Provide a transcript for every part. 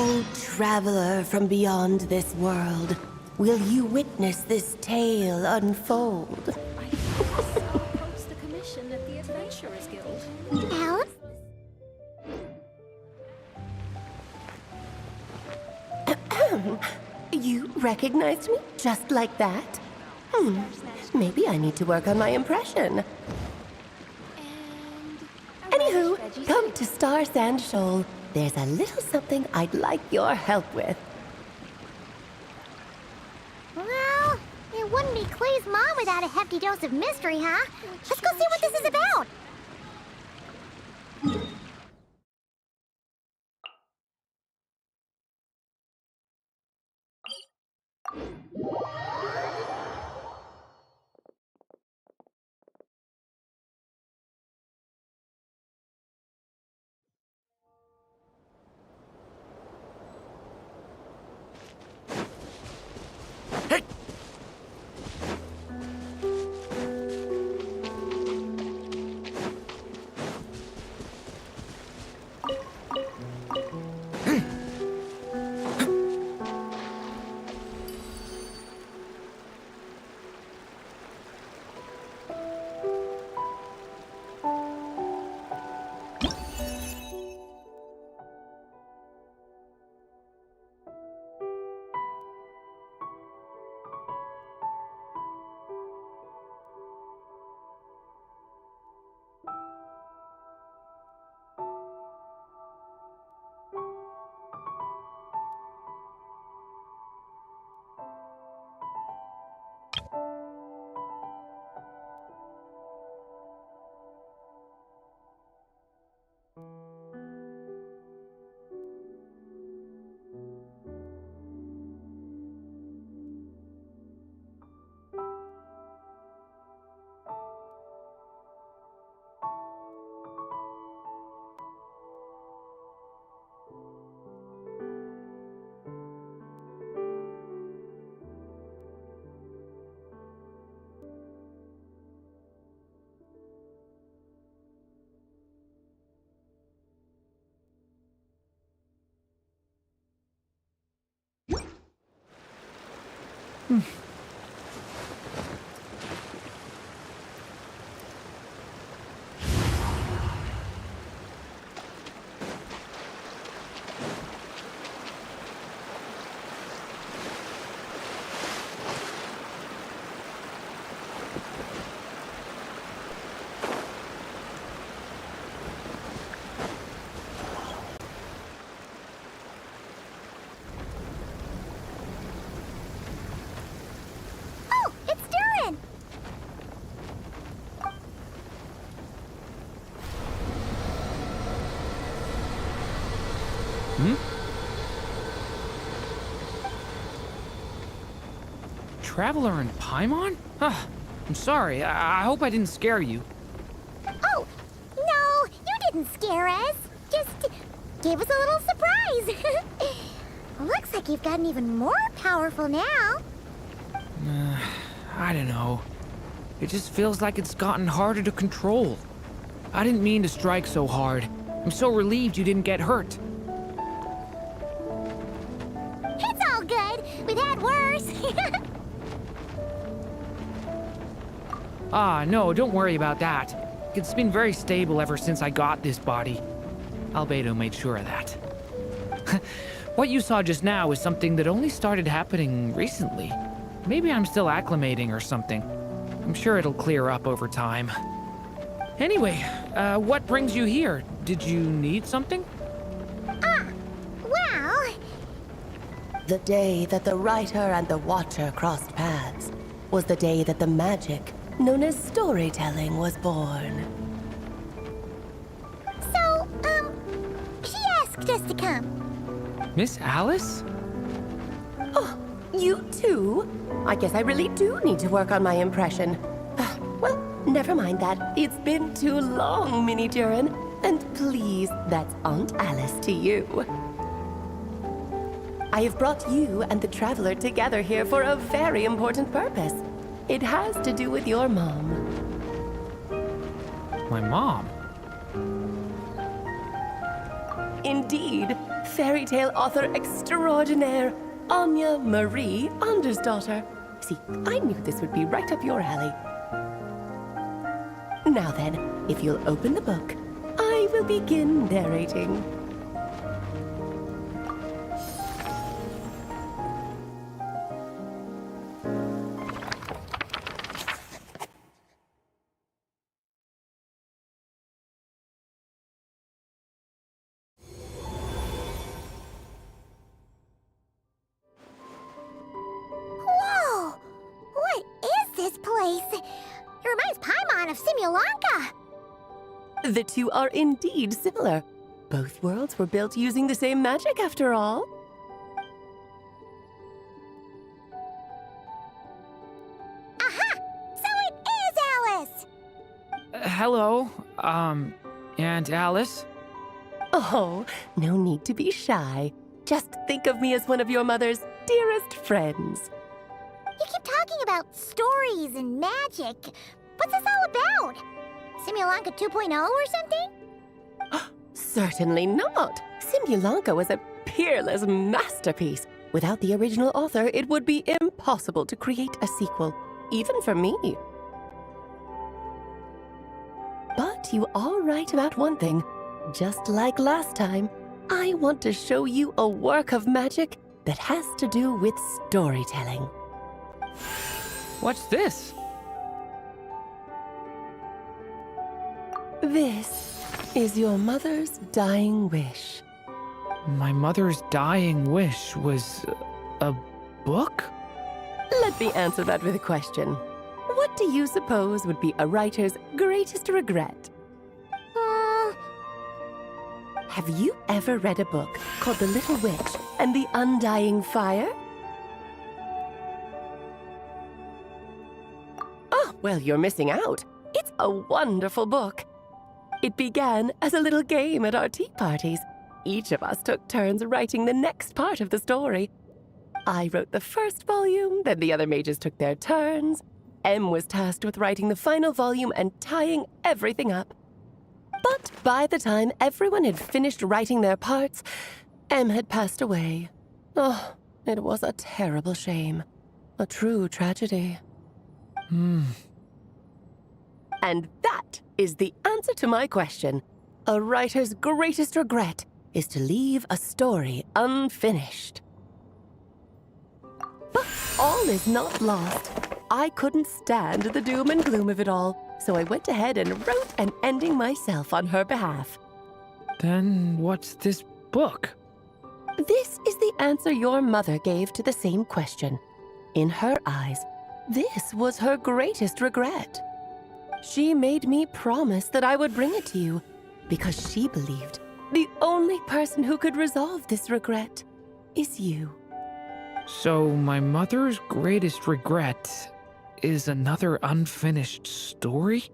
O traveler from beyond this world, will you witness this tale unfold? I guess I'll approach the commission at the Adventurers Guild. Alice? You recognized me just like that? Maybe I need to work on my impression. Anywho, come to Star Sand Shoal. There's a little something I'd like your help with. Well, it wouldn't be Clay's mom without a hefty dose of mystery, huh? Let's go see what this is about. Oh, it's Durin! Traveler in Paimon? I'm sorry. I hope I didn't scare you. Oh, no, you didn't scare us. Just gave us a little surprise. Looks like you've gotten even more powerful now. I don't know. It just feels like it's gotten harder to control. I didn't mean to strike so hard. I'm so relieved you didn't get hurt. It's all good. We've had worse. No, don't worry about that. It's been very stable ever since I got this body. Albedo made sure of that. What you saw just now is something that only started happening recently. Maybe I'm still acclimating or something. I'm sure it'll clear up over time. Anyway, what brings you here? Did you need something? Well, The day that the writer and the watcher crossed paths was the day that the magic known as storytelling was born. so, she asked us to come. Miss Alice? Oh, you too? I guess I really do need to work on my impression. Well, never mind that. It's been too long, Mini Durin. And please, that's Aunt Alice to you. I have brought you and the Traveler together here for a very important purpose. It has to do with your mom. My mom? indeed fairy tale author extraordinaire, Anya Marie Andersdottir. See, I knew this would be right up your alley. Now then, if you'll open the book, I will begin narrating. Whoa! What is this place? It reminds Paimon of Simulanka. The two are indeed similar. Both worlds were built using the same magic, after all. Aha! So it is Alice! Hello, Aunt Alice? Oh, no need to be shy. Just think of me as one of your mother's dearest friends. You keep talking about stories and magic. What's this all about? Simulanka 2.0 or something? Certainly not. Simulanka was a peerless masterpiece. Without the original author, it would be impossible to create a sequel, even for me. But you are right about one thing. Just like last time, I want to show you a work of magic that has to do with storytelling. What's this? This is your mother's dying wish. My mother's dying wish was a book? Let me answer that with a question. What do you suppose would be a writer's greatest regret? Have you ever read a book called The Little Witch and the Undying Fire? Oh, well, you're missing out. It's a wonderful book. It began as a little game at our tea parties. Each of us took turns writing the next part of the story. I wrote the first volume, then the other mages took their turns. Em was tasked with writing the final volume and tying everything up. But by the time everyone had finished writing their parts, Em had passed away. Oh, it was a terrible shame. A true tragedy. And that is the answer to my question. A writer's greatest regret is to leave a story unfinished. But all is not lost. I couldn't stand the doom and gloom of it all, so I went ahead and wrote an ending myself on her behalf. Then what's this book? This is the answer your mother gave to the same question. In her eyes, this was her greatest regret. She made me promise that I would bring it to you, because she believed the only person who could resolve this regret is you. So my mother's greatest regret is another unfinished story?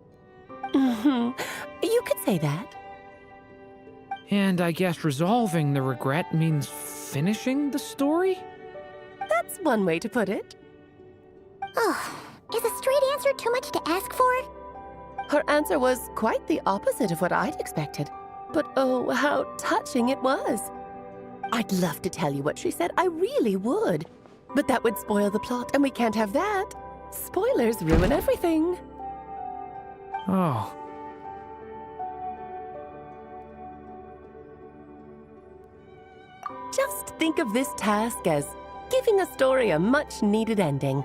You could say that. And I guess resolving the regret means finishing the story? That's one way to put it. Oh, is a straight answer too much to ask for? Her answer was quite the opposite of what I'd expected. But oh, how touching it was. I'd love to tell you what she said, I really would. But that would spoil the plot, and we can't have that. Spoilers ruin everything. Oh. Just think of this task as giving a story a much-needed ending.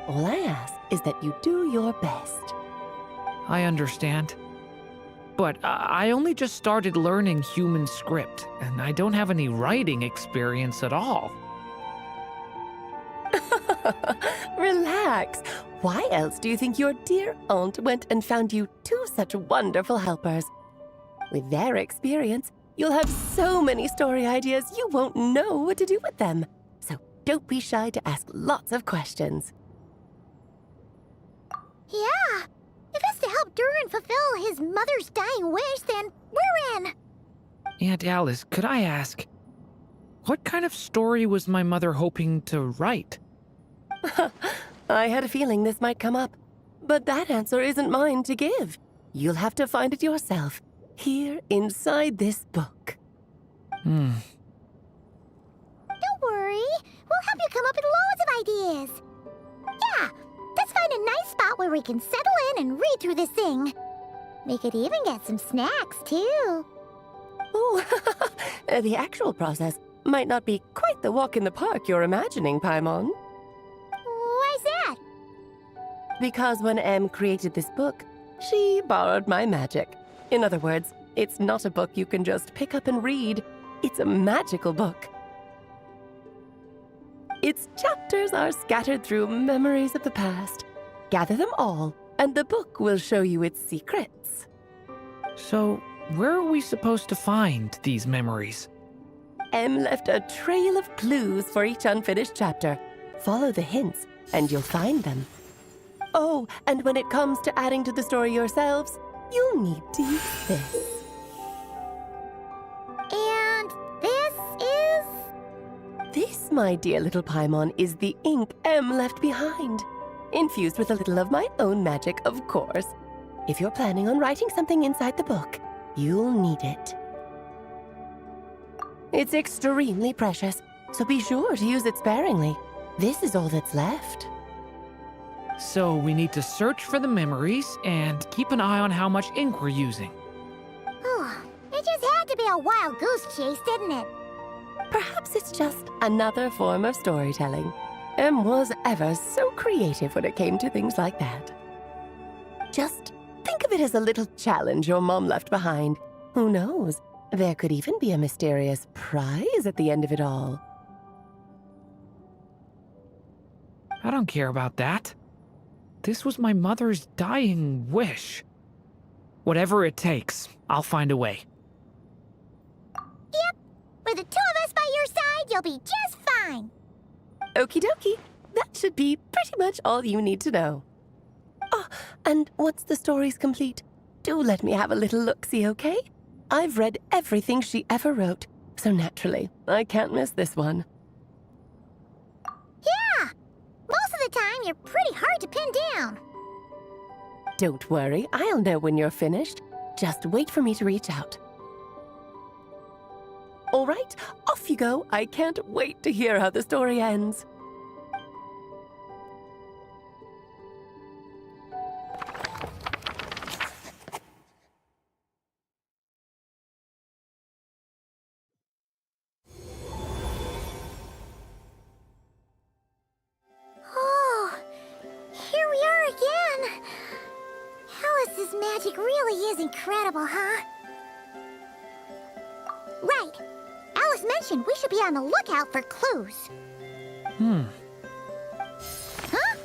All I ask is that you do your best. I understand. But I only just started learning human script, and I don't have any writing experience at all. Relax. Why else do you think your dear aunt went and found you two such wonderful helpers? With their experience, you'll have so many story ideas you won't know what to do with them. So don't be shy to ask lots of questions. Yeah. If it's to help Durin fulfill his mother's dying wish, then we're in. Aunt Alice, could I ask, what kind of story was my mother hoping to write? I had a feeling this might come up, but that answer isn't mine to give. You'll have to find it yourself, here inside this book. Don't worry. We'll help you come up with loads of ideas. Yeah, let's find a nice spot where we can settle in and read through this thing. We could even get some snacks, too. Oh, the actual process might not be quite the walk in the park you're imagining, Paimon. Why's that? Because when Em created this book, she borrowed my magic. In other words, it's not a book you can just pick up and read. It's a magical book. Its chapters are scattered through memories of the past. Gather them all, and the book will show you its secrets. So, where are we supposed to find these memories? Em left a trail of clues for each unfinished chapter. Follow the hints, and you'll find them. Oh, and when it comes to adding to the story yourselves, you'll need to use this. And this is... This, my dear little Paimon, is the ink Em left behind. Infused with a little of my own magic, of course. If you're planning on writing something inside the book, you'll need it. It's extremely precious, so be sure to use it sparingly. This is all that's left. So, we need to search for the memories and keep an eye on how much ink we're using. Oh, it just had to be a wild goose chase, didn't it? Perhaps it's just another form of storytelling. Em was ever so creative when it came to things like that. Just think of it as a little challenge your mom left behind. Who knows? There could even be a mysterious prize at the end of it all. I don't care about that. This was my mother's dying wish. Whatever it takes, I'll find a way. Yep. With the two of us by your side, you'll be just fine. Okie dokie. That should be pretty much all you need to know. Oh, and once the story's complete, do let me have a little look-see, okay? I've read everything she ever wrote, so naturally, I can't miss this one. Yeah. Most of the time, you're pretty hard to pin down. Don't worry, I'll know when you're finished. Just wait for me to reach out. All right, off you go. I can't wait to hear how the story ends. Oh, here we are again. Alice's magic really is incredible, huh? Right. Alice mentioned we should be on the lookout for clues. Huh?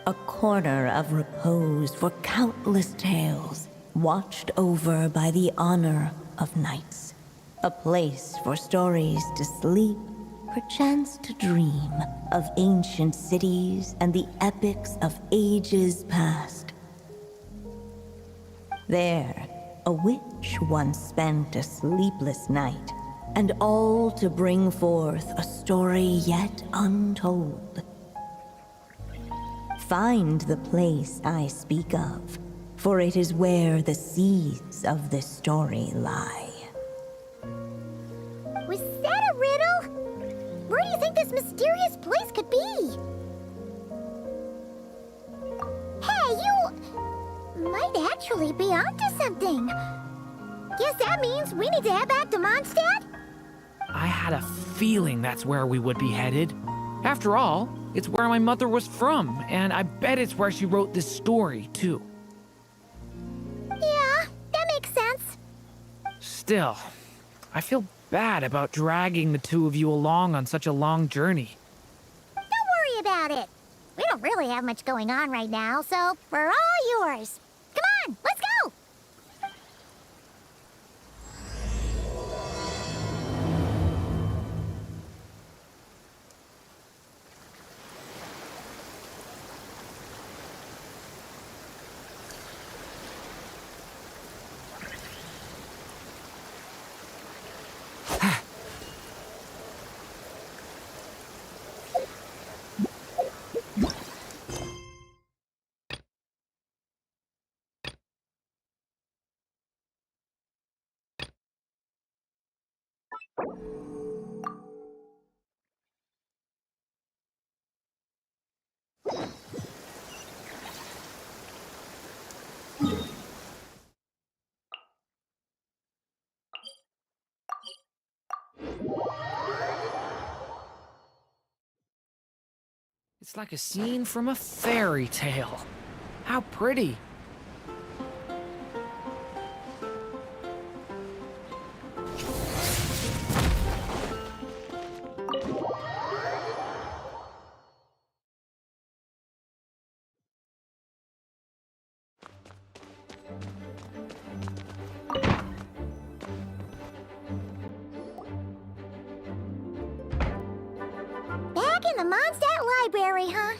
A corner of repose for countless tales, watched over by the honor of knights. A place for stories to sleep, perchance to dream of ancient cities and the epics of ages past. There, a witch once spent a sleepless night, and all to bring forth a story yet untold. Find the place I speak of, for it is where the seeds of this story lie. Was that a riddle? Where do you think this mysterious place could be? Hey, you might actually be onto something. Guess that means we need to head back to Mondstadt? I had a feeling that's where we would be headed. After all, it's where my mother was from, and I bet it's where she wrote this story, too. Yeah, that makes sense. Still, I feel bad about dragging the two of you along on such a long journey. Don't worry about it. We don't really have much going on right now, so we're all yours. Come on, let's go! It's like a scene from a fairy tale. How pretty. Back in the Mondstadt Library, huh?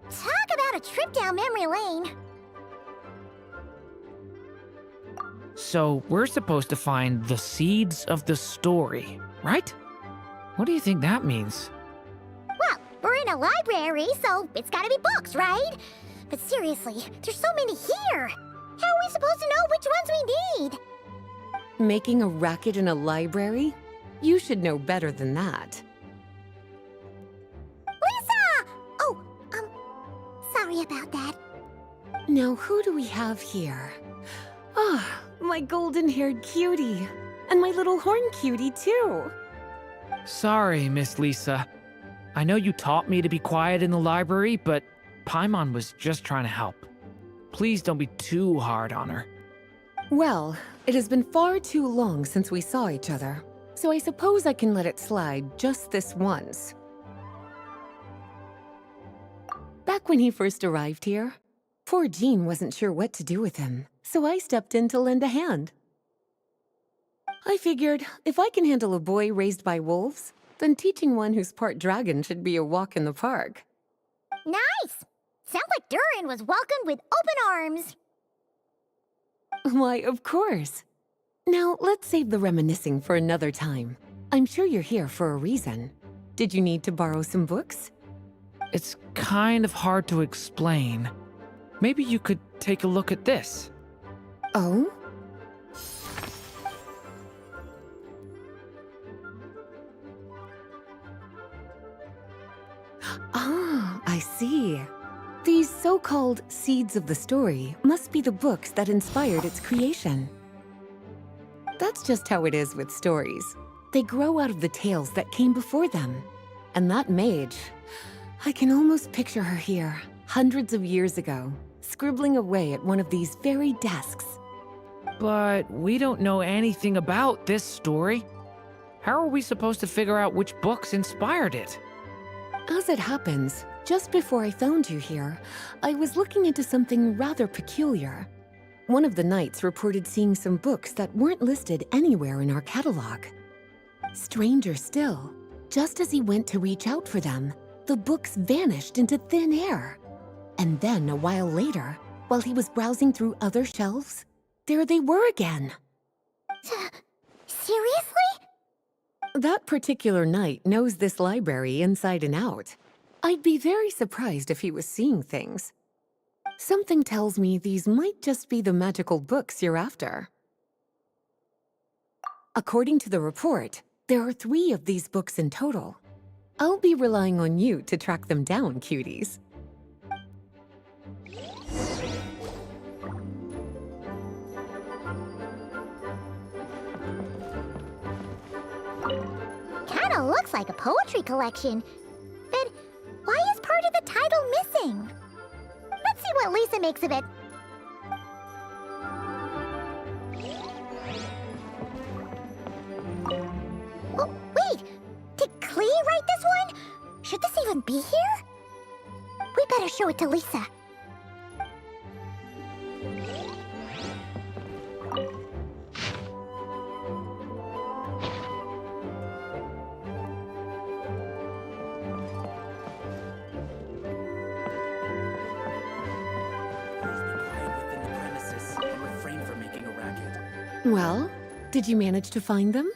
Talk about a trip down memory lane. So, we're supposed to find the seeds of the story, right? What do you think that means? Well, we're in a library, so it's gotta be books, right? But seriously, there's so many here. How are we supposed to know which ones we need? Making a racket in a library? You should know better than that. Lisa! Oh, sorry about that. Now, who do we have here? Ah, my golden-haired cutie. And my little horn cutie, too. Sorry, Miss Lisa. I know you taught me to be quiet in the library, but Paimon was just trying to help. Please don't be too hard on her. Well, it has been far too long since we saw each other, so I suppose I can let it slide just this once. Back when he first arrived here, poor Jean wasn't sure what to do with him, so I stepped in to lend a hand. I figured, if I can handle a boy raised by wolves, then teaching one who's part dragon should be a walk in the park. Nice! Sounds like Durin was welcomed with open arms. Why, of course. Now, let's save the reminiscing for another time. I'm sure you're here for a reason. Did you need to borrow some books? It's kind of hard to explain. Maybe you could take a look at this. Oh? Ah, I see. These so-called seeds of the story must be the books that inspired its creation. That's just how it is with stories. They grow out of the tales that came before them. And that mage, I can almost picture her here, hundreds of years ago, scribbling away at one of these very desks. But we don't know anything about this story. How are we supposed to figure out which books inspired it? As it happens, just before I found you here, I was looking into something rather peculiar. One of the knights reported seeing some books that weren't listed anywhere in our catalog. Stranger still, just as he went to reach out for them, the books vanished into thin air. And then, a while later, while he was browsing through other shelves, there they were again. Seriously? That particular knight knows this library inside and out. I'd be very surprised if he was seeing things. Something tells me these might just be the magical books you're after. According to the report, there are 3 of these books in total. I'll be relying on you to track them down, cuties. Kinda looks like a poetry collection. But why is part of the title missing? Let's see what Lisa makes of it. Oh, wait! Did Klee write this one? Should this even be here? We better show it to Lisa. Well, did you manage to find them?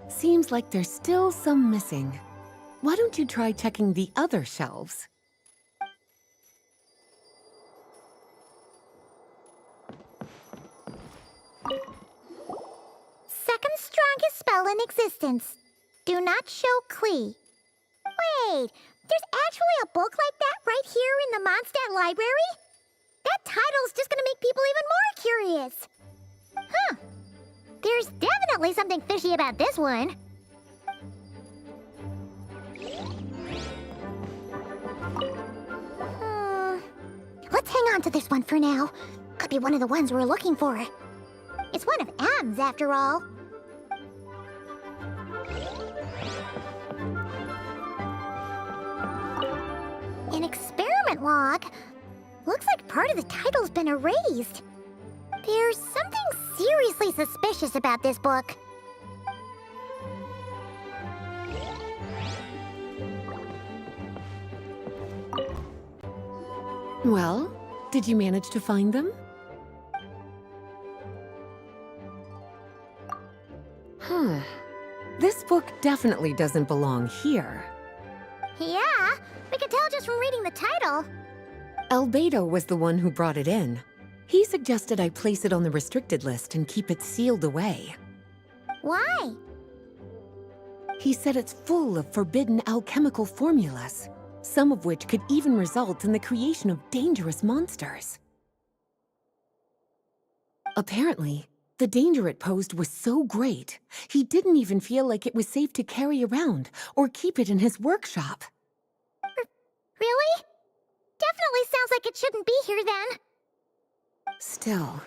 Seems like there's still some missing. why don't you try checking the other shelves? Second strongest spell in existence. Do not show Klee. Wait, there's actually a book like that right here in the Mondstadt library? That title's just gonna make people even more curious. Huh. There's definitely something fishy about this one. Let's hang on to this one for now. Could be one of the ones we're looking for. It's one of M's, after all. An experiment log. Looks like part of the title's been erased. There's something seriously suspicious about this book. Well, did you manage to find them? Huh. This book definitely doesn't belong here. Yeah, we can tell just from reading the title. Albedo was the one who brought it in. He suggested I place it on the restricted list and keep it sealed away. Why? He said it's full of forbidden alchemical formulas, some of which could even result in the creation of dangerous monsters. Apparently, the danger it posed was so great, he didn't even feel like it was safe to carry around or keep it in his workshop. Really? Definitely sounds like it shouldn't be here then. Still,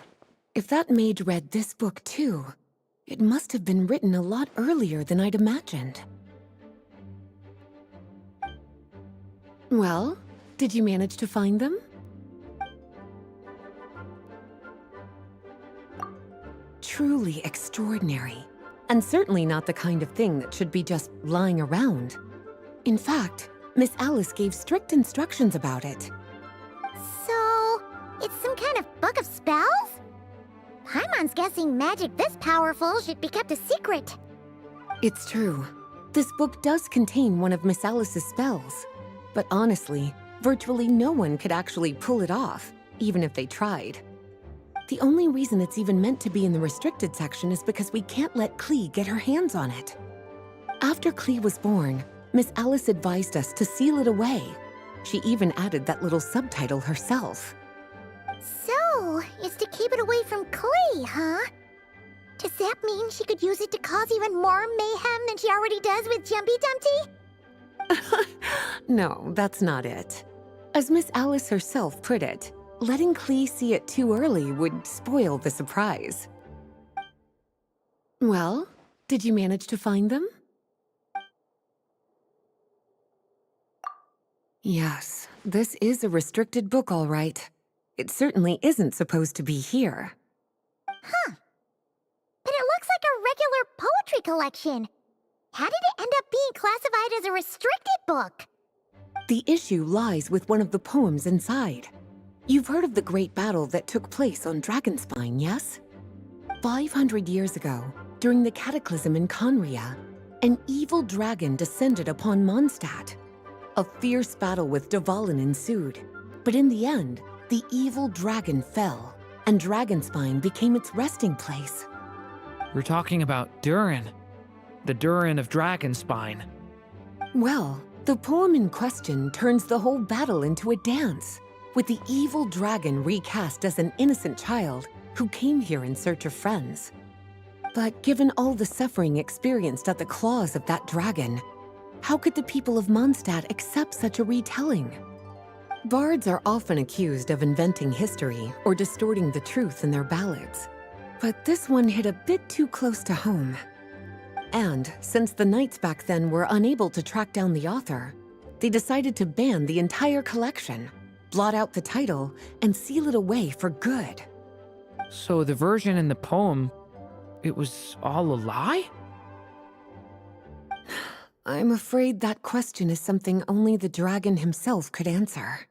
if that mage read this book too, it must have been written a lot earlier than I'd imagined. Well, did you manage to find them? Truly extraordinary, and certainly not the kind of thing that should be just lying around. In fact, Miss Alice gave strict instructions about it. So, it's some kind of book of spells? Paimon's guessing magic this powerful should be kept a secret. It's true. This book does contain one of Miss Alice's spells. But honestly, virtually no one could actually pull it off, even if they tried. The only reason it's even meant to be in the restricted section is because we can't let Klee get her hands on it. After Klee was born, Miss Alice advised us to seal it away. She even added that little subtitle herself. So, it's to keep it away from Klee, huh? Does that mean she could use it to cause even more mayhem than she already does with Jumpy Dumpty? No, that's not it. As Miss Alice herself put it, letting Klee see it too early would spoil the surprise. Well, did you manage to find them? Yes, this is a restricted book, all right. It certainly isn't supposed to be here. Huh. But it looks like a regular poetry collection. How did it end up being classified as a restricted book? The issue lies with one of the poems inside. You've heard of the great battle that took place on Dragonspine, yes? 500 years ago, during the cataclysm in Conria, an evil dragon descended upon Mondstadt. A fierce battle with Dvalin ensued, but in the end, the evil dragon fell, and Dragonspine became its resting place. We're talking about Durin, the Durin of Dragonspine. Well, the poem in question turns the whole battle into a dance, with the evil dragon recast as an innocent child who came here in search of friends. But given all the suffering experienced at the claws of that dragon, how could the people of Mondstadt accept such a retelling? Bards are often accused of inventing history or distorting the truth in their ballads, but this one hit a bit too close to home. And since the knights back then were unable to track down the author, they decided to ban the entire collection, blot out the title, and seal it away for good. So the version in the poem, it was all a lie? I'm afraid that question is something only the dragon himself could answer.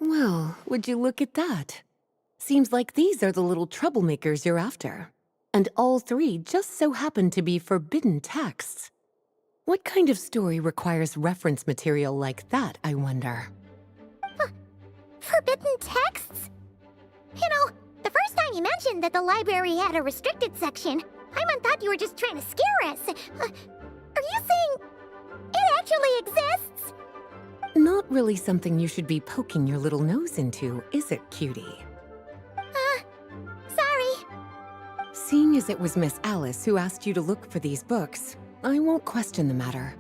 Well, would you look at that? Seems like these are the little troublemakers you're after. and all three just so happen to be forbidden texts. What kind of story requires reference material like that, I wonder? Forbidden texts? You know, the first time you mentioned that the library had a restricted section, I thought you were just trying to scare us. Are you saying it actually exists? Not really something you should be poking your little nose into, is it, cutie? Sorry. Seeing as it was Miss Alice who asked you to look for these books, I won't question the matter.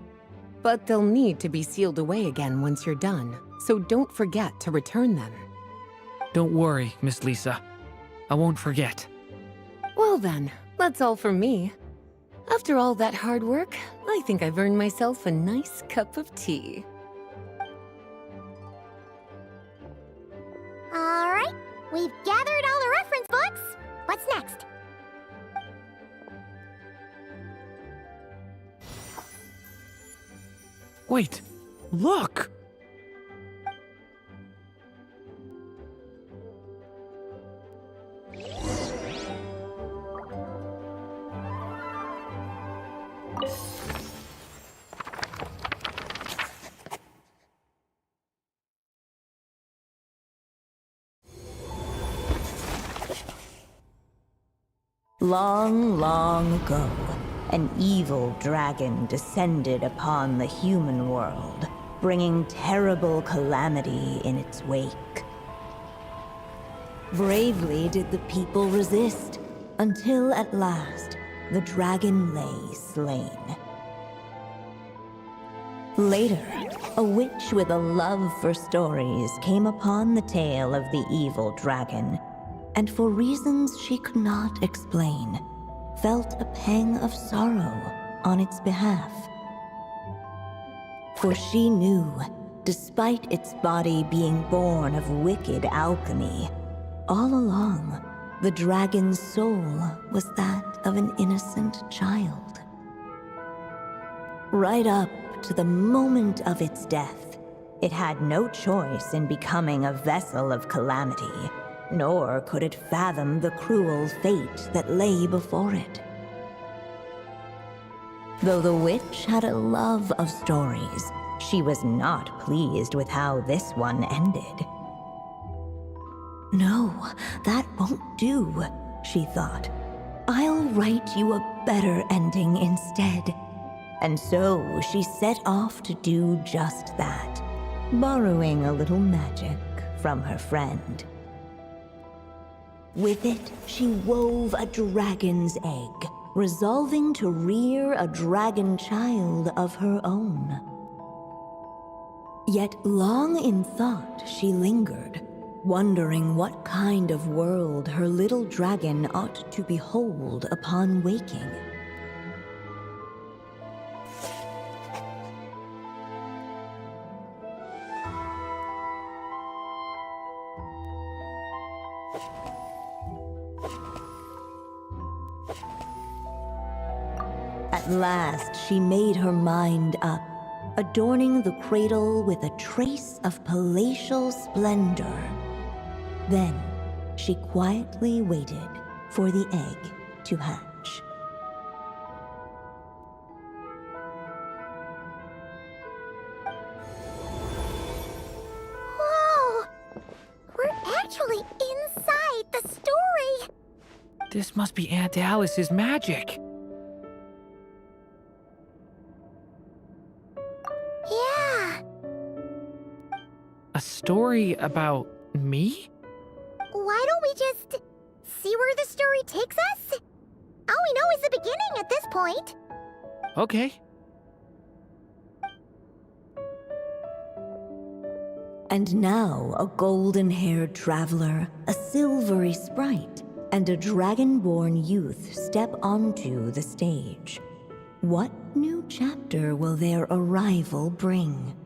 But they'll need to be sealed away again once you're done, so don't forget to return them. Don't worry, Miss Lisa. I won't forget. Well then, that's all from me. After all that hard work, I think I've earned myself a nice cup of tea. All right, we've gathered all the reference books. What's next? Wait, look! Long, long ago, an evil dragon descended upon the human world, bringing terrible calamity in its wake. Bravely did the people resist, until at last, the dragon lay slain. Later, a witch with a love for stories came upon the tale of the evil dragon, and for reasons she could not explain, felt a pang of sorrow on its behalf. For she knew, despite its body being born of wicked alchemy, all along, the dragon's soul was that of an innocent child. Right up to the moment of its death, it had no choice in becoming a vessel of calamity, nor could it fathom the cruel fate that lay before it. Though the witch had a love of stories, she was not pleased with how this one ended. No, that won't do, she thought. I'll write you a better ending instead. And so she set off to do just that, borrowing a little magic from her friend. With it, she wove a dragon's egg, resolving to rear a dragon child of her own. Yet long in thought she lingered, wondering what kind of world her little dragon ought to behold upon waking. At last, she made her mind up, adorning the cradle with a trace of palatial splendor. Then, she quietly waited for the egg to hatch. Whoa! We're actually inside the story! This must be Aunt Alice's magic. Yeah. A story about me? Why don't we just see where the story takes us? All we know is the beginning at this point. Okay. And now a golden-haired traveler, a silvery sprite, and a dragon-born youth step onto the stage. What new chapter will their arrival bring?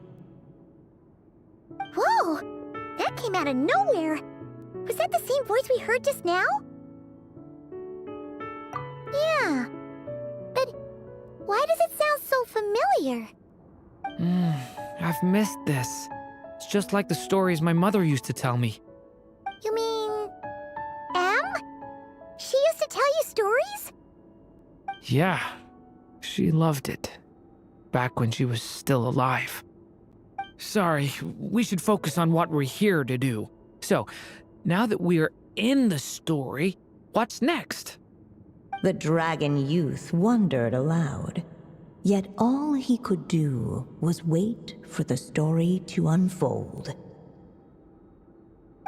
Whoa! That came out of nowhere! Was that the same voice we heard just now? Yeah. But why does it sound so familiar? I've missed this. It's just like the stories my mother used to tell me. You mean... Em? She used to tell you stories? Yeah, she loved it. Back when she was still alive. Sorry, we should focus on what we're here to do. So, now that we're in the story, what's next? The dragon youth wondered aloud. Yet all he could do was wait for the story to unfold.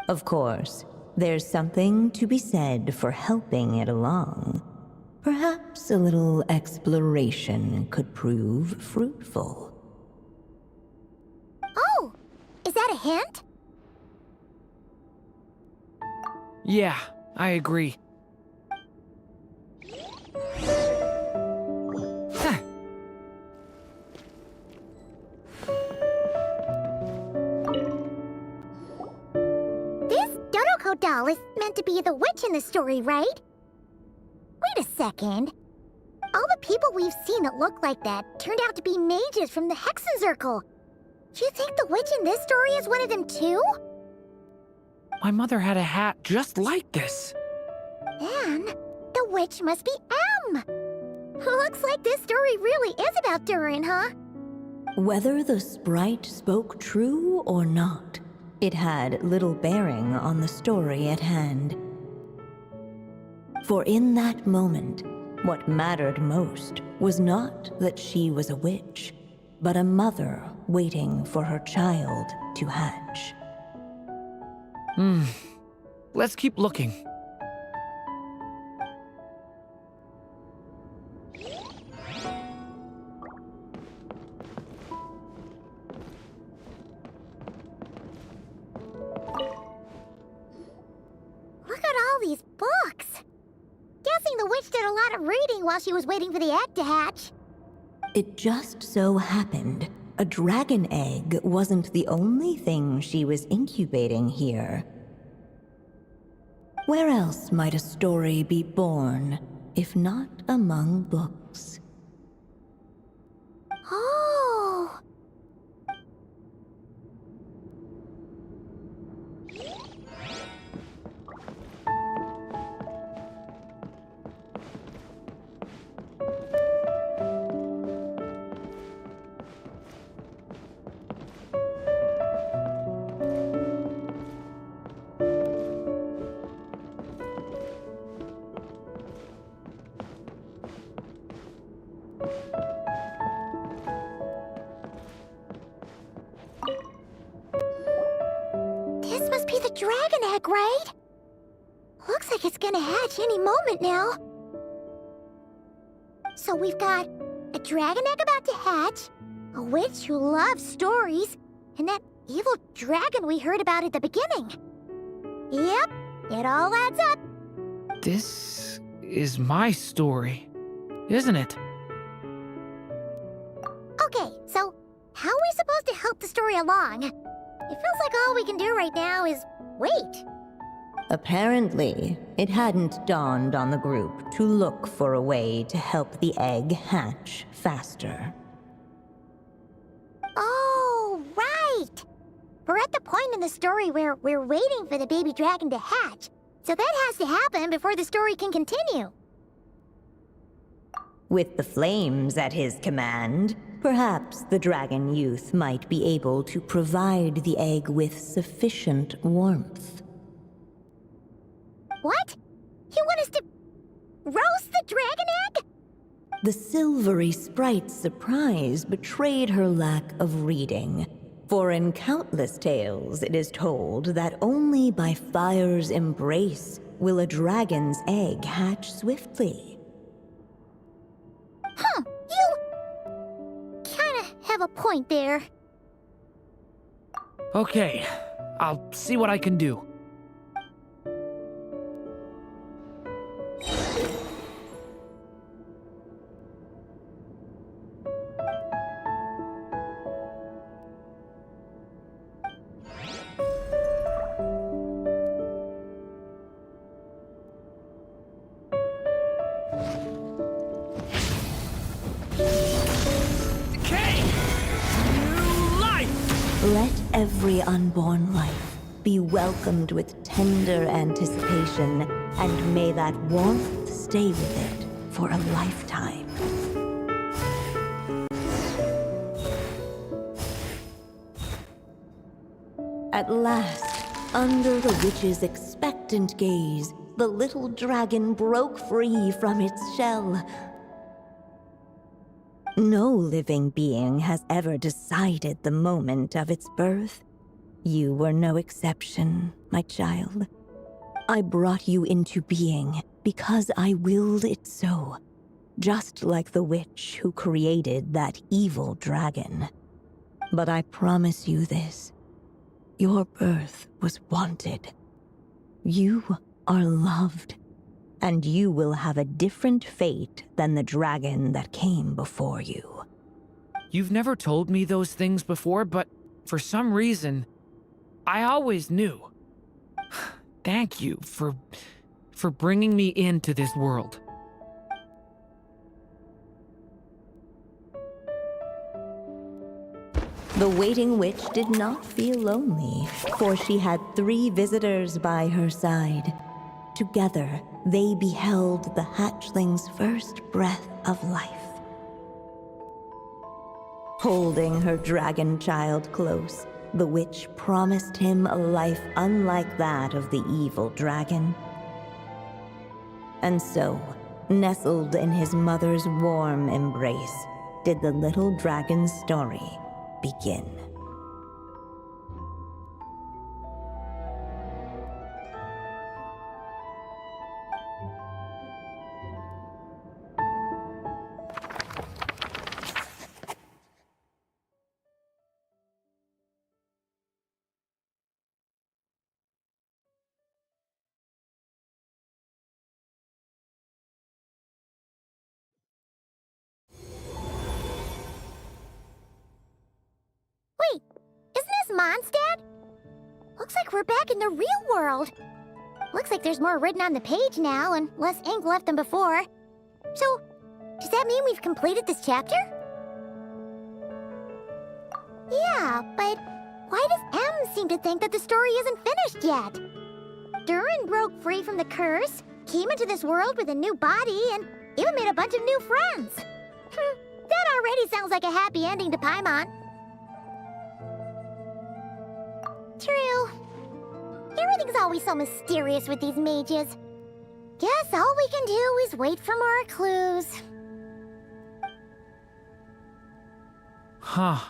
Of course, there's something to be said for helping it along. Perhaps a little exploration could prove fruitful. Oh, is that a hint? Yeah, I agree. Huh. This Dodoko doll is meant to be the witch in the story, right? Wait a second. All the people we've seen that look like that turned out to be mages from the Hexen Circle. Do you think the witch in this story is one of them too? My mother had a hat just like this. Then, the witch must be M. Looks like this story really is about Durin, huh? Whether the sprite spoke true or not, it had little bearing on the story at hand. For in that moment, what mattered most was not that she was a witch, but a mother waiting for her child to hatch. Let's keep looking. Look at all these books. Guessing the witch did a lot of reading while she was waiting for the egg to hatch. It just so happened a dragon egg wasn't the only thing she was incubating here. Where else might a story be born, if not among books? Oh! This must be the dragon egg, right? Looks like it's gonna hatch any moment now. So we've got a dragon egg about to hatch, a witch who loves stories, and that evil dragon we heard about at the beginning. Yep, it all adds up. This is my story, isn't it? Okay, so how are we supposed to help the story along? It feels like all we can do right now is wait. Apparently, it hadn't dawned on the group to look for a way to help the egg hatch faster. Oh, right! We're at the point in the story where we're waiting for the baby dragon to hatch, so that has to happen before the story can continue. With the flames at his command, perhaps the dragon youth might be able to provide the egg with sufficient warmth. What? You want us to roast the dragon egg? The silvery sprite's surprise betrayed her lack of reading. For in countless tales, it is told that only by fire's embrace will a dragon's egg hatch swiftly. Huh, you kinda have a point there. Okay, I'll see what I can do. Let every unborn life be welcomed with tender anticipation, and may that warmth stay with it for a lifetime. At last, under the witch's expectant gaze, the little dragon broke free from its shell. No living being has ever decided the moment of its birth. You were no exception, my child. I brought you into being because I willed it so, just like the witch who created that evil dragon. But I promise you this. Your birth was wanted. You are loved, and you will have a different fate than the dragon that came before you. You've never told me those things before, but for some reason, I always knew. Thank you for bringing me into this world. The waiting witch did not feel lonely, for she had 3 visitors by her side. Together, they beheld the hatchling's first breath of life. Holding her dragon child close, the witch promised him a life unlike that of the evil dragon. And so, nestled in his mother's warm embrace, did the little dragon's story begin. Wait, isn't this Mondstadt? Looks like we're back in the real world. Looks like there's more written on the page now and less ink left than before. So, does that mean we've completed this chapter? Yeah, but why does M seem to think that the story isn't finished yet? Durin broke free from the curse, came into this world with a new body, and even made a bunch of new friends. That already sounds like a happy ending to Paimon. True. Everything's always so mysterious with these mages. Guess all we can do is wait for more clues. Huh.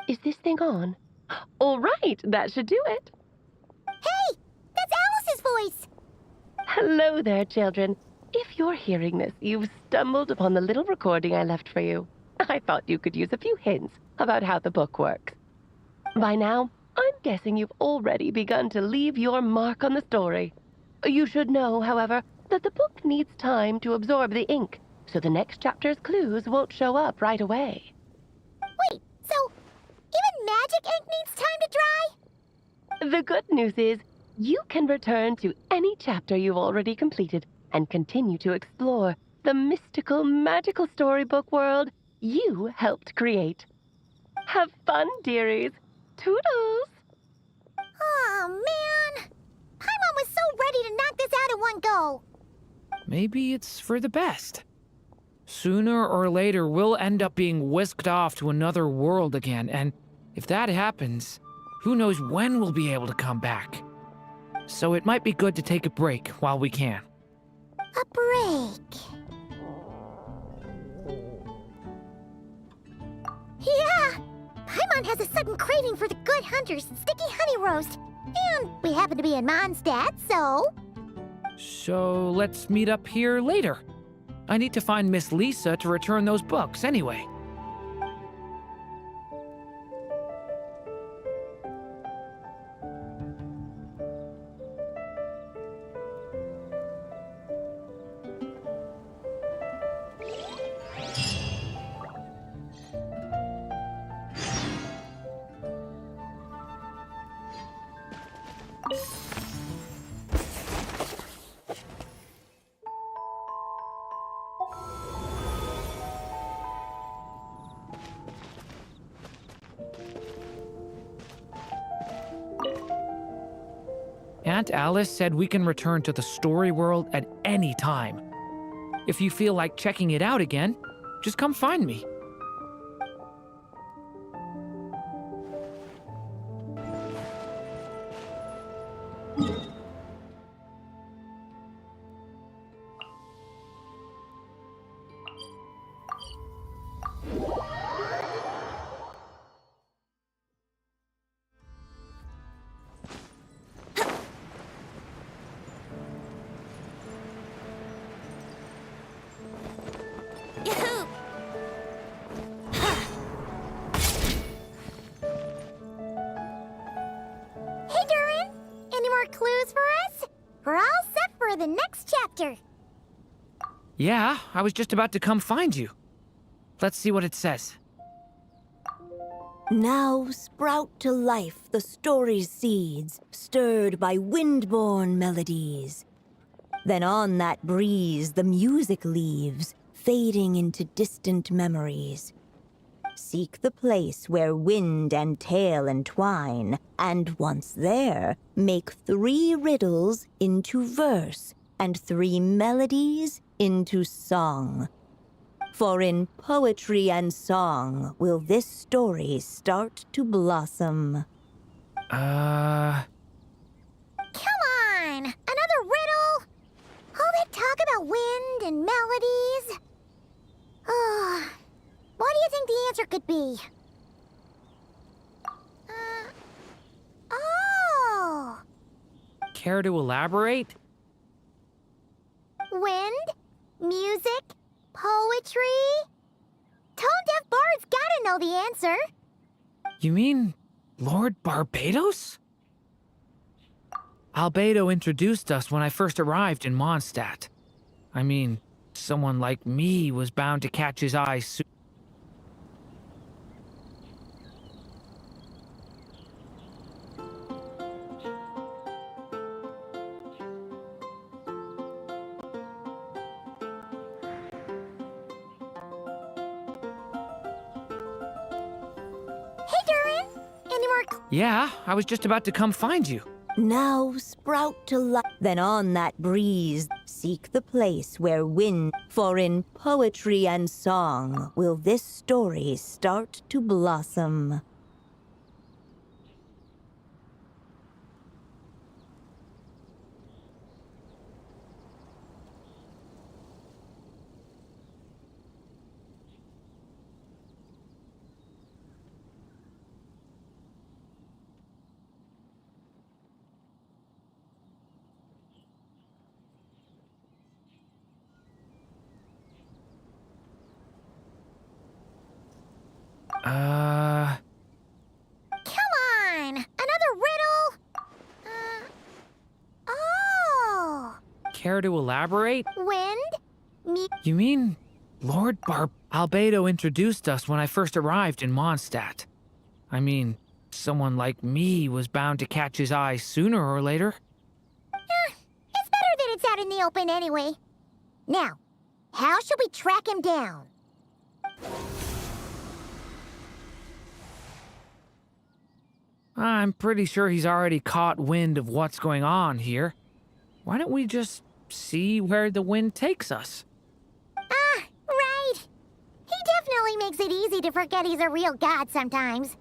Is this thing on? All right, that should do it. Hey! That's Alice's voice! Hello there, children. If you're hearing this, you've stumbled upon the little recording I left for you. I thought you could use a few hints about how the book works. By now, I'm guessing you've already begun to leave your mark on the story. You should know, however, that the book needs time to absorb the ink, so the next chapter's clues won't show up right away. Wait, so even magic ink needs time to dry? The good news is, you can return to any chapter you've already completed and continue to explore the mystical, magical storybook world you helped create. Have fun, dearies. Toodles! Oh, man! Paimon was so ready to knock this out in one go. Maybe it's for the best. Sooner or later, we'll end up being whisked off to another world again, and if that happens, who knows when we'll be able to come back. So it might be good to take a break while we can. A break. Yeah! Paimon has a sudden craving for the Good Hunter's sticky honey roast. And we happen to be in Mondstadt, so... So let's meet up here later. I need to find Miss Lisa to return those books anyway. Aunt Alice said we can return to the story world at any time. If you feel like checking it out again, just come find me. Yahoo! Hey, Durin! Any more clues for us? We're all set for the next chapter. Yeah, I was just about to come find you. Let's see what it says. Now sprout to life the story's seeds, stirred by wind-borne melodies. Then on that breeze the music leaves, fading into distant memories. Seek the place where wind and tale entwine, and once there, make 3 riddles into verse, and 3 melodies into song. For in poetry and song will this story start to blossom. Come on! Another riddle? All that talk about wind and melodies? Oh, what do you think the answer could be? Oh! Care to elaborate? Wind, music, poetry? Tone-deaf bards gotta know the answer. You mean Lord Barbados? Albedo introduced us when I first arrived in Mondstadt. I mean, someone like me was bound to catch his eye soon. Hey, Durin! Any more Yeah, I was just about to come find you. Now sprout to life, then on that breeze, seek the place where wind. For in poetry and song will this story start to blossom. Come on! Another riddle? Oh! Care to elaborate? Wind, You mean Lord Albedo introduced us when I first arrived in Mondstadt. I mean, someone like me was bound to catch his eye sooner or later. It's better that it's out in the open anyway. Now, how should we track him down? I'm pretty sure he's already caught wind of what's going on here. Why don't we just see where the wind takes us? Ah, right. He definitely makes it easy to forget he's a real god sometimes.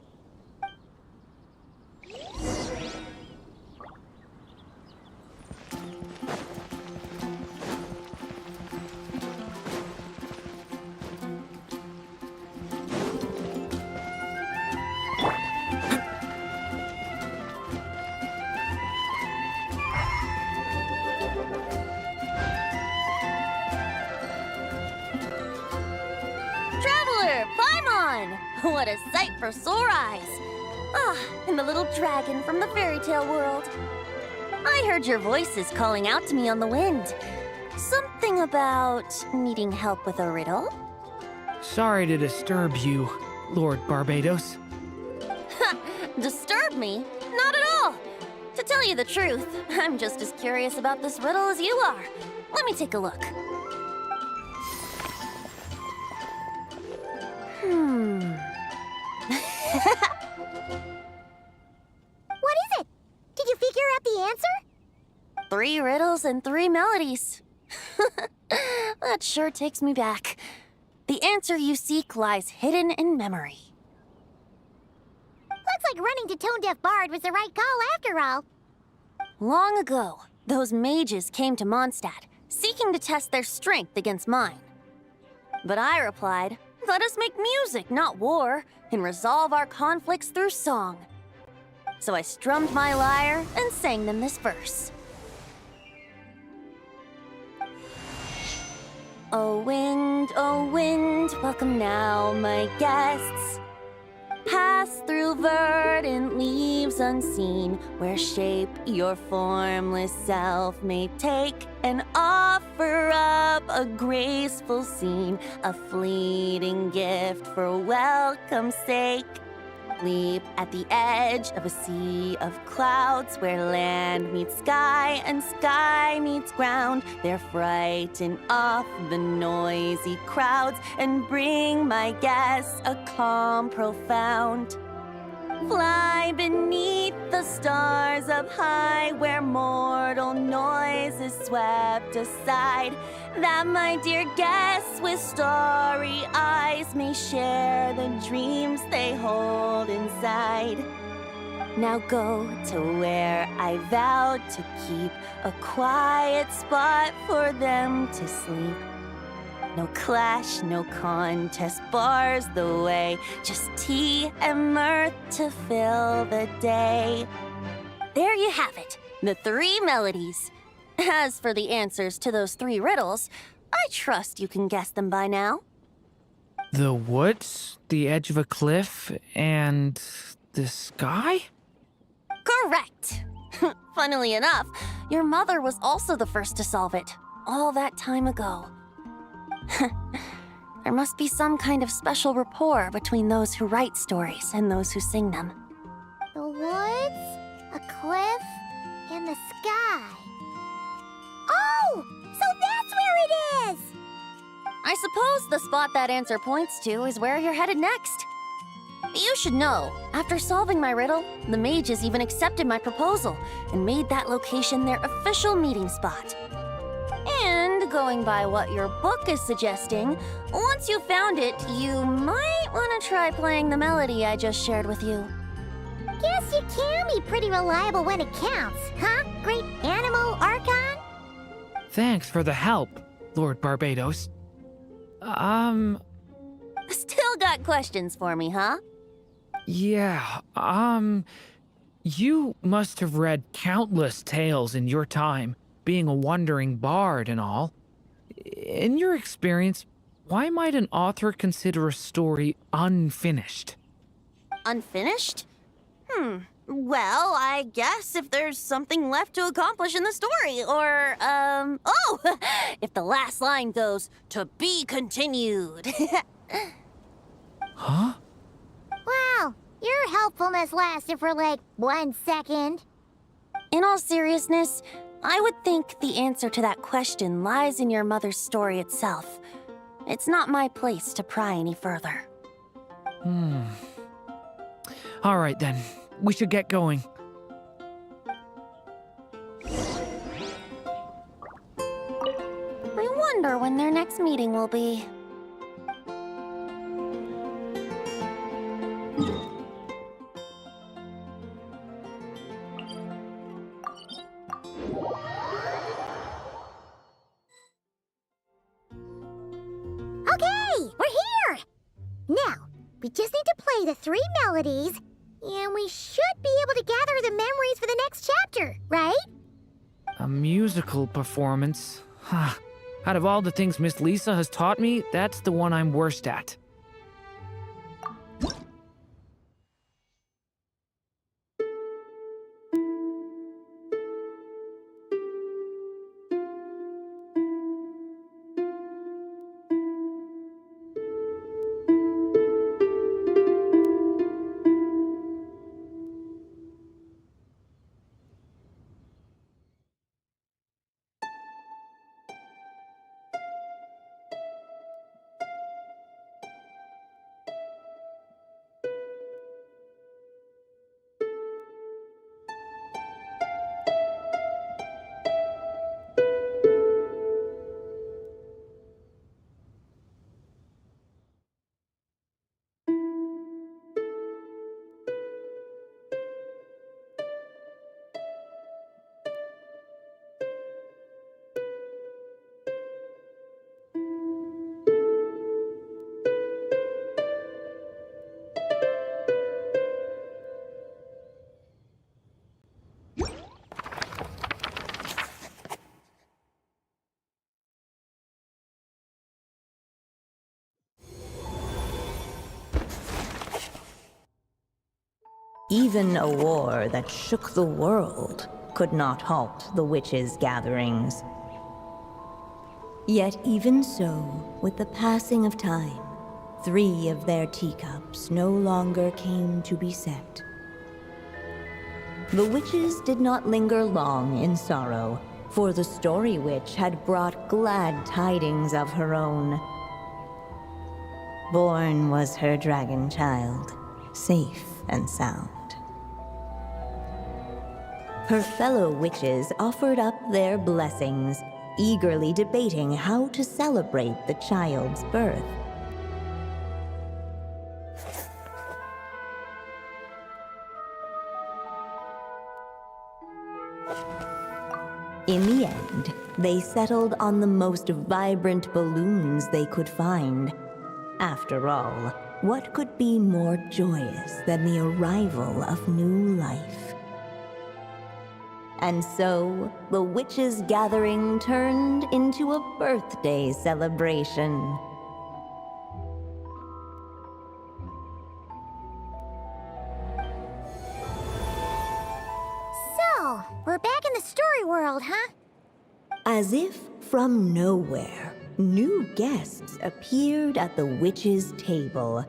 Traveler, Paimon! What a sight for sore eyes! Ah, and the little dragon from the fairy tale world. I heard your voices calling out to me on the wind. Something about needing help with a riddle? Sorry to disturb you, Lord Barbados. Disturb me? Not at all! To tell you the truth, I'm just as curious about this riddle as you are. Let me take a look. What is it? Did you figure out the answer? 3 riddles and 3 melodies. That sure takes me back. The answer you seek lies hidden in memory. Looks like running to Tone Deaf Bard was the right call after all. Long ago, those mages came to Mondstadt, seeking to test their strength against mine. But I replied, let us make music, not war, and resolve our conflicts through song. So I strummed my lyre and sang them this verse. O wind, welcome now, my guests. Pass through verdant leaves unseen, where shape your formless self may take, and offer up a graceful scene, a fleeting gift for welcome's sake. Leap at the edge of a sea of clouds, where land meets sky and sky meets ground. There frighten off the noisy crowds and bring my guests a calm profound. Fly beneath the stars up high, where mortal noise is swept aside, that my dear guests with starry eyes may share the dreams they hold inside. Now go to where I vowed to keep a quiet spot for them to sleep. No clash, no contest bars the way, just tea and mirth to fill the day. There you have it, the 3 melodies. As for the answers to those 3 riddles, I trust you can guess them by now. The woods, the edge of a cliff, and the sky? Correct! Funnily enough, your mother was also the first to solve it, all that time ago. There must be some kind of special rapport between those who write stories and those who sing them. The woods, a cliff, and the sky. Oh! So that's where it is! I suppose the spot that answer points to is where you're headed next. You should know, after solving my riddle, the mages even accepted my proposal and made that location their official meeting spot. And going by what your book is suggesting, once you found it, you might want to try playing the melody I just shared with you. Guess you can be pretty reliable when it counts, huh, great animal Archon? Thanks for the help, Lord Barbados. Still got questions for me, huh? Yeah, you must have read countless tales in your time, being a wandering bard and all. In your experience, why might an author consider a story unfinished? Unfinished? Well, I guess if there's something left to accomplish in the story, or, if the last line goes, to be continued. Huh? Wow, your helpfulness lasted for like 1 second. In all seriousness, I would think the answer to that question lies in your mother's story itself. It's not my place to pry any further. All right then, we should get going. I wonder when their next meeting will be. Okay, we're here! Now, we just need to play the 3 melodies, and we should be able to gather the memories for the next chapter, right? A musical performance? Huh. Out of all the things Miss Lisa has taught me, that's the one I'm worst at. Even a war that shook the world could not halt the witches' gatherings. Yet even so, with the passing of time, 3 of their teacups no longer came to be set. The witches did not linger long in sorrow, for the Story Witch had brought glad tidings of her own. Born was her dragon child, safe and sound. Her fellow witches offered up their blessings, eagerly debating how to celebrate the child's birth. In the end, they settled on the most vibrant balloons they could find. After all, what could be more joyous than the arrival of new life? And so, the witches' gathering turned into a birthday celebration. So, we're back in the story world, huh? As if from nowhere, new guests appeared at the witches' table.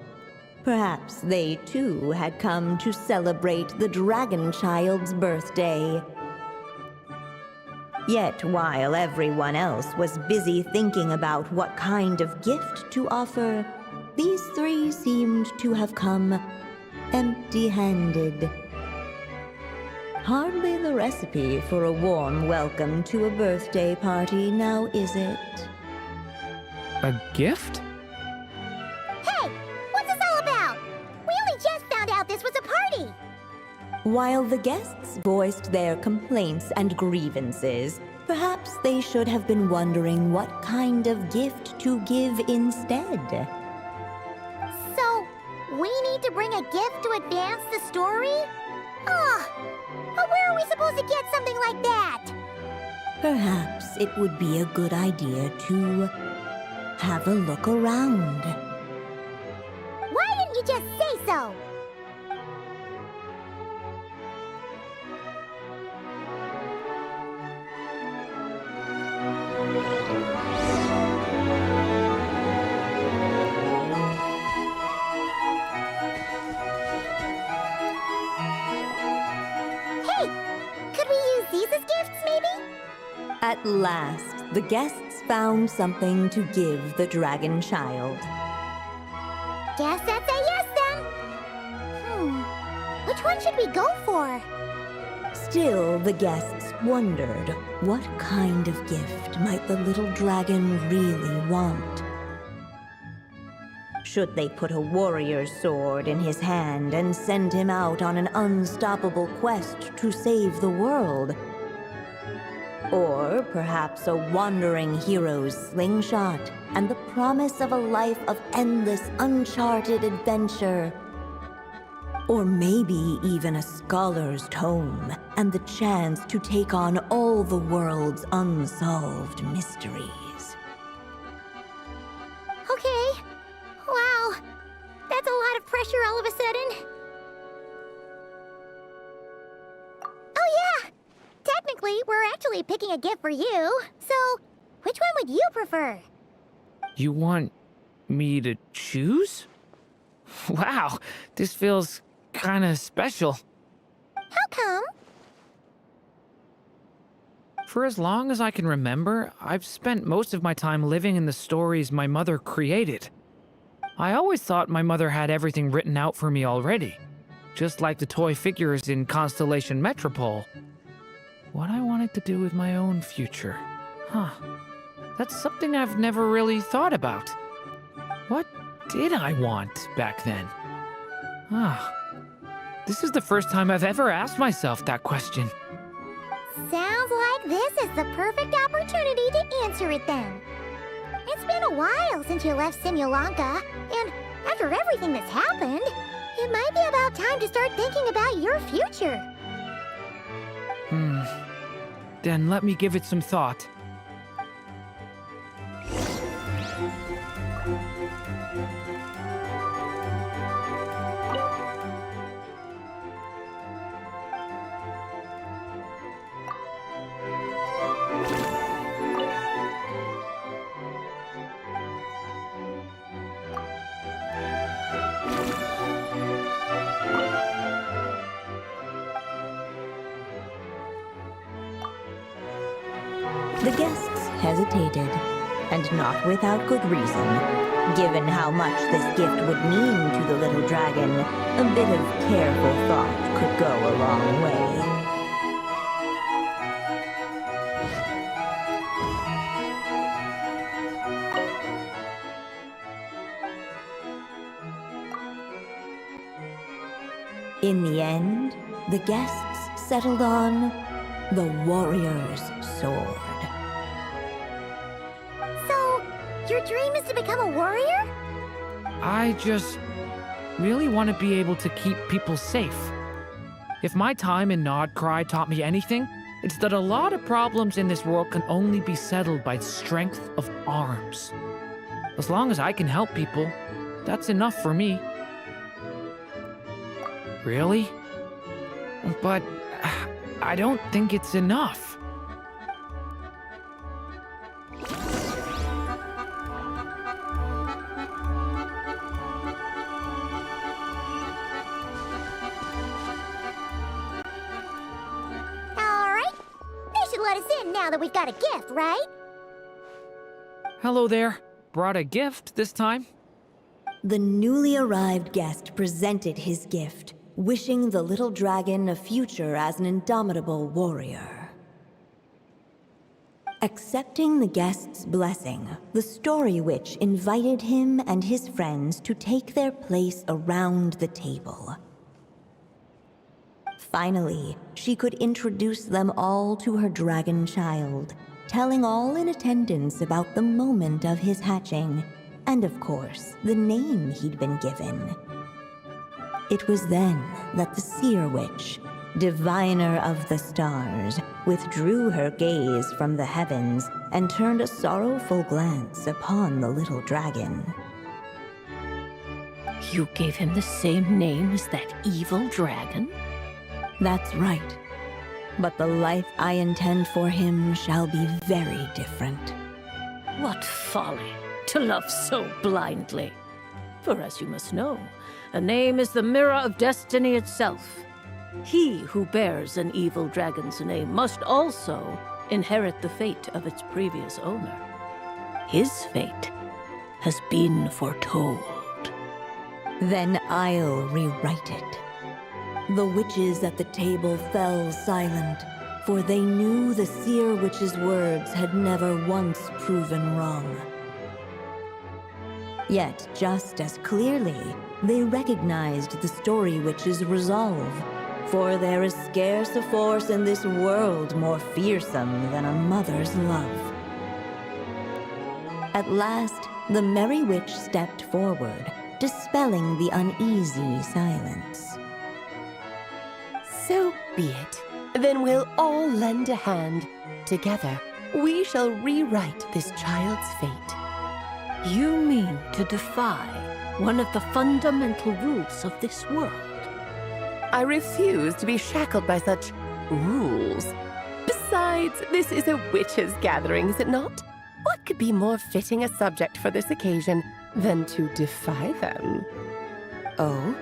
Perhaps they too had come to celebrate the dragon child's birthday. Yet while everyone else was busy thinking about what kind of gift to offer, these 3 seemed to have come empty-handed. Hardly the recipe for a warm welcome to a birthday party, now is it? A gift? Hey, what's this all about? We only just found out this was a party. While the guests voiced their complaints and grievances, perhaps they should have been wondering what kind of gift to give instead. So, we need to bring a gift to advance the story? But where are we supposed to get something like that? Perhaps it would be a good idea to have a look around. Why didn't you just say so? Could we use these as gifts, maybe? At last, the guests found something to give the dragon child. Guess that's a yes, then. Which one should we go for? Still, the guests wondered what kind of gift might the little dragon really want. Should they put a warrior's sword in his hand and send him out on an unstoppable quest to save the world? Or perhaps a wandering hero's slingshot and the promise of a life of endless, uncharted adventure? Or maybe even a scholar's tome and the chance to take on all the world's unsolved mysteries. Okay. Wow. That's a lot of pressure all of a sudden. Oh yeah! Technically, we're actually picking a gift for you. So, which one would you prefer? You want me to choose? Wow, this feels kinda special. How come? For as long as I can remember, I've spent most of my time living in the stories my mother created. I always thought my mother had everything written out for me already, just like the toy figures in Constellation Metropole. What I wanted to do with my own future. That's something I've never really thought about. What did I want back then? This is the first time I've ever asked myself that question. Sounds like this is the perfect opportunity to answer it then. It's been a while since you left Simulanka, and after everything that's happened, it might be about time to start thinking about your future. Then let me give it some thought. hesitated, and not without good reason. Given how much this gift would mean to the little dragon, a bit of careful thought could go a long way. In the end, the guests settled on the warrior's sword. So, your dream is to become a warrior? I just really want to be able to keep people safe. If my time in Nodcry taught me anything, it's that a lot of problems in this world can only be settled by strength of arms. As long as I can help people, that's enough for me. Really? But I don't think it's enough. Alright. They should let us in now that we've got a gift, right? Hello there. Brought a gift this time? The newly arrived guest presented his gift, wishing the little dragon a future as an indomitable warrior. Accepting the guest's blessing, the Story Witch invited him and his friends to take their place around the table. Finally, she could introduce them all to her dragon child, telling all in attendance about the moment of his hatching, and of course, the name he'd been given. It was then that the Seer Witch, diviner of the stars, withdrew her gaze from the heavens and turned a sorrowful glance upon the little dragon. You gave him the same name as that evil dragon? That's right. But the life I intend for him shall be very different. What folly to love so blindly. For as you must know, a name is the mirror of destiny itself. He who bears an evil dragon's name must also inherit the fate of its previous owner. His fate has been foretold. Then I'll rewrite it. The witches at the table fell silent, for they knew the Seer Witch's words had never once proven wrong. Yet, just as clearly, they recognized the Story Witch's resolve, for there is scarce a force in this world more fearsome than a mother's love. At last, the Merry Witch stepped forward, dispelling the uneasy silence. So be it. Then we'll all lend a hand. Together, we shall rewrite this child's fate. You mean to defy one of the fundamental rules of this world? I refuse to be shackled by such rules. Besides, this is a witches' gathering, is it not? What could be more fitting a subject for this occasion than to defy them? Oh?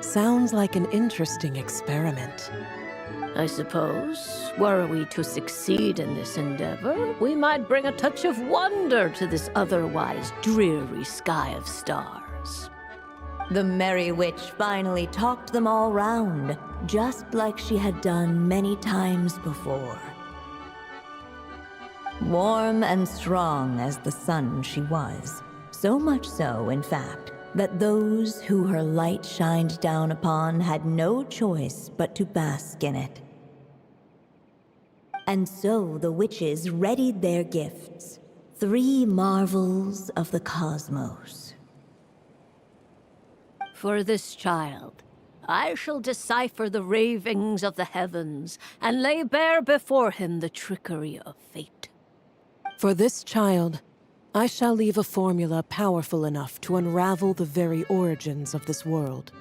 Sounds like an interesting experiment. I suppose, were we to succeed in this endeavor, we might bring a touch of wonder to this otherwise dreary sky of stars. The Merry Witch finally talked them all round, just like she had done many times before. Warm and strong as the sun she was, so much so, in fact, that those who her light shined down upon had no choice but to bask in it. And so the witches readied their gifts, 3 marvels of the cosmos. For this child, I shall decipher the ravings of the heavens and lay bare before him the trickery of fate. For this child, I shall leave a formula powerful enough to unravel the very origins of this world,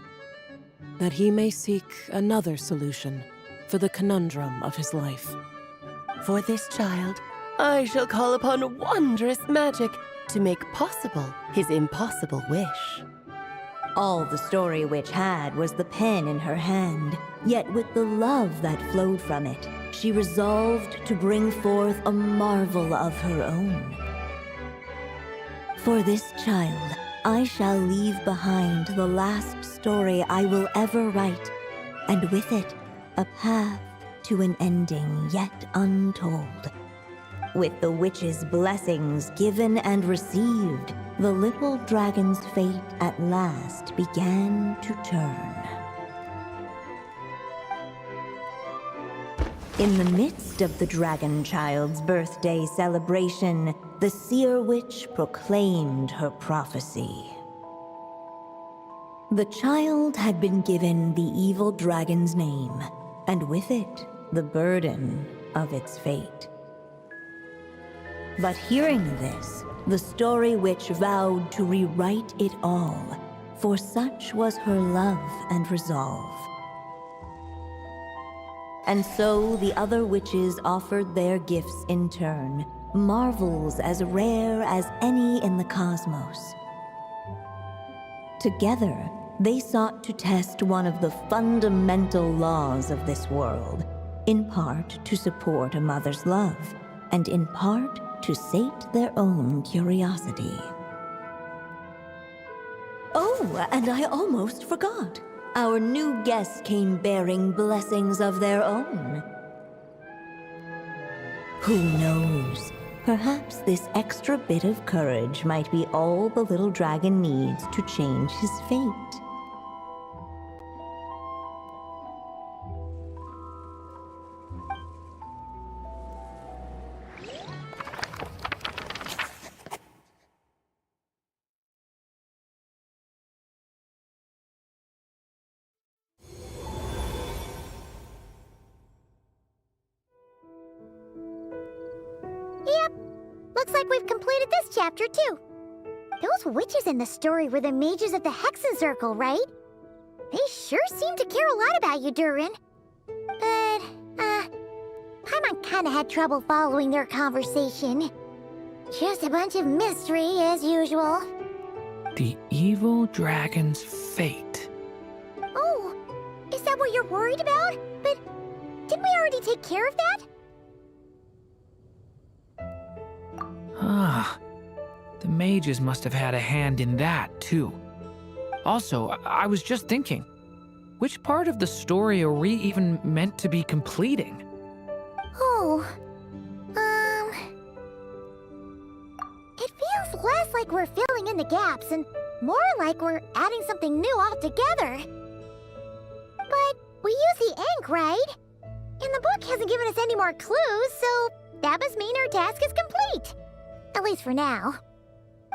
that he may seek another solution for the conundrum of his life. For this child, I shall call upon wondrous magic to make possible his impossible wish. All the Story Witch had was the pen in her hand, yet with the love that flowed from it, she resolved to bring forth a marvel of her own. For this child, I shall leave behind the last story I will ever write, and with it, a path to an ending yet untold. With the witch's blessings given and received, the little dragon's fate at last began to turn. In the midst of the dragon child's birthday celebration, the seer witch proclaimed her prophecy. The child had been given the evil dragon's name, and with it, the burden of its fate. But hearing this, the story witch vowed to rewrite it all, for such was her love and resolve. And so the other witches offered their gifts in turn, marvels as rare as any in the cosmos. Together, they sought to test one of the fundamental laws of this world, in part to support a mother's love, and in part to sate their own curiosity. Oh, and I almost forgot. Our new guests came bearing blessings of their own. Who knows? Perhaps this extra bit of courage might be all the little dragon needs to change his fate. Yep. Looks like we've completed this chapter, too. Those witches in the story were the mages of the Hexen Circle, right? They sure seem to care a lot about you, Durin. But, Paimon kinda had trouble following their conversation. Just a bunch of mystery, as usual. The evil dragon's fate. Oh, is that what you're worried about? But didn't we already take care of that? Ah, the mages must have had a hand in that, too. Also, I was just thinking, which part of the story are we even meant to be completing? Oh, it feels less like we're filling in the gaps and more like we're adding something new altogether. But we use the ink, right? And the book hasn't given us any more clues, so that must mean our task is complete. At least for now.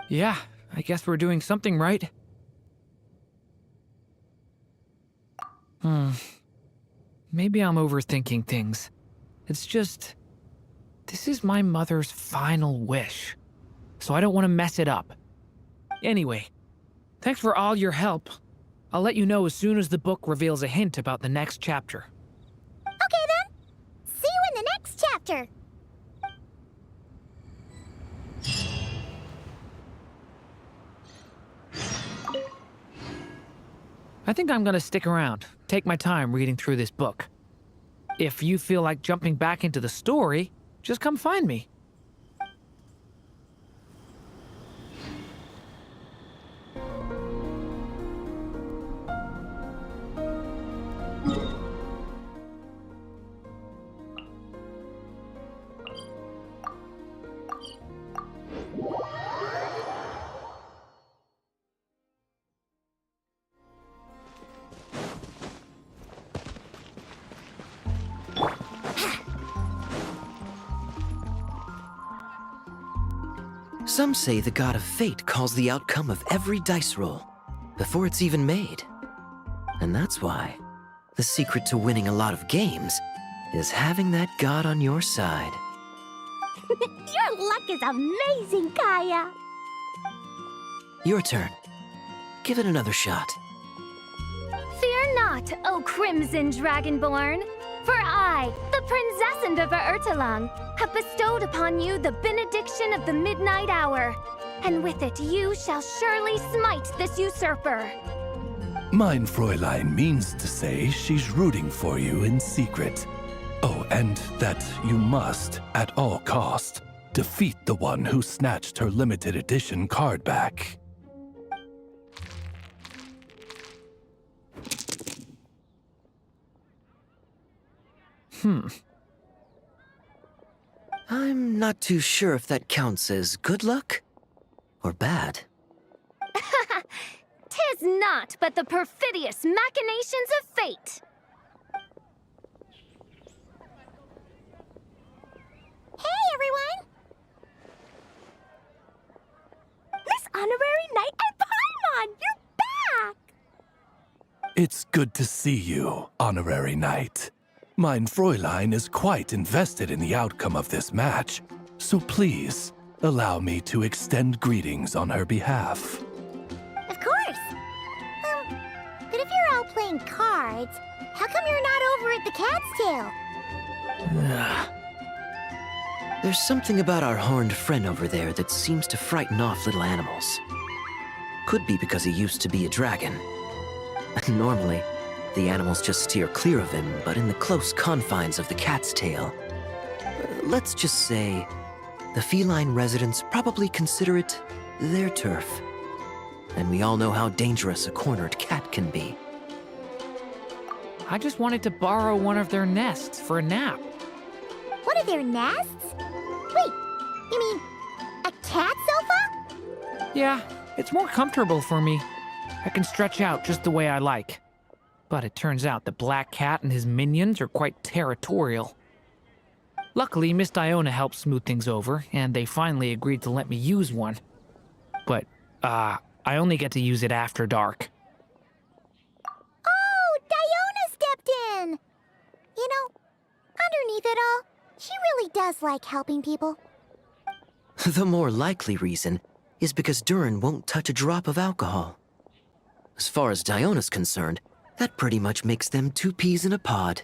Yeah, I guess we're doing something right. Maybe I'm overthinking things. It's just, this is my mother's final wish, so I don't want to mess it up. Anyway, thanks for all your help. I'll let you know as soon as the book reveals a hint about the next chapter. Okay then. See you in the next chapter. I think I'm gonna stick around, take my time reading through this book. If you feel like jumping back into the story, just come find me. Some say the god of fate calls the outcome of every dice roll before it's even made. And that's why the secret to winning a lot of games is having that god on your side. Your luck is amazing, Kaya. Your turn. Give it another shot. Fear not, O Crimson Dragonborn, for I, the Princess of Ertalang, have bestowed upon you the benediction of the midnight hour, and with it you shall surely smite this usurper. Mein Fräulein means to say she's rooting for you in secret. Oh, and that you must, at all cost, defeat the one who snatched her limited edition card back. I'm not too sure if that counts as good luck or bad. Tis not but the perfidious machinations of fate. Hey, everyone! Miss Honorary Knight and Paimon, you're back! It's good to see you, Honorary Knight. Mein Fräulein is quite invested in the outcome of this match, so please, allow me to extend greetings on her behalf. Of course. But if you're out playing cards, how come you're not over at the Cat's Tail? There's something about our horned friend over there that seems to frighten off little animals. Could be because he used to be a dragon. Normally, the animals just steer clear of him, but in the close confines of the Cat's Tail, let's just say, the feline residents probably consider it their turf. And we all know how dangerous a cornered cat can be. I just wanted to borrow one of their nests for a nap. One of their nests? Wait, you mean a cat sofa? Yeah, it's more comfortable for me. I can stretch out just the way I like. But it turns out the Black Cat and his minions are quite territorial. Luckily, Miss Diona helped smooth things over, and they finally agreed to let me use one. But, I only get to use it after dark. Oh, Diona stepped in! You know, underneath it all, she really does like helping people. The more likely reason is because Durin won't touch a drop of alcohol. As far as Diona's concerned, that pretty much makes them two peas in a pod.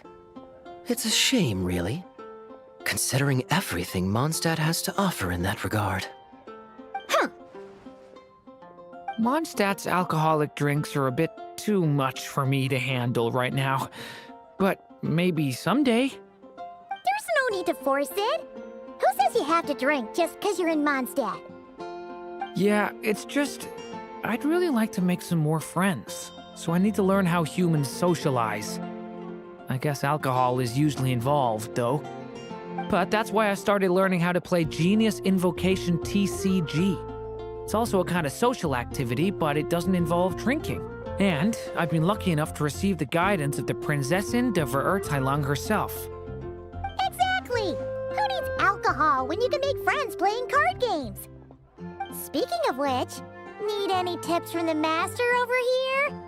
It's a shame, really, considering everything Mondstadt has to offer in that regard. Mondstadt's alcoholic drinks are a bit too much for me to handle right now. But maybe someday. There's no need to force it. Who says you have to drink just because you're in Mondstadt? Yeah, it's just, I'd really like to make some more friends. So I need to learn how humans socialize. I guess alcohol is usually involved, though. But that's why I started learning how to play Genius Invocation TCG. It's also a kind of social activity, but it doesn't involve drinking. And I've been lucky enough to receive the guidance of the Prinzessin de Verurteilung herself. Exactly! Who needs alcohol when you can make friends playing card games? Speaking of which, need any tips from the master over here?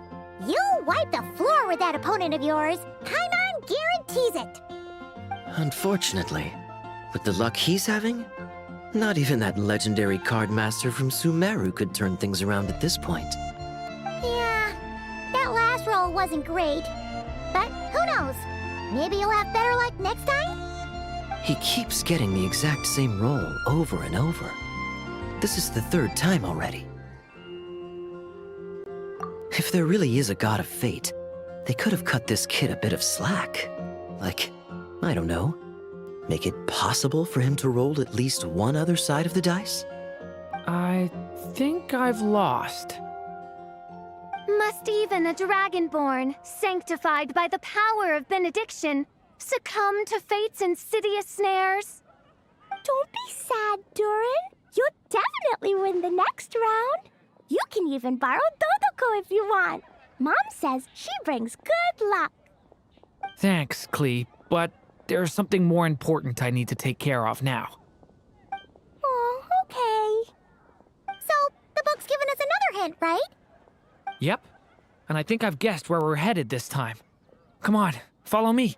You'll wipe the floor with that opponent of yours. Paimon guarantees it. Unfortunately, with the luck he's having, not even that legendary card master from Sumeru could turn things around at this point. Yeah, that last roll wasn't great. But who knows? Maybe you'll have better luck next time? He keeps getting the exact same roll over and over. This is the third time already. If there really is a god of fate, they could have cut this kid a bit of slack. Like, I don't know, make it possible for him to roll at least one other side of the dice? I think I've lost. Must even a dragonborn, sanctified by the power of benediction, succumb to fate's insidious snares? Don't be sad, Durin. You'll definitely win the next round. You can even borrow Dodoko if you want. Mom says she brings good luck. Thanks, Klee, but there's something more important I need to take care of now. Oh, okay. So, the book's given us another hint, right? Yep, and I think I've guessed where we're headed this time. Come on, follow me.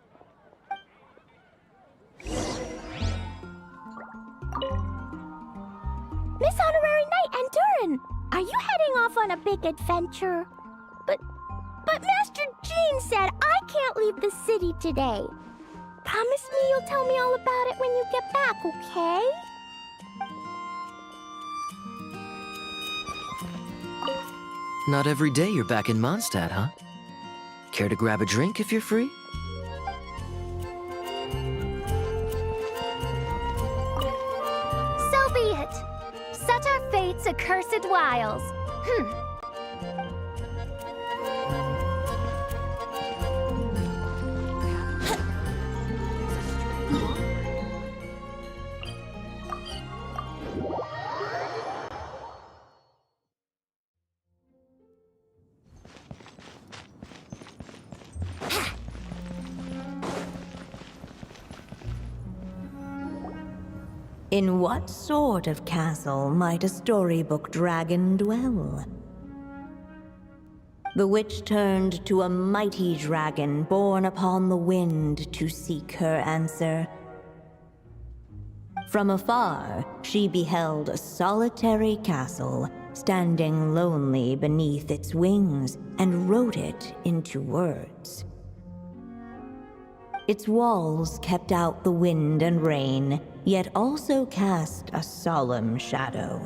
Miss Honorary Knight and Durin, are you heading off on a big adventure? But Master Jean said I can't leave the city today. Promise me you'll tell me all about it when you get back, okay? Not every day you're back in Mondstadt, huh? Care to grab a drink if you're free? its accursed wiles. In what sort of castle might a storybook dragon dwell? The witch turned to a mighty dragon born upon the wind to seek her answer. From afar, she beheld a solitary castle, standing lonely beneath its wings, and wrote it into words. Its walls kept out the wind and rain, yet also cast a solemn shadow.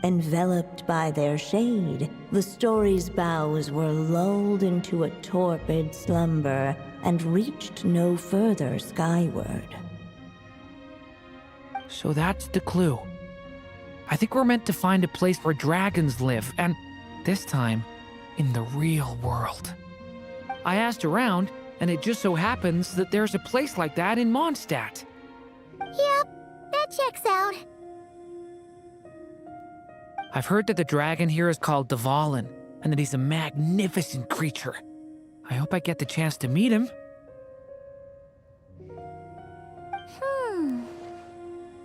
Enveloped by their shade, the story's boughs were lulled into a torpid slumber and reached no further skyward. So that's the clue. I think we're meant to find a place where dragons live, and this time, in the real world. I asked around, and it just so happens that there's a place like that in Mondstadt. Yep, that checks out. I've heard that the dragon here is called Durin, and that he's a magnificent creature. I hope I get the chance to meet him.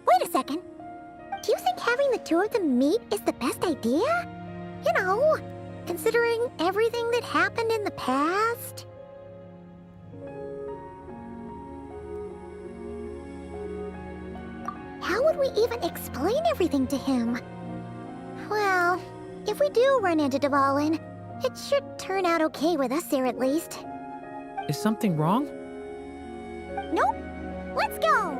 Wait a second. Do you think having the two of them meet is the best idea? You know, considering everything that happened in the past? How would we even explain everything to him? Well, if we do run into Durin, it should turn out okay with us there at least. Is something wrong? Nope. Let's go!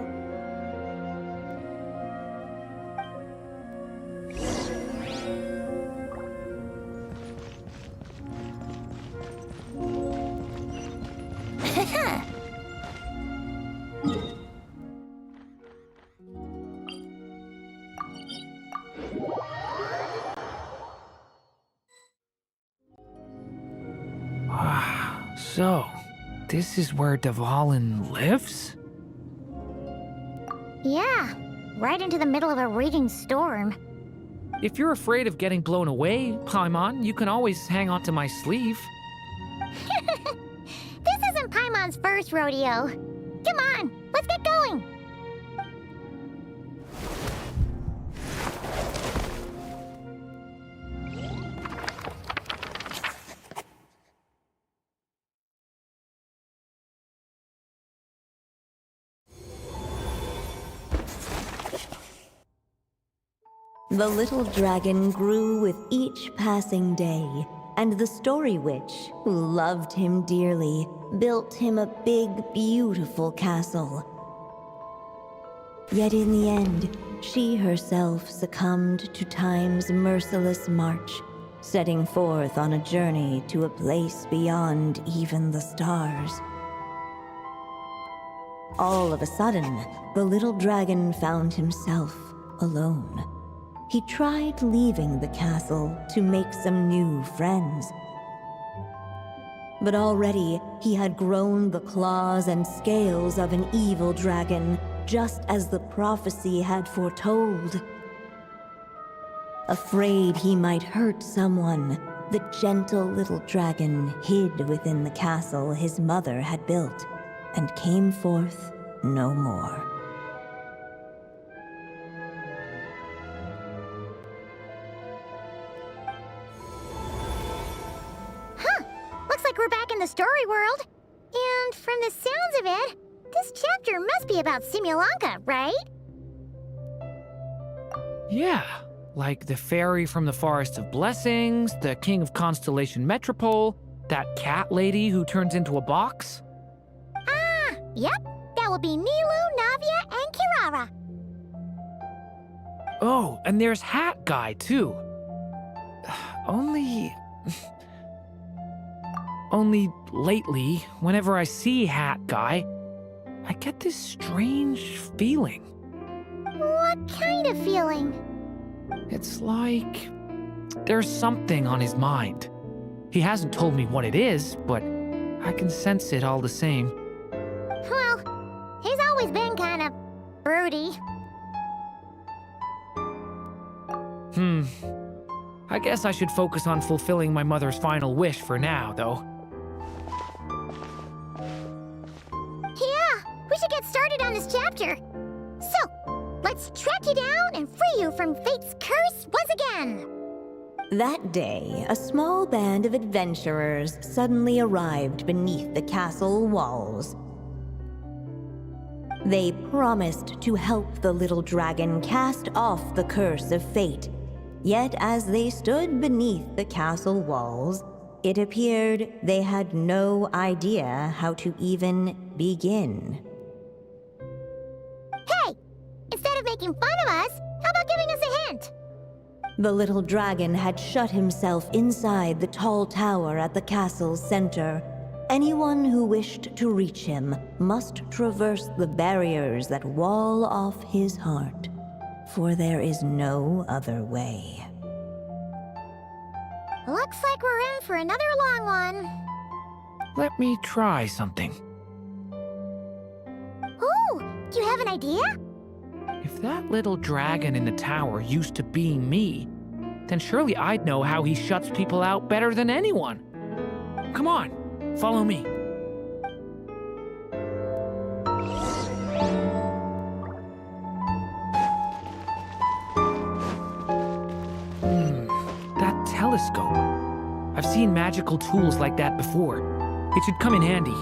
So, this is where Durin lives? Yeah, right into the middle of a raging storm. If you're afraid of getting blown away, Paimon, you can always hang onto my sleeve. This isn't Paimon's first rodeo. Come on, let's get going! The little dragon grew with each passing day, and the story witch, who loved him dearly, built him a big, beautiful castle. Yet in the end, she herself succumbed to time's merciless march, setting forth on a journey to a place beyond even the stars. All of a sudden, the little dragon found himself alone. He tried leaving the castle to make some new friends. But already he had grown the claws and scales of an evil dragon, just as the prophecy had foretold. Afraid he might hurt someone, the gentle little dragon hid within the castle his mother had built, and came forth no more. Looks like we're back in the story world. And from the sounds of it, this chapter must be about Simulanka, right? Yeah, like the fairy from the Forest of Blessings, the king of Constellation Metropole, that cat lady who turns into a box. Ah, yep. That will be Nilu, Navia, and Kirara. Oh, and there's Hat Guy, too. Only lately, whenever I see Hat Guy, I get this strange feeling. What kind of feeling? It's like there's something on his mind. He hasn't told me what it is, but I can sense it all the same. Well, he's always been kind of broody. I guess I should focus on fulfilling my mother's final wish for now, though. Yeah, we should get started on this chapter. So, let's track you down and free you from fate's curse once again. That day, a small band of adventurers suddenly arrived beneath the castle walls. They promised to help the little dragon cast off the curse of fate. Yet as they stood beneath the castle walls, it appeared they had no idea how to even begin. Hey! Instead of making fun of us, how about giving us a hint? The little dragon had shut himself inside the tall tower at the castle's center. Anyone who wished to reach him must traverse the barriers that wall off his heart, for there is no other way. Looks like we're in for another long one. Let me try something. Ooh, do you have an idea? If that little dragon in the tower used to be me, then surely I'd know how he shuts people out better than anyone. Come on, follow me. That telescope. I've seen magical tools like that before. It should come in handy.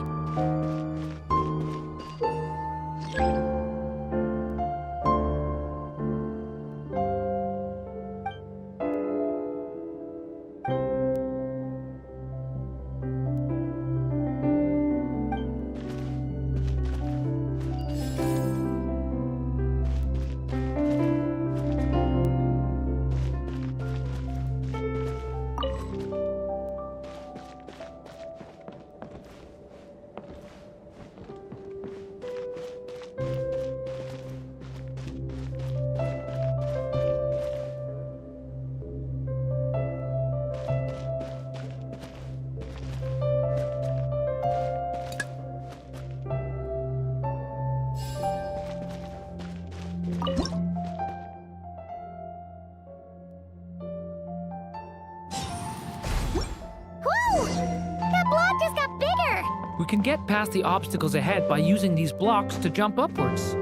Whoa! That block just got bigger! We can get past the obstacles ahead by using these blocks to jump upwards.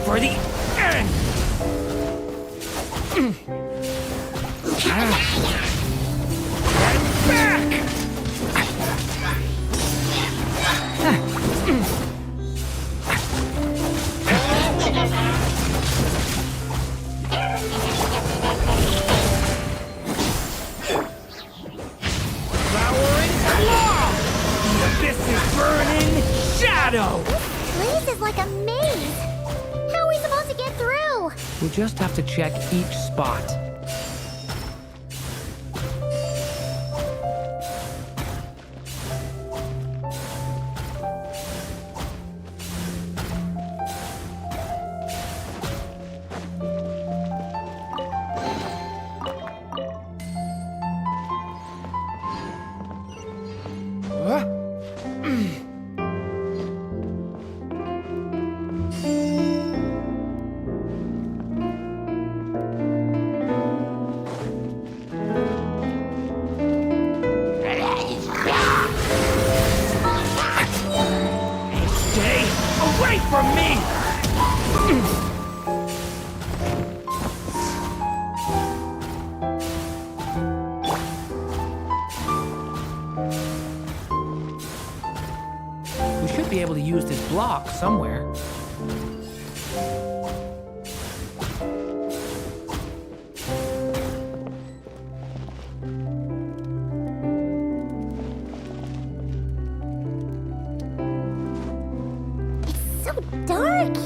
For the end! And back! Flowering claw! The abyss is burning shadow! This place is like a maze. How are we supposed to get through? We'll just have to check each spot. Away from me! We should be able to use this block somewhere.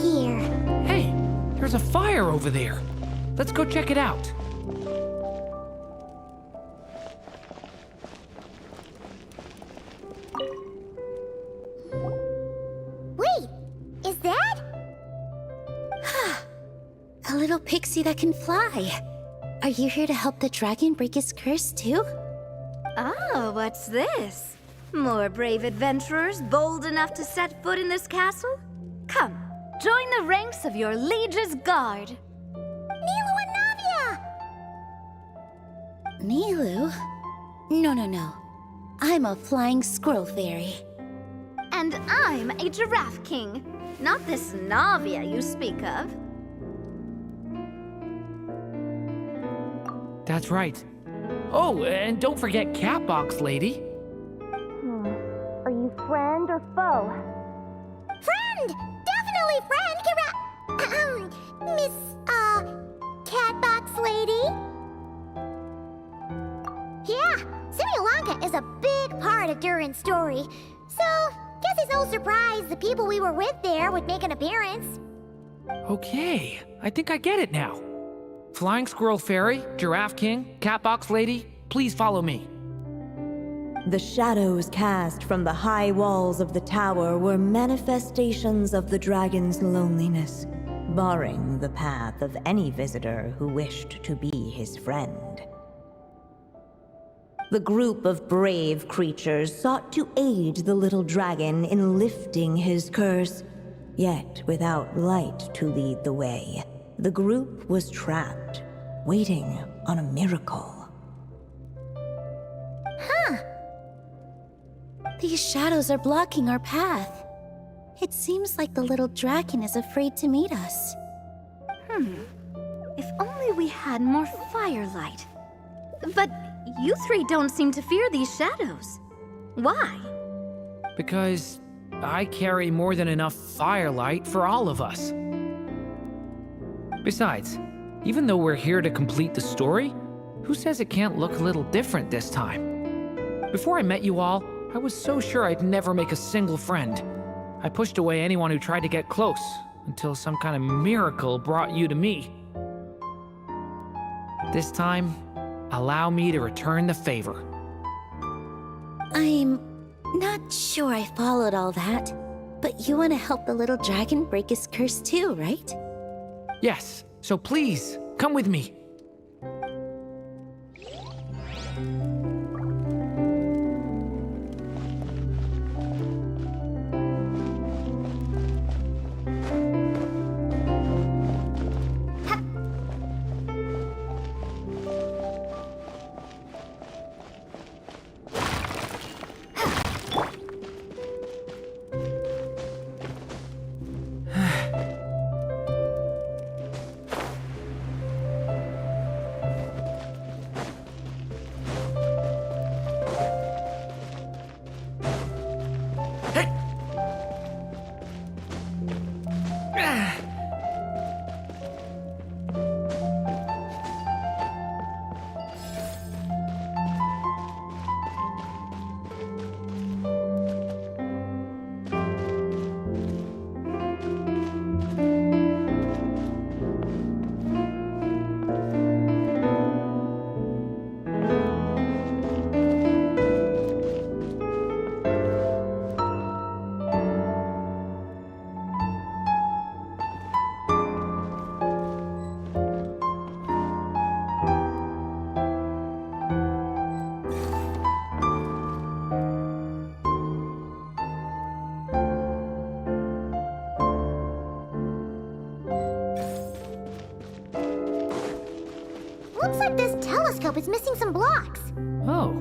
here. Hey, there's a fire over there. Let's go check it out. Wait, is that? A little pixie that can fly. Are you here to help the dragon break his curse too? Oh, what's this? More brave adventurers bold enough to set foot in this castle? Come, join the ranks of your liege's guard. Nilu and Navia! Nilu? No. I'm a flying squirrel fairy. And I'm a giraffe king. Not this Navia you speak of. That's right. Oh, and don't forget Catbox Lady. Are you friend or foe? Friend! Definitely friend, Miss, Catbox Lady? Yeah, Simulonka is a big part of Durin's story. So, guess it's no surprise the people we were with there would make an appearance. Okay, I think I get it now. Flying Squirrel Fairy, Giraffe King, Catbox Lady, please follow me. The shadows cast from the high walls of the tower were manifestations of the dragon's loneliness, barring the path of any visitor who wished to be his friend. The group of brave creatures sought to aid the little dragon in lifting his curse, yet without light to lead the way. The group was trapped, waiting on a miracle. These shadows are blocking our path. It seems like the little dragon is afraid to meet us. If only we had more firelight. But you three don't seem to fear these shadows. Why? Because I carry more than enough firelight for all of us. Besides, even though we're here to complete the story, who says it can't look a little different this time? Before I met you all, I was so sure I'd never make a single friend. I pushed away anyone who tried to get close, until some kind of miracle brought you to me. This time, allow me to return the favor. I'm not sure I followed all that, but you want to help the little dragon break his curse too, right? Yes, so please, come with me. Looks like this telescope is missing some blocks. Oh,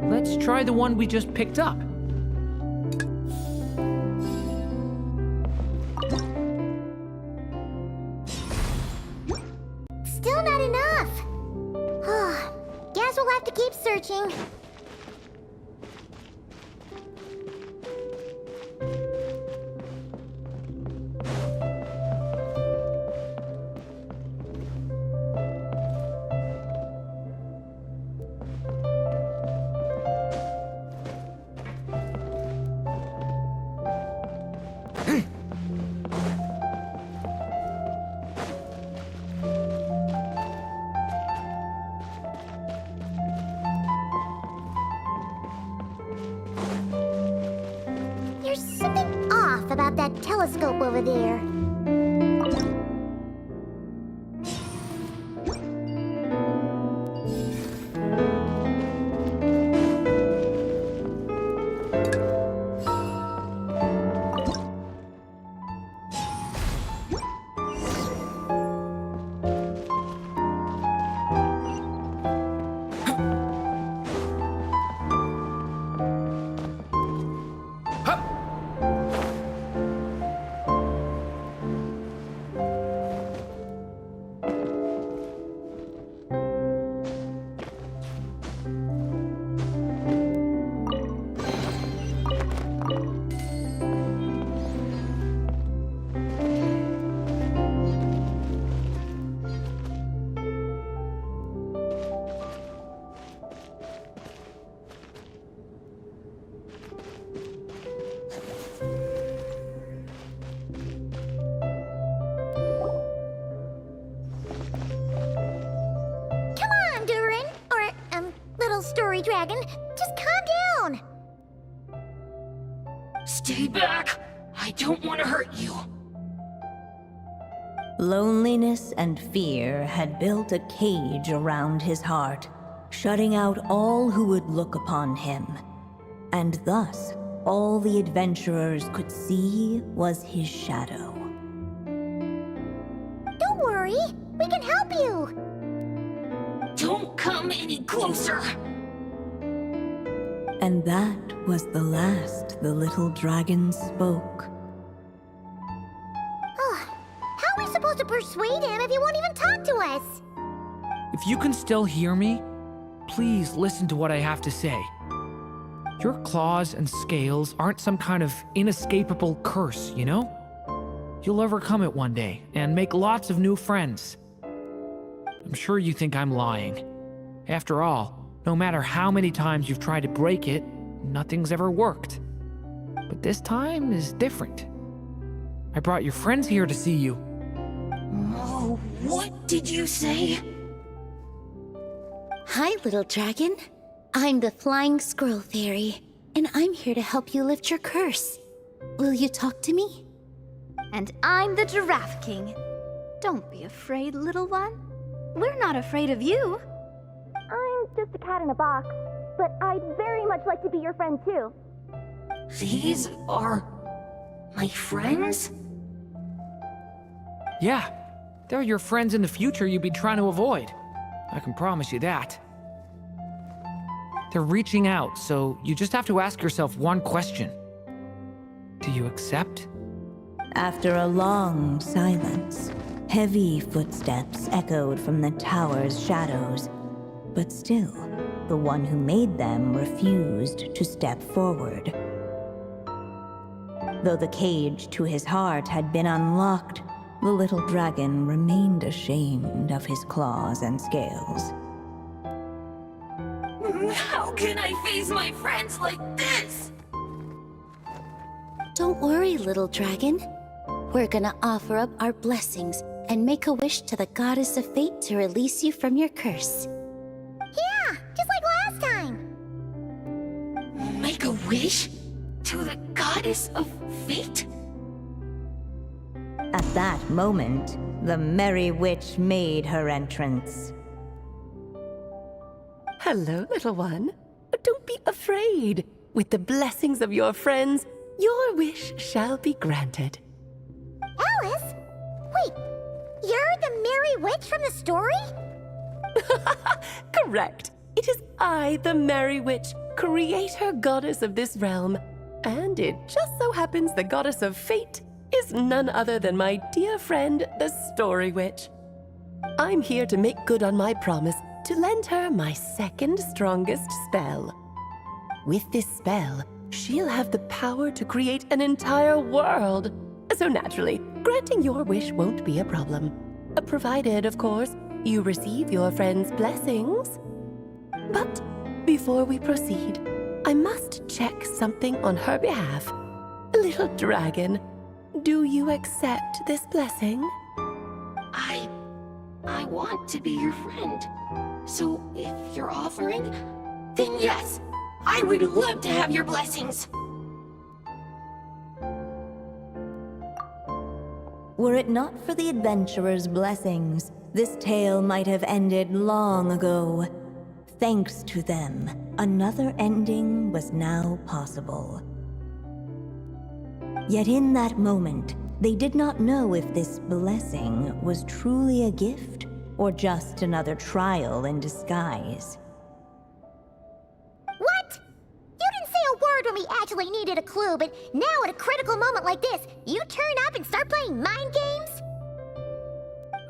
let's try the one we just picked up. Still not enough. Guess we'll have to keep searching. telescope over there. Come on, Durin! Or, little story dragon. Just calm down! Stay back! I don't want to hurt you. Loneliness and fear had built a cage around his heart, shutting out all who would look upon him. And thus, all the adventurers could see was his shadow. Don't worry, we can help you! Don't come any closer! And that was the last the little dragon spoke. How are we supposed to persuade him if he won't even talk to us? If you can still hear me, please listen to what I have to say. Your claws and scales aren't some kind of inescapable curse, you know? You'll overcome it one day and make lots of new friends. I'm sure you think I'm lying. After all, no matter how many times you've tried to break it, nothing's ever worked. But this time is different. I brought your friends here to see you. Oh, what did you say? Hi, little dragon. I'm the Flying Squirrel Fairy, and I'm here to help you lift your curse. Will you talk to me? And I'm the Giraffe King. Don't be afraid, little one. We're not afraid of you. I'm just a cat in a box, but I'd very much like to be your friend too. These are... my friends? Yeah, they're your friends in the future you'd be trying to avoid. I can promise you that. They're reaching out, so you just have to ask yourself one question. Do you accept? After a long silence, heavy footsteps echoed from the tower's shadows, but still, the one who made them refused to step forward. Though the cage to his heart had been unlocked, the little dragon remained ashamed of his claws and scales. How can I face my friends like this? Don't worry, little dragon. We're gonna offer up our blessings and make a wish to the goddess of fate to release you from your curse. Yeah, just like last time. Make a wish? To the goddess of fate? At that moment, the merry witch made her entrance. Hello, little one. Don't be afraid. With the blessings of your friends, your wish shall be granted. Alice? Wait, you're the Merry Witch from the story? Correct. It is I, the Merry Witch, creator goddess of this realm. And it just so happens the goddess of fate is none other than my dear friend, the Story Witch. I'm here to make good on my promise to lend her my second strongest spell. With this spell, she'll have the power to create an entire world. So naturally, granting your wish won't be a problem. Provided, of course, you receive your friend's blessings. But before we proceed, I must check something on her behalf. Little dragon, do you accept this blessing? I want to be your friend. So if you're offering, then yes, I would love to have your blessings. Were it not for the adventurer's blessings, this tale might have ended long ago. Thanks to them, another ending was now possible. Yet in that moment, they did not know if this blessing was truly a gift or just another trial in disguise. What? You didn't say a word when we actually needed a clue, but now at a critical moment like this, you turn up and start playing mind games?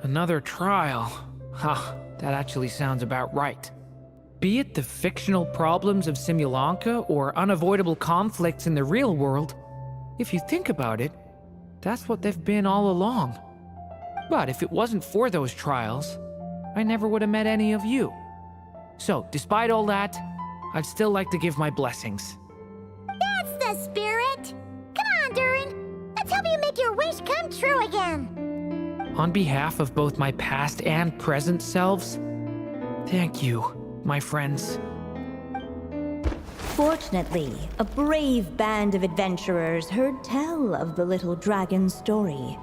Another trial. Huh, that actually sounds about right. Be it the fictional problems of Simulanka or unavoidable conflicts in the real world, if you think about it, that's what they've been all along. But if it wasn't for those trials, I never would have met any of you. So, despite all that, I'd still like to give my blessings. That's the spirit! Come on, Durin! Let's help you make your wish come true again! On behalf of both my past and present selves, thank you, my friends. Fortunately, a brave band of adventurers heard tell of the little dragon's story.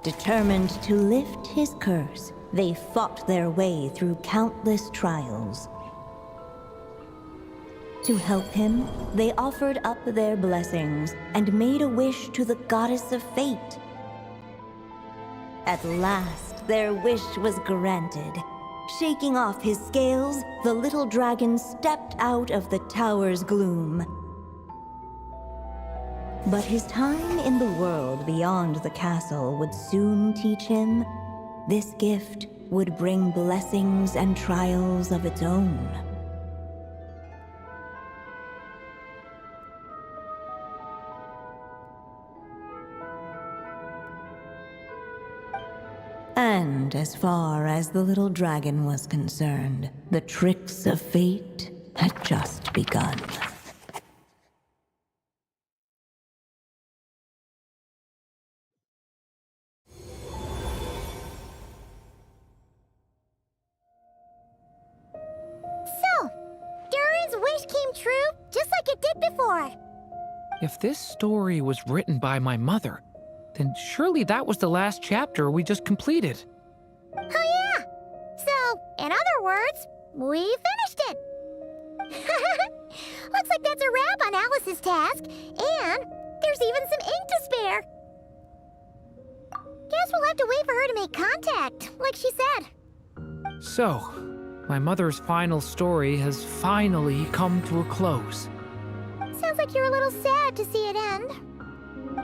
Determined to lift his curse, they fought their way through countless trials. To help him, they offered up their blessings and made a wish to the goddess of fate. At last, their wish was granted. Shaking off his scales, the little dragon stepped out of the tower's gloom. But his time in the world beyond the castle would soon teach him this gift would bring blessings and trials of its own. And as far as the little dragon was concerned, the tricks of fate had just begun. So, Durin's wish came true just like it did before. If this story was written by my mother, then surely that was the last chapter we just completed. Oh yeah! So, in other words, we finished it! Looks like that's a wrap on Alice's task, and there's even some ink to spare. Guess we'll have to wait for her to make contact, like she said. So, my mother's final story has finally come to a close. Sounds like you're a little sad to see it end.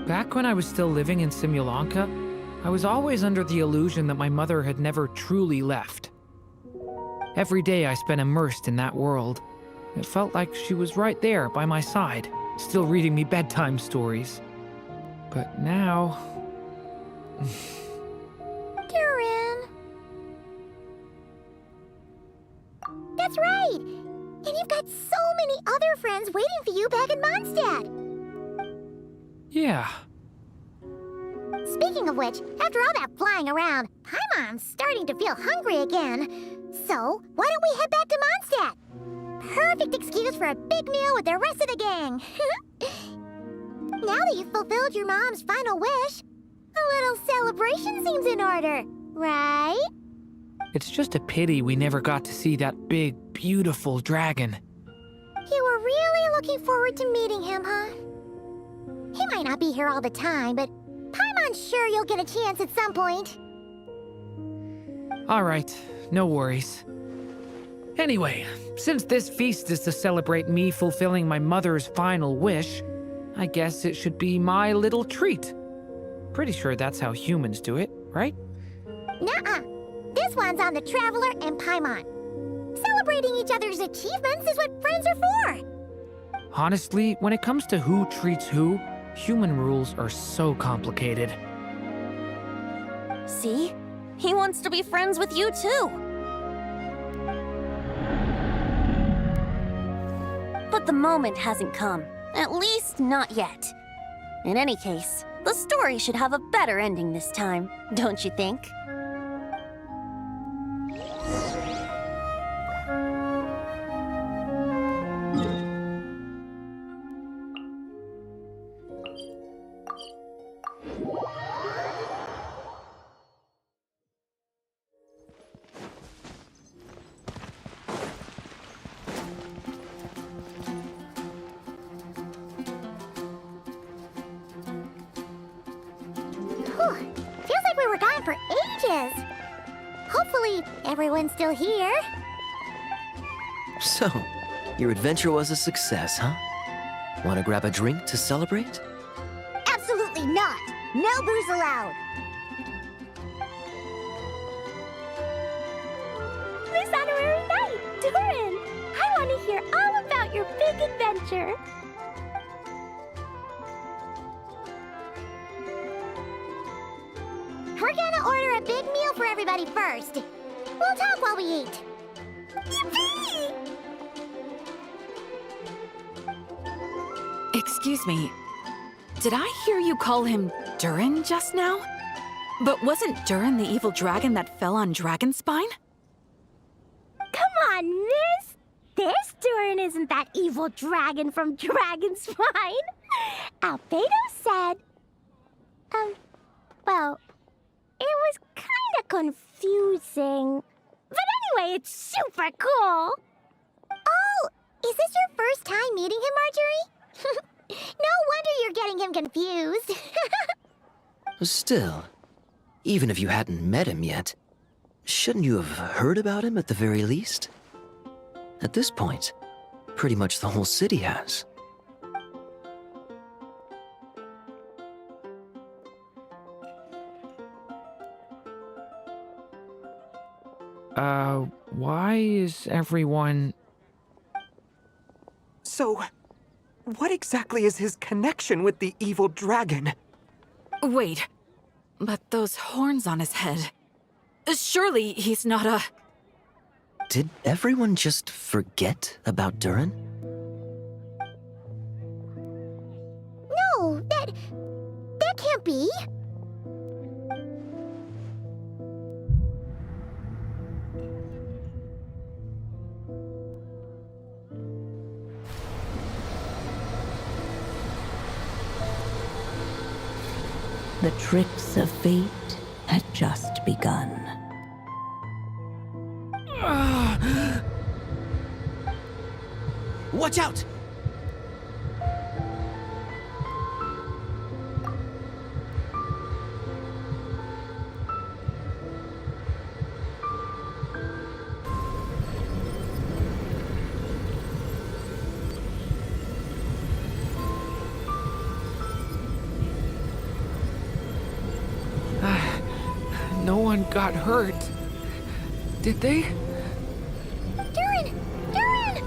Back when I was still living in Simulanka, I was always under the illusion that my mother had never truly left. Every day I spent immersed in that world. It felt like she was right there by my side, still reading me bedtime stories. But now... Durin. That's right! And you've got so many other friends waiting for you back in Mondstadt! Yeah. Speaking of which, after all that flying around, Paimon's starting to feel hungry again. So, why don't we head back to Mondstadt? Perfect excuse for a big meal with the rest of the gang. Now that you've fulfilled your mom's final wish, a little celebration seems in order, right? It's just a pity we never got to see that big, beautiful dragon. You were really looking forward to meeting him, huh? He might not be here all the time, but Paimon's sure you'll get a chance at some point. All right, no worries. Anyway, since this feast is to celebrate me fulfilling my mother's final wish, I guess it should be my little treat. Pretty sure that's how humans do it, right? Nuh-uh. This one's on the Traveler and Paimon. Celebrating each other's achievements is what friends are for. Honestly, when it comes to who treats who, human rules are so complicated. See? He wants to be friends with you too. But the moment hasn't come. At least not yet. In any case, the story should have a better ending this time, don't you think? Whew. Feels like we were gone for ages. Hopefully, everyone's still here. So, your adventure was a success, huh? Want to grab a drink to celebrate? Absolutely not. No booze allowed. Miss Honorary Knight, Durin! I want to hear all about your big adventure. We're gonna order a big meal for everybody first. We'll talk while we eat. Yippee! Excuse me. Did I hear you call him Durin just now? But wasn't Durin the evil dragon that fell on Dragonspine? Come on, miss! This Durin isn't that evil dragon from Dragonspine. Albedo said... well, it was kinda confusing. But anyway, it's super cool. Oh, is this your first time meeting him, Marjorie? No wonder you're getting him confused. Still, even if you hadn't met him yet, shouldn't you have heard about him at the very least? At this point, pretty much the whole city has. Why is everyone... So, what exactly is his connection with the evil dragon? Wait, but those horns on his head. Surely he's not a... Did everyone just forget about Durin? No, that can't be. The tricks of fate had just begun. Watch out! No one got hurt. Did they? Durin! Durin!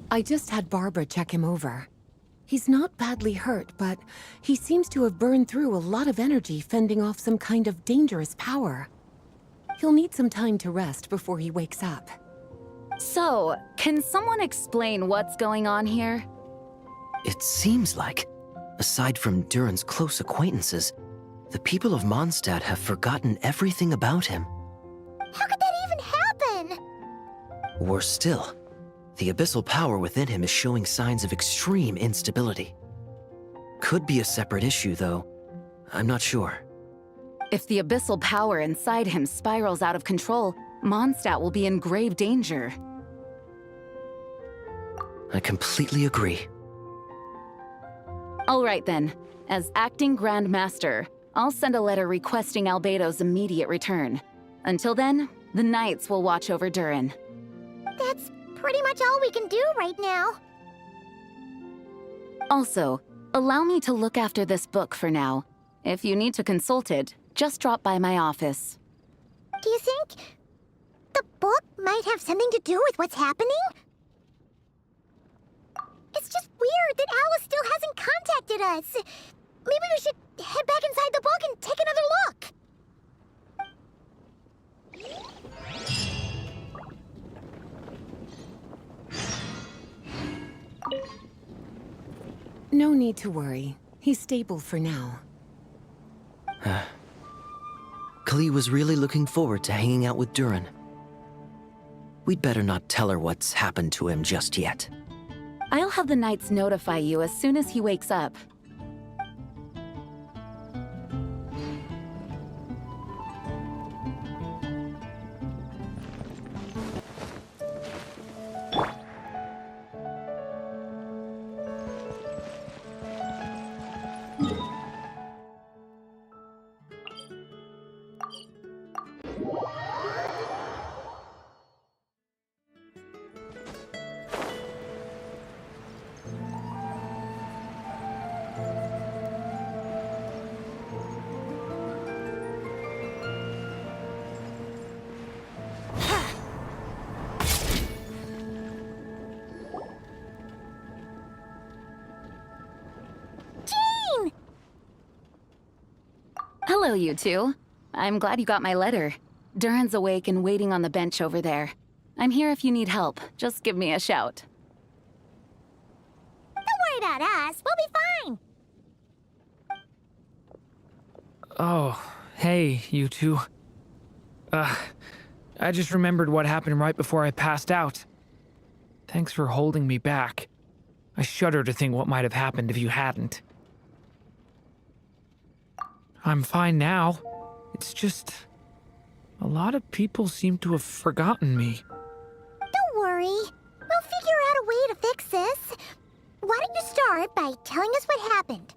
I just had Barbara check him over. He's not badly hurt, but he seems to have burned through a lot of energy fending off some kind of dangerous power. He'll need some time to rest before he wakes up. So, can someone explain what's going on here? It seems like, aside from Durin's close acquaintances, the people of Mondstadt have forgotten everything about him. How could that even happen? Worse still, the abyssal power within him is showing signs of extreme instability. Could be a separate issue, though. I'm not sure. If the abyssal power inside him spirals out of control, Mondstadt will be in grave danger. I completely agree. All right then. As acting Grand Master, I'll send a letter requesting Albedo's immediate return. Until then, the Knights will watch over Durin. That's pretty much all we can do right now. Also, allow me to look after this book for now. If you need to consult it, just drop by my office. Do you think the book might have something to do with what's happening? It's just weird that Alice still hasn't contacted us. Maybe we should head back inside the book and take another look. No need to worry. He's stable for now. Kali was really looking forward to hanging out with Durin. We'd better not tell her what's happened to him just yet. I'll have the Knights notify you as soon as he wakes up. Hello, you two. I'm glad you got my letter. Durin's awake and waiting on the bench over there. I'm here if you need help. Just give me a shout. Don't worry about us. We'll be fine. Oh, hey, you two. I just remembered what happened right before I passed out. Thanks for holding me back. I shudder to think what might have happened if you hadn't. I'm fine now. It's just... a lot of people seem to have forgotten me. Don't worry. We'll figure out a way to fix this. Why don't you start by telling us what happened?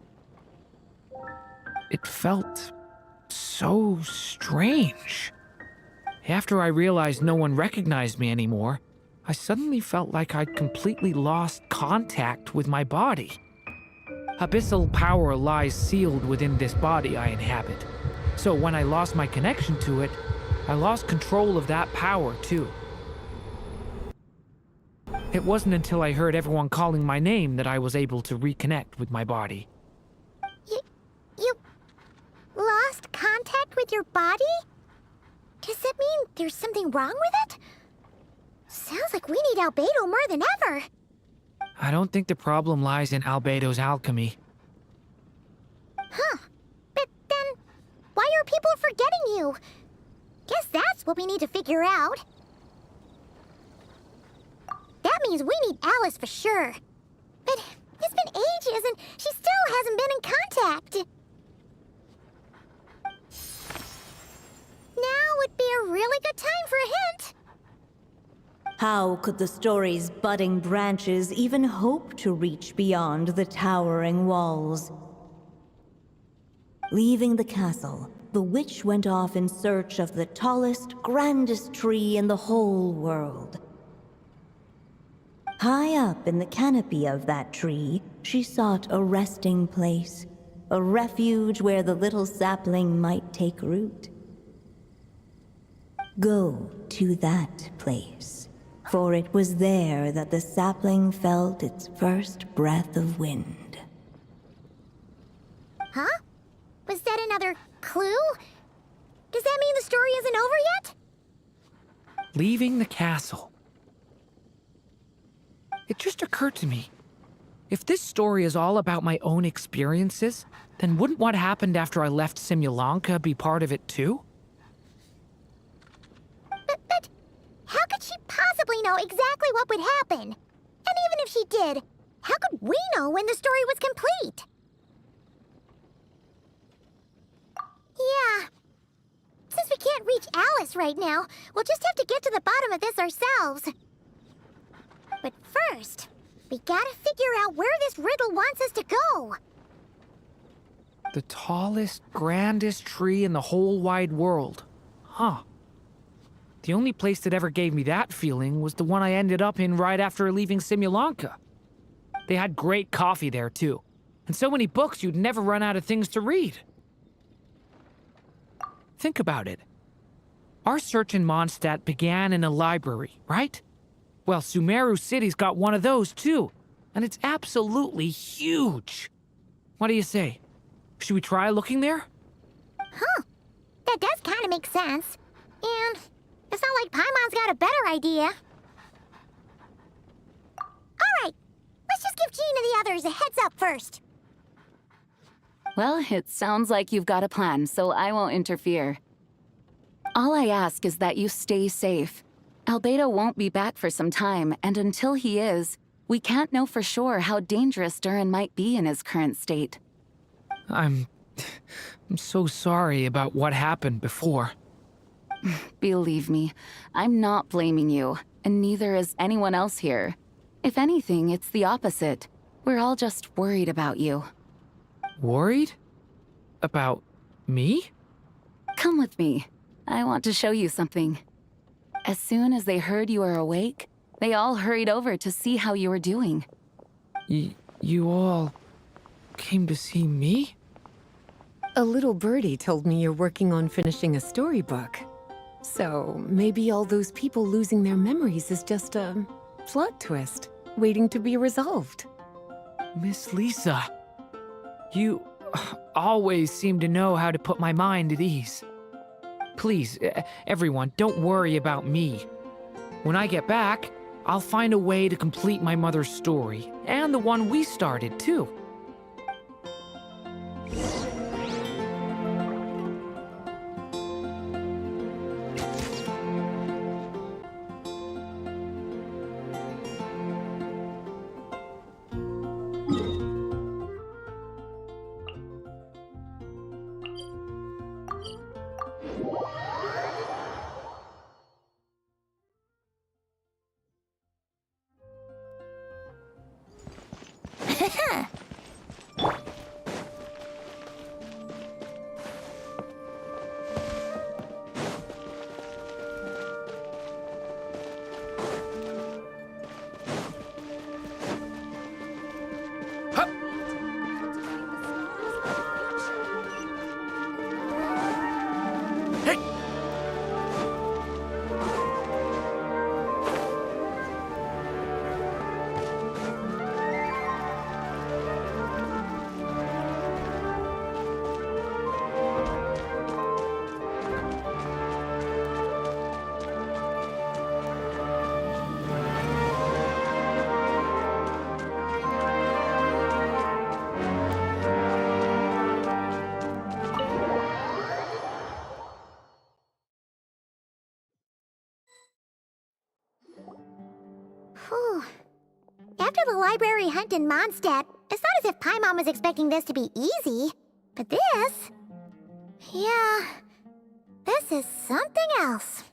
It felt so strange. After I realized no one recognized me anymore, I suddenly felt like I'd completely lost contact with my body. Abyssal power lies sealed within this body I inhabit. So when I lost my connection to it, I lost control of that power too. It wasn't until I heard everyone calling my name that I was able to reconnect with my body. You lost contact with your body? Does that mean there's something wrong with it? Sounds like we need Albedo more than ever. I don't think the problem lies in Albedo's alchemy. Huh. But then, why are people forgetting you? Guess that's what we need to figure out. That means we need Alice for sure. But it's been ages and she still hasn't been in contact. Now would be a really good time for a hint. How could the story's budding branches even hope to reach beyond the towering walls? Leaving the castle, the witch went off in search of the tallest, grandest tree in the whole world. High up in the canopy of that tree, she sought a resting place, a refuge where the little sapling might take root. Go to that place, for it was there that the sapling felt its first breath of wind. Huh? Was that another clue? Does that mean the story isn't over yet? Leaving the castle. It just occurred to me. If this story is all about my own experiences, then wouldn't what happened after I left Simulanka be part of it too? But how could she possibly know exactly what would happen? And even if she did, how could we know when the story was complete? Yeah. Since we can't reach Alice right now, we'll just have to get to the bottom of this ourselves. But first, we gotta figure out where this riddle wants us to go. The tallest, grandest tree in the whole wide world. Huh. The only place that ever gave me that feeling was the one I ended up in right after leaving Simulanka. They had great coffee there, too. And so many books you'd never run out of things to read. Think about it. Our search in Mondstadt began in a library, right? Well, Sumeru City's got one of those, too. And it's absolutely huge. What do you say? Should we try looking there? Huh. That does kind of make sense. And it's not like Paimon's got a better idea. Alright, let's just give Jean and the others a heads up first. Well, it sounds like you've got a plan, so I won't interfere. All I ask is that you stay safe. Albedo won't be back for some time, and until he is, we can't know for sure how dangerous Durin might be in his current state. I'm so sorry about what happened before. Believe me, I'm not blaming you, and neither is anyone else here. If anything, it's the opposite. We're all just worried about you. Worried? About me? Come with me. I want to show you something. As soon as they heard you were awake, they all hurried over to see how you were doing. You all came to see me? A little birdie told me you're working on finishing a storybook. So maybe all those people losing their memories is just a plot twist, waiting to be resolved. Miss Lisa, you always seem to know how to put my mind at ease. Please, everyone, don't worry about me. When I get back, I'll find a way to complete my mother's story, and the one we started, too. Whew. After the library hunt in Mondstadt, it's not as if Paimon was expecting this to be easy. But this... yeah... this is something else.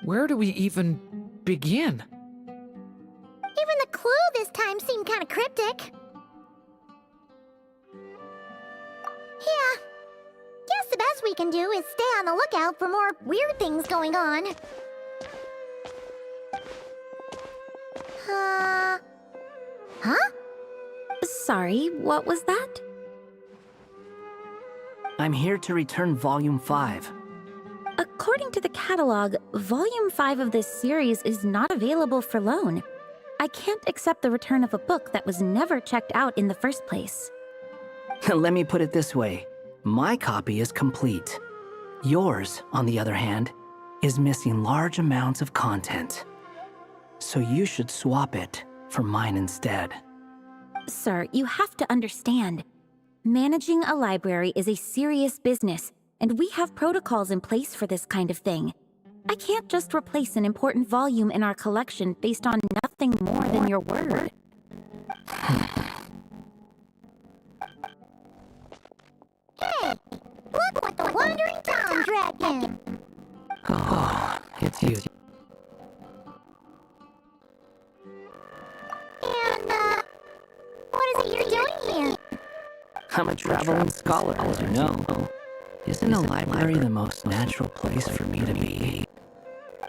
Where do we even begin? Even the clue this time seemed kind of cryptic. Yeah. Guess the best we can do is stay on the lookout for more weird things going on. Huh? Sorry, what was that? I'm here to return Volume 5. According to the catalog, Volume 5 of this series is not available for loan. I can't accept the return of a book that was never checked out in the first place. Let me put it this way. My copy is complete. Yours, on the other hand, is missing large amounts of content. So you should swap it for mine instead. Sir, you have to understand. Managing a library is a serious business, and we have protocols in place for this kind of thing. I can't just replace an important volume in our collection based on nothing more than your word. Hey! Look what the Wandering Town dragged in! Oh, it's you. And, what is it you're doing here? I'm a traveling scholar, as you know. Isn't a library the most natural place for me to be?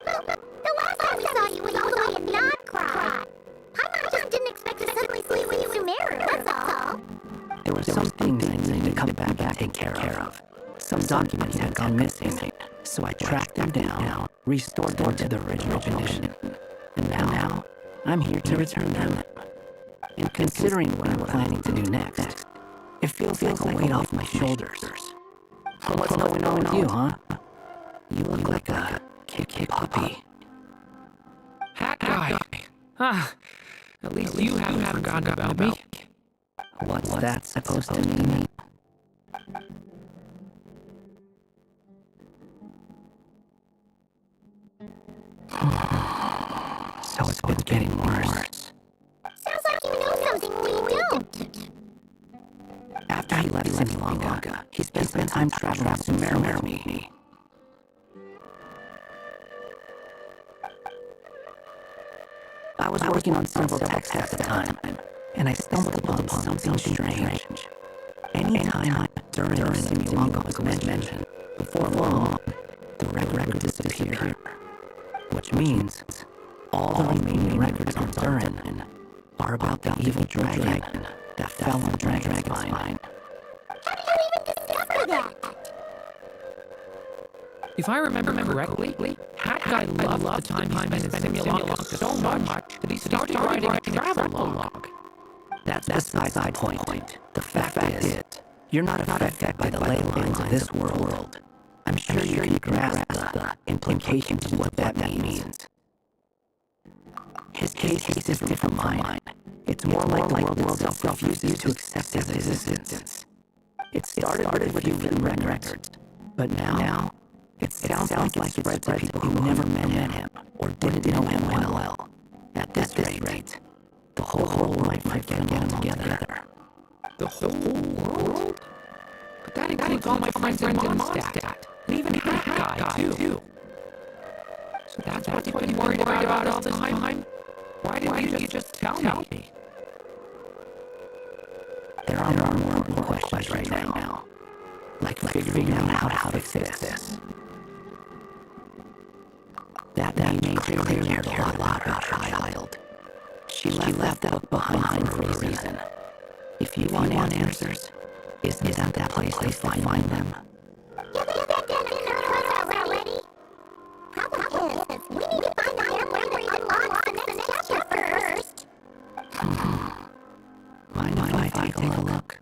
The last time we saw you was all the way in Nodcry. Paimon just didn't expect to suddenly see you in Sumeru, that's all. There were some things I needed to come back and take care of. Some documents had gone missing, so I tracked them down, restored them to the original condition. And now, I'm here to return them. And considering what I'm planning to do next, it feels like a weight off my shoulders. What's going on with you, huh? You look like a kid puppy. Hat guy. At least you haven't forgotten about me. What's that supposed to mean? So it's been getting worse. Sounds like you know something we don't. After he left Semilonga, he spent some time traveling to Sumeru with me. I was working on several texts at the time, and I stumbled upon something strange. Anytime Durin or Semilonga was mentioned, before long, the record would disappear. Which means all the remaining records on Durin are about the evil dragon that fell on Dragon's spine. How did you even discover that? If I remember correctly, Hat Guy loved the time he spent in Simulacra so much that he started writing a travel log. That's beside the point. The fact is, you're not affected by the ley lines of this world. I'm sure you can grasp the implications of what that means. His case is different from mine. It's more like the world itself refuses to accept his existence. It started with a few written records, but now it sounds like it spread to people who never met him or didn't know him well. At this rate, the whole world might forget him altogether. The whole world? But that includes all my friends in Mondstadt, and even Hat Guy, too. So that's what you've been worried about all this time? Why didn't you just tell me? There are more important questions right now. Like figuring out how to fix this. That maid clearly cared a lot about her child. She left that book behind for a reason. If you want answers, isn't that place to find them? We need to find the airplane that unlocks the next chapter first. Mind if I take a look?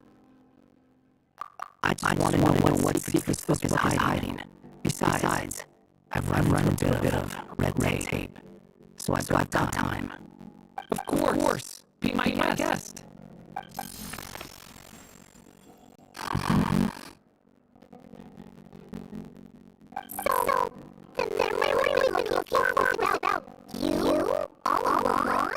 I just want to know what secrets this book is hiding. Besides, I've run into a bit of red tape, so I've got time. Of course. Be my guest. So, the memory we've been looking for about you all along?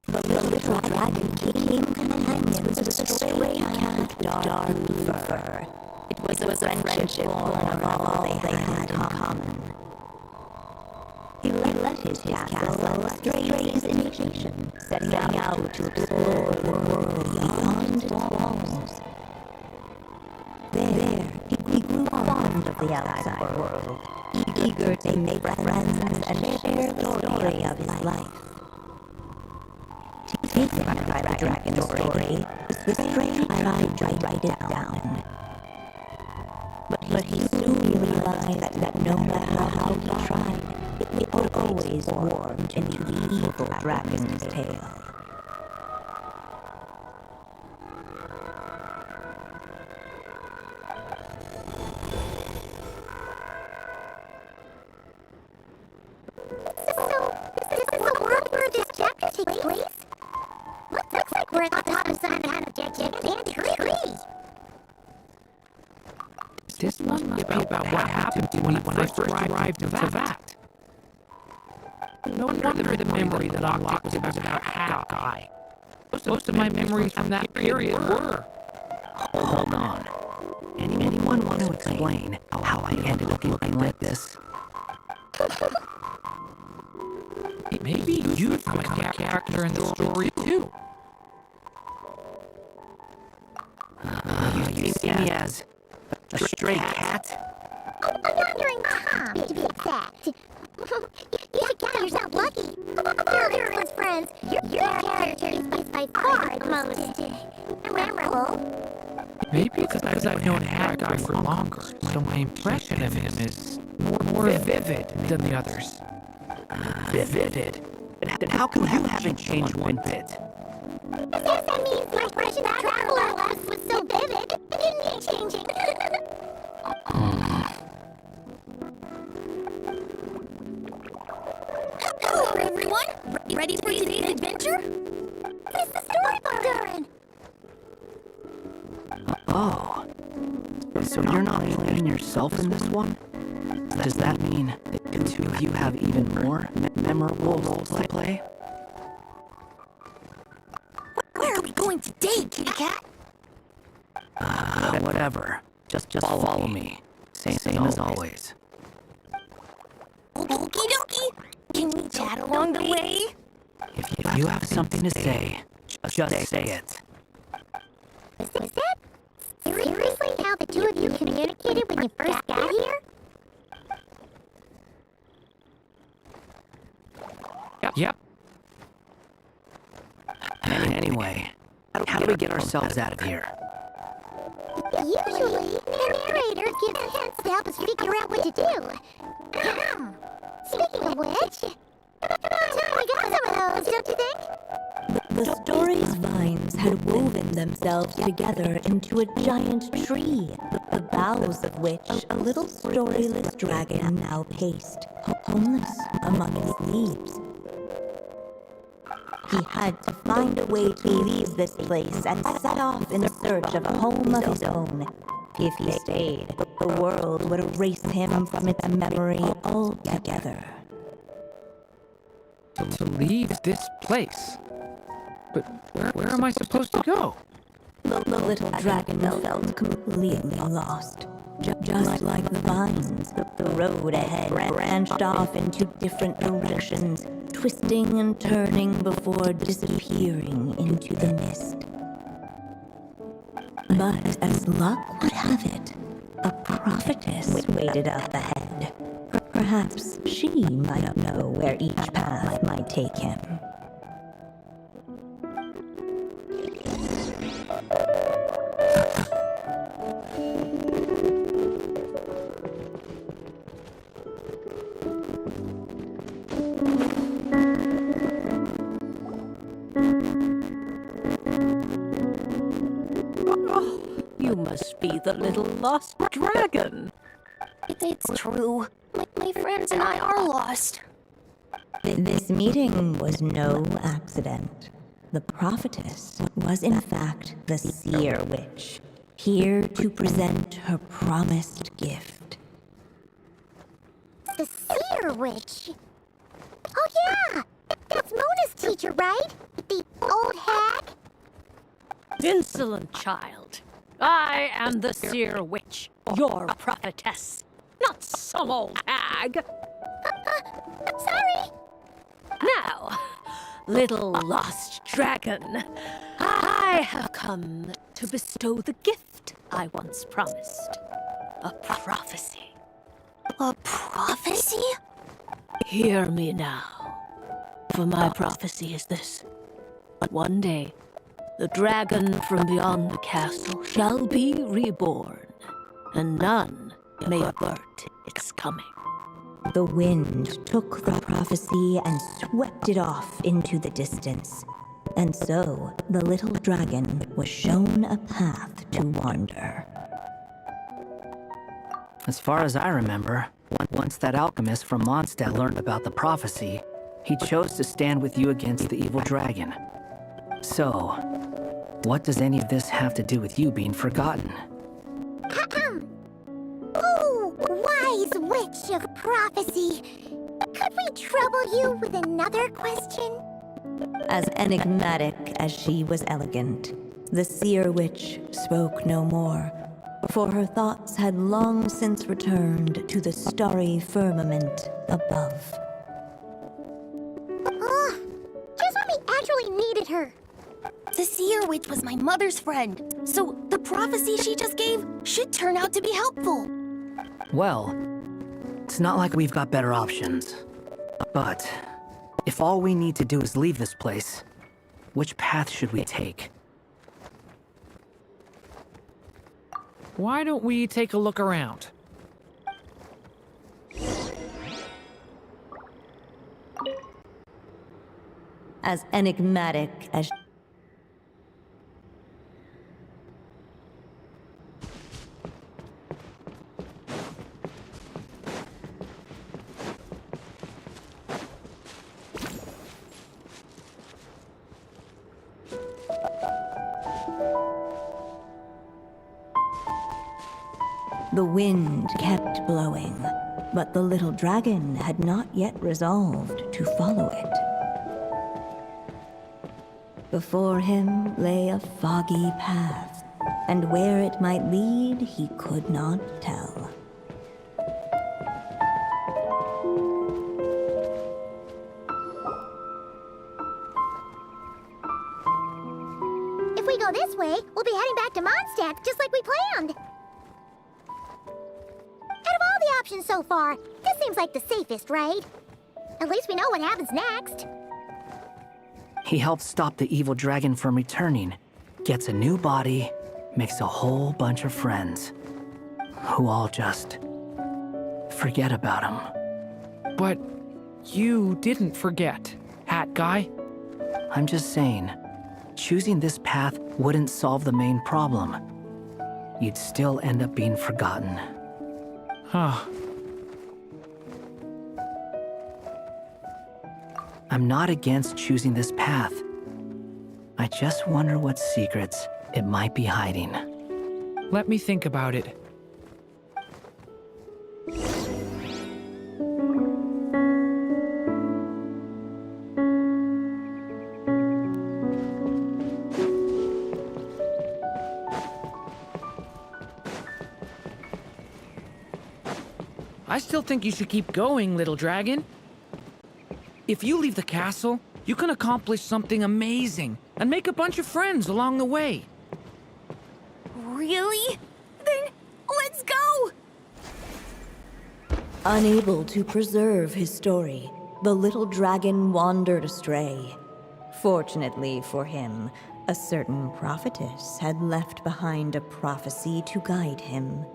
The little dragon came companions with a stray cat with dark fur. It was a friendship born of all they had in common. He left his castle on a strange invitation, setting out to explore the world beyond its walls. There, he grew fond of the outside world, eager to make friends and share the story of his life. Taken by the dragon story, the stranger tried to write it down. But he soon realized that no matter how he tried, it would always warmed into the evil dragon's tale. So, this is the world where this chapter takes place? Looks like we're at the top of some kind of gigantic tree. This must be about what happened to me when I first arrived to that. No wonder the memory that unlocked was about Hat Guy. Most of my memories from that period were. Hold on. Anyone want to explain how I ended up looking like this? Maybe you'd become a character in the story too. You see me as a stray cat? Oh, a wandering Tom, to be exact. You should count yourself lucky. Everyone's friends, your character is by far the most memorable. Maybe because I've known Hat Guy for longer, so my impression of him is more vivid than the others. Vivid? Then how come you haven't changed one bit? That means my impression of Traveler Labs was so vivid, it didn't need changing. Hello, everyone! Ready for today's adventure? It's the storybook, Durin! Oh. So you're not playing yourself in this one? Does that mean that the two of you have even more memorable roles to play? Where are we going today, kitty cat? Whatever. Just follow me. Same as always. Can we chat along the way? If you have something to say, just say it. Is that seriously how the two of you communicated when you first got here? Yep. Anyway, how do we get ourselves out of here? Usually, the narrator gives hints to help us figure out what to do. Speaking of which, we got some of those, don't you think? The story's vines had woven themselves together into a giant tree, the boughs of which a little storyless dragon now paced, homeless among its leaves. He had to find a way to leave this place and set off in search of a home of his own. If he stayed, the world would erase him from its memory altogether. To leave this place? But where am I supposed to go? The little dragon felt completely lost. Just like the vines, the road ahead branched off into different directions, twisting and turning before disappearing into the mist. But as luck would have it, a prophetess waited up ahead. Perhaps she might know where each path might take him. You must be the little lost dragon. It's true. My friends and I are lost. This meeting was no accident. The prophetess was in fact the seer witch, here to present her promised gift. The seer witch? Oh yeah! That's Mona's teacher, right? The old hag? Insolent child. I am the seer witch, your prophetess, not some old hag. Sorry. Now, little lost dragon, I have come to bestow the gift I once promised. A prophecy. A prophecy? Hear me now, for my prophecy is this. One day, the dragon from beyond the castle shall be reborn, and none may avert its coming. The wind took the prophecy and swept it off into the distance. And so, the little dragon was shown a path to wander. As far as I remember, once that alchemist from Mondstadt learned about the prophecy, he chose to stand with you against the evil dragon. So, what does any of this have to do with you being forgotten? Oh, wise witch of prophecy. Could we trouble you with another question? As enigmatic as she was elegant, the seer witch spoke no more, for her thoughts had long since returned to the starry firmament above. Just when we actually needed her. The seer witch was my mother's friend, so the prophecy she just gave should turn out to be helpful. Well, it's not like we've got better options. But, if all we need to do is leave this place, which path should we take? Why don't we take a look around? As enigmatic as the wind kept blowing, but the little dragon had not yet resolved to follow it. Before him lay a foggy path, and where it might lead he could not tell. go this way, we'll be heading back to Mondstadt just like we planned. Out of all the options so far, this seems like the safest, right? At least we know what happens next. He helped stop the evil dragon from returning, gets a new body, makes a whole bunch of friends, who all just forget about him. But you didn't forget, Hat Guy. I'm just saying, choosing this path wouldn't solve the main problem. You'd still end up being forgotten. Huh. I'm not against choosing this path. I just wonder what secrets it might be hiding. Let me think about it. I still think you should keep going, little dragon. If you leave the castle, you can accomplish something amazing and make a bunch of friends along the way. Really? Then let's go! Unable to preserve his story, the little dragon wandered astray. Fortunately for him, a certain prophetess had left behind a prophecy to guide him.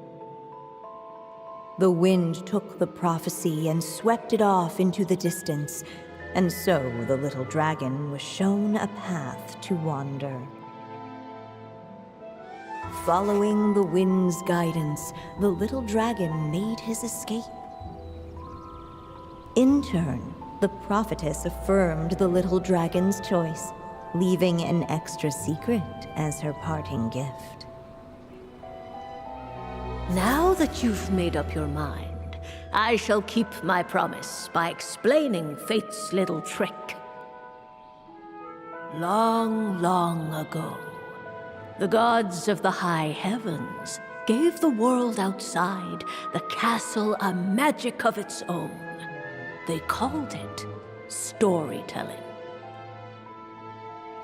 The wind took the prophecy and swept it off into the distance, and so the little dragon was shown a path to wander. Following the wind's guidance, the little dragon made his escape. In turn, the prophetess affirmed the little dragon's choice, leaving an extra secret as her parting gift. Now that you've made up your mind, I shall keep my promise by explaining Fate's little trick. Long, long ago, the gods of the high heavens gave the world outside the castle a magic of its own. They called it storytelling.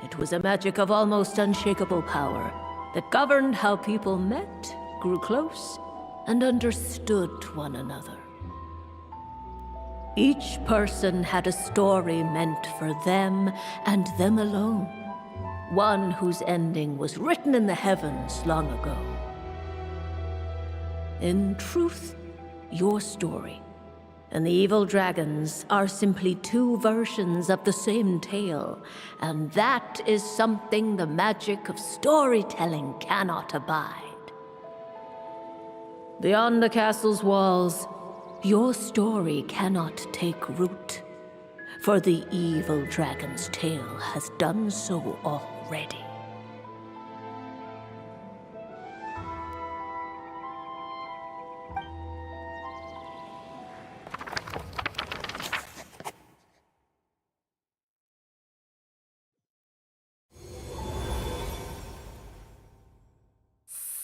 It was a magic of almost unshakable power that governed how people met, grew close, and understood one another. Each person had a story meant for them and them alone, one whose ending was written in the heavens long ago. In truth, your story and the evil dragons are simply two versions of the same tale, and that is something the magic of storytelling cannot abide. Beyond the castle's walls, your story cannot take root, for the evil dragon's tale has done so already.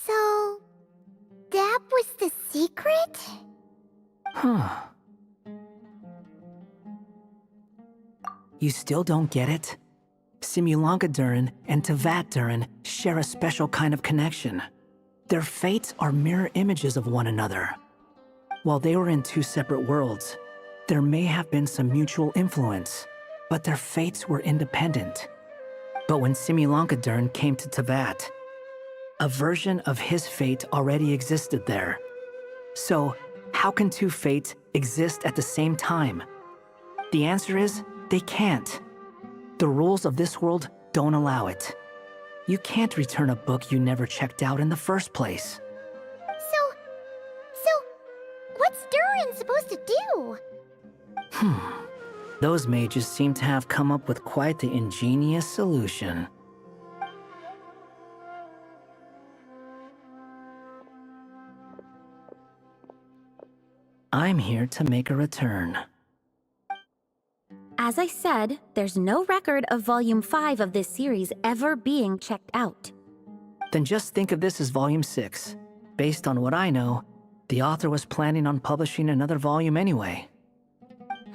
So, that was the secret? Huh. You still don't get it? Simulanka Durin and Tevat Durin share a special kind of connection. Their fates are mirror images of one another. While they were in two separate worlds, there may have been some mutual influence, but their fates were independent. But when Simulanka Durin came to Tevat, a version of his fate already existed there. So, how can two fates exist at the same time? The answer is, they can't. The rules of this world don't allow it. You can't return a book you never checked out in the first place. So, what's Durin supposed to do? Those mages seem to have come up with quite the ingenious solution. I'm here to make a return. As I said, there's no record of Volume 5 of this series ever being checked out. Then just think of this as Volume 6. Based on what I know, the author was planning on publishing another volume anyway.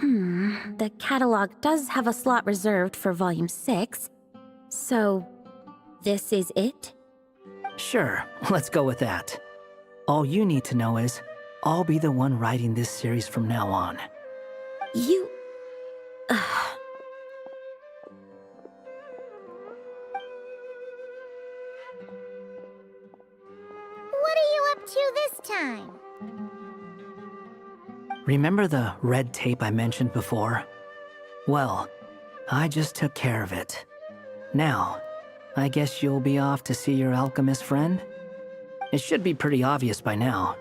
The catalog does have a slot reserved for Volume 6. So, This is it? Sure, let's go with that. All you need to know is, I'll be the one writing this series from now on. You... What are you up to this time? Remember the red tape I mentioned before? Well, I just took care of it. Now, I guess you'll be off to see your alchemist friend? It should be pretty obvious by now.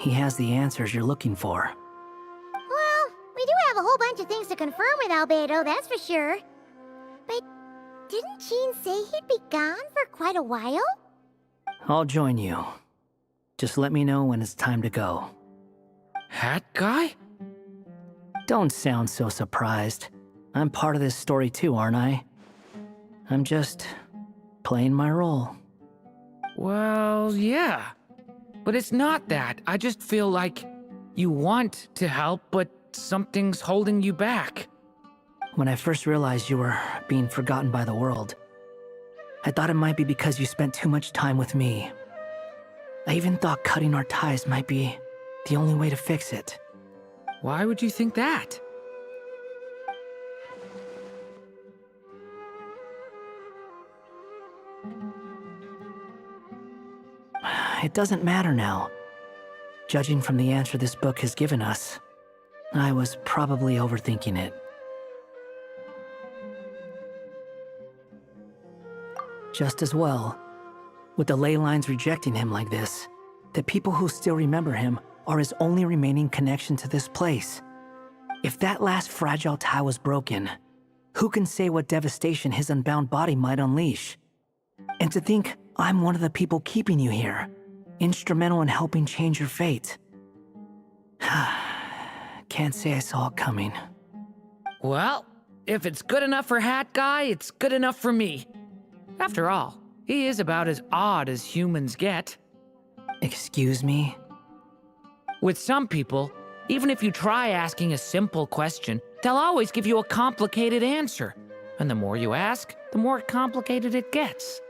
He has the answers you're looking for. Well, we do have a whole bunch of things to confirm with Albedo, that's for sure. But didn't Jean say he'd be gone for quite a while? I'll join you. Just let me know when it's time to go. Hat guy? Don't sound so surprised. I'm part of this story too, aren't I? I'm just playing my role. Well, yeah. But it's not that. I just feel like you want to help, but something's holding you back. When I first realized you were being forgotten by the world, I thought it might be because you spent too much time with me. I even thought cutting our ties might be the only way to fix it. Why would you think that? It doesn't matter now. Judging from the answer this book has given us, I was probably overthinking it. Just as well, with the ley lines rejecting him like this, the people who still remember him are his only remaining connection to this place. If that last fragile tie was broken, who can say what devastation his unbound body might unleash? And to think I'm one of the people keeping you here, instrumental in helping change your fate. Can't say I saw it coming. Well, if it's good enough for Hat Guy, it's good enough for me. After all, he is about as odd as humans get. Excuse me? With some people, even if you try asking a simple question, they'll always give you a complicated answer. And the more you ask, the more complicated it gets.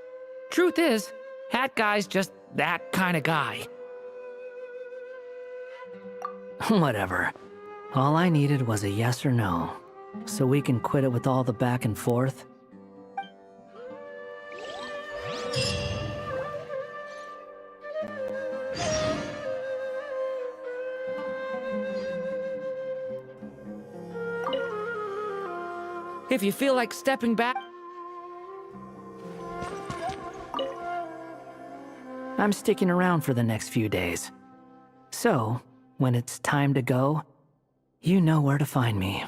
Truth is, Hat Guy's just that kind of guy. Whatever. All I needed was a yes or no, so we can quit it with all the back and forth. If you feel like stepping back... I'm sticking around for the next few days. So, when it's time to go, you know where to find me.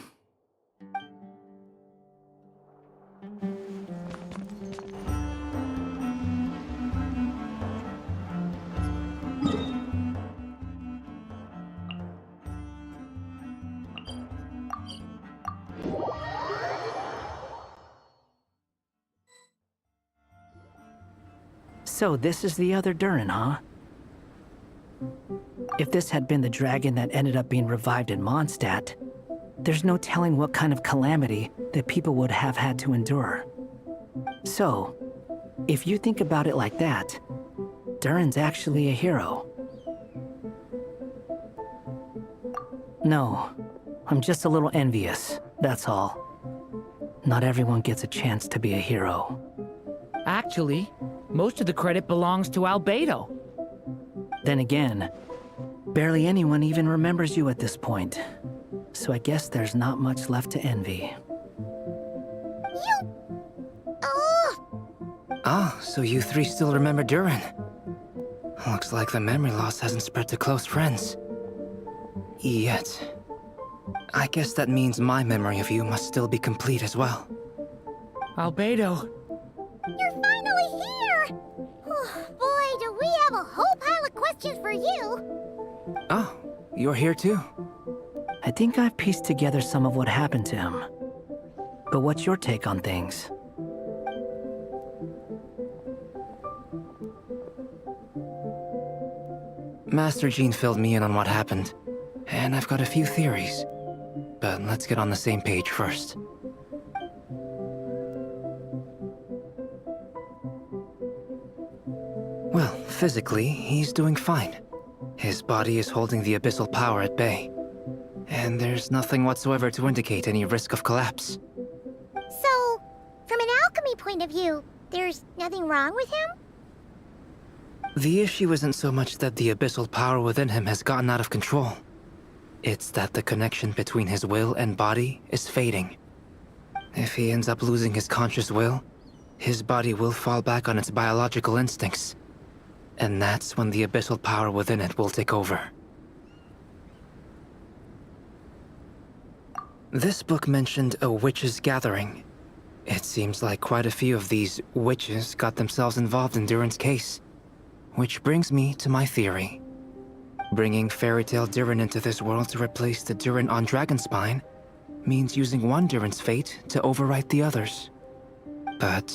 So this is the other Durin, huh? If this had been the dragon that ended up being revived in Mondstadt, there's no telling what kind of calamity that people would have had to endure. So, if you think about it like that, Durin's actually a hero. No, I'm just a little envious, that's all. Not everyone gets a chance to be a hero. Actually, most of the credit belongs to Albedo. Then again, barely anyone even remembers you at this point. So I guess there's not much left to envy. You... Oh! Ah, so you three still remember Durin. Looks like the memory loss hasn't spread to close friends. Yet. I guess that means my memory of you must still be complete as well. Albedo. You're finally here! Oh, boy, do we have a whole pile of questions for you! Oh, you're here too? I think I've pieced together some of what happened to him. But what's your take on things? Master Jean filled me in on what happened, and I've got a few theories. But let's get on the same page first. physically, he's doing fine. His body is holding the abyssal power at bay. And there's nothing whatsoever to indicate any risk of collapse. So, from an alchemy point of view, there's nothing wrong with him? The issue isn't so much that the abyssal power within him has gotten out of control. It's that the connection between his will and body is fading. If he ends up losing his conscious will, his body will fall back on its biological instincts. And that's when the abyssal power within it will take over. This book mentioned a witches' gathering. It seems like quite a few of these witches got themselves involved in Durin's case. Which brings me to my theory. Bringing Fairy Tale Durin into this world to replace the Durin on Dragonspine means using one Durin's fate to overwrite the others. But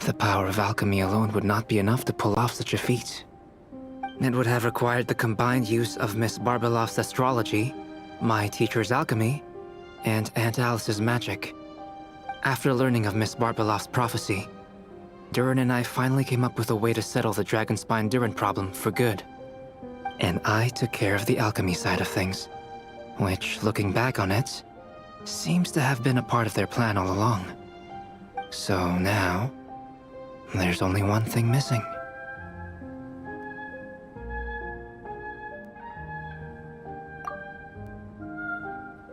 the power of alchemy alone would not be enough to pull off such a feat. It would have required the combined use of Miss Barbeloff's astrology, my teacher's alchemy, and Aunt Alice's magic. After learning of Miss Barbeloff's prophecy, Durin and I finally came up with a way to settle the Dragonspine Durin problem for good. And I took care of the alchemy side of things, which, looking back on it, seems to have been a part of their plan all along. So now, there's only one thing missing.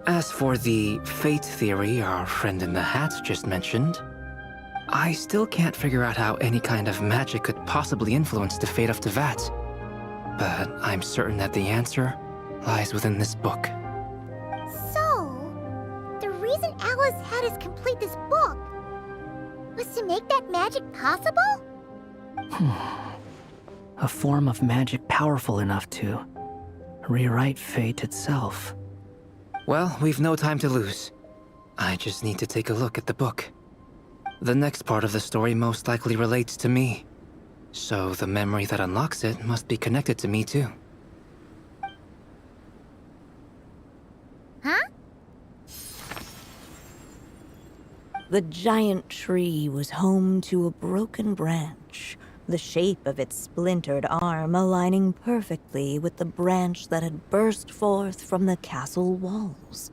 As for the fate theory our friend in the hat just mentioned, I still can't figure out how any kind of magic could possibly influence the fate of Tevat. But I'm certain that the answer lies within this book. So, the reason Alice had us complete this book was to make that magic possible? A form of magic powerful enough to rewrite fate itself. Well, we've no time to lose. I just need to take a look at the book. The next part of the story most likely relates to me. So the memory that unlocks it must be connected to me too. Huh? The giant tree was home to a broken branch, the shape of its splintered arm aligning perfectly with the branch that had burst forth from the castle walls.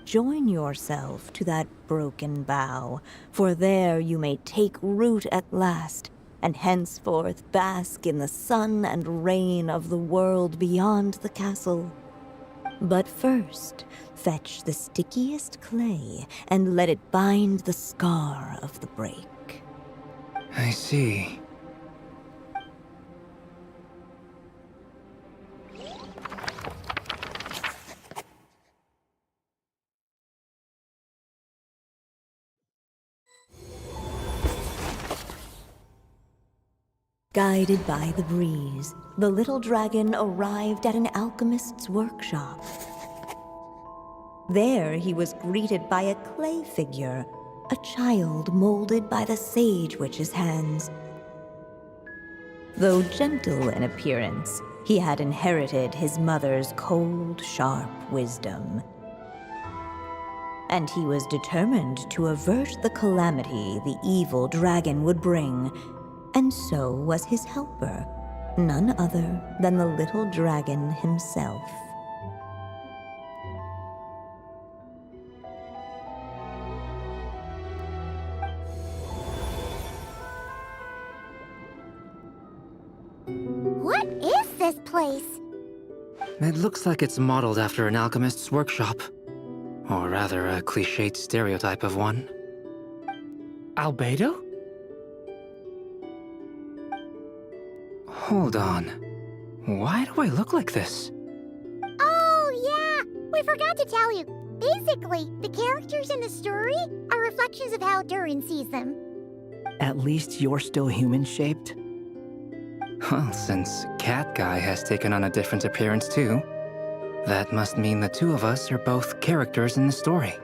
Join yourself to that broken bough, for there you may take root at last, and henceforth bask in the sun and rain of the world beyond the castle. But first, fetch the stickiest clay and let it bind the scar of the break. I see. Guided by the breeze, the little dragon arrived at an alchemist's workshop. There he was greeted by a clay figure, a child molded by the sage witch's hands. Though gentle in appearance, he had inherited his mother's cold, sharp wisdom. And he was determined to avert the calamity the evil dragon would bring. And so was his helper, none other than the little dragon himself. What is this place? It looks like it's modeled after an alchemist's workshop. Or rather, a cliched stereotype of one. Albedo? Hold on. Why do I look like this? Oh, yeah! We forgot to tell you. Basically, the characters in the story are reflections of how Durin sees them. At least you're still human-shaped? Well, since Cat Guy has taken on a different appearance too, that must mean the two of us are both characters in the story.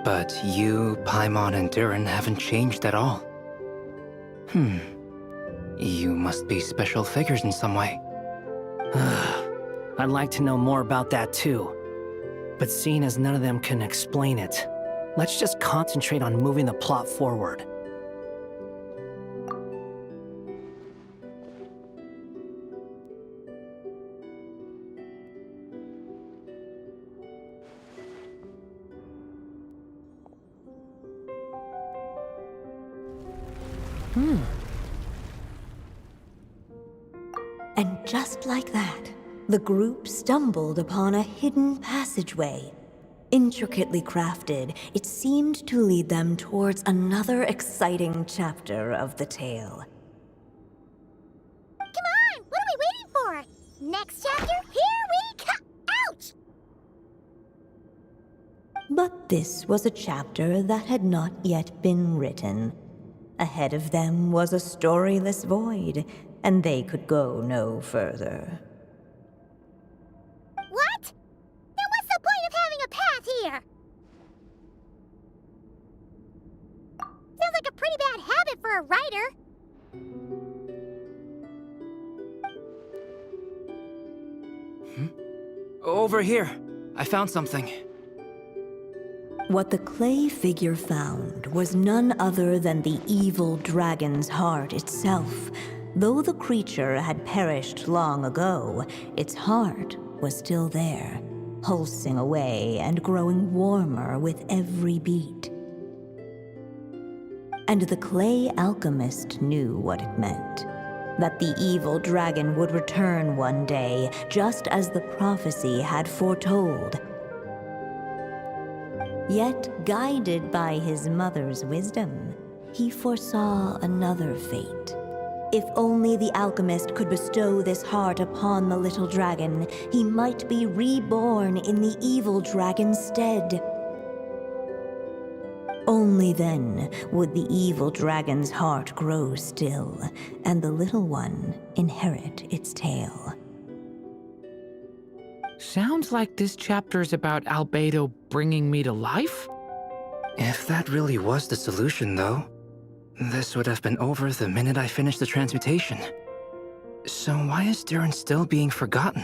But you, Paimon, and Durin haven't changed at all. You must be special figures in some way. I'd like to know more about that too. But seeing as none of them can explain it, let's just concentrate on moving the plot forward. And just like that, the group stumbled upon a hidden passageway. Intricately crafted, it seemed to lead them towards another exciting chapter of the tale. Come on! What are we waiting for? Next chapter, here we come! Ouch! But this was a chapter that had not yet been written. Ahead of them was a storyless void, and they could go no further. What? Then what's the point of having a path here? Sounds like a pretty bad habit for a writer. Over here. I found something. What the clay figure found was none other than the evil dragon's heart itself. Though the creature had perished long ago, its heart was still there, pulsing away and growing warmer with every beat. And the clay alchemist knew what it meant. That the evil dragon would return one day, just as the prophecy had foretold. Yet, guided by his mother's wisdom, he foresaw another fate. If only the alchemist could bestow this heart upon the little dragon, he might be reborn in the evil dragon's stead. Only then would the evil dragon's heart grow still, and the little one inherit its tale. Sounds like this chapter's about Albedo bringing me to life? If that really was the solution, though, this would have been over the minute I finished the transmutation. So why is Durin still being forgotten?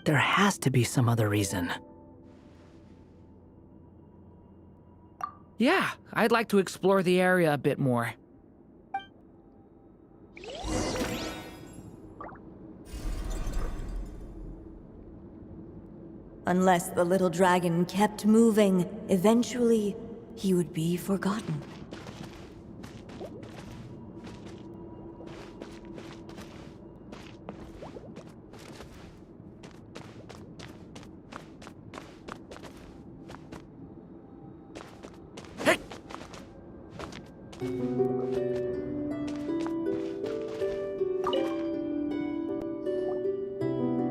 There has to be some other reason. Yeah, I'd like to explore the area a bit more. Unless the little dragon kept moving, eventually he would be forgotten.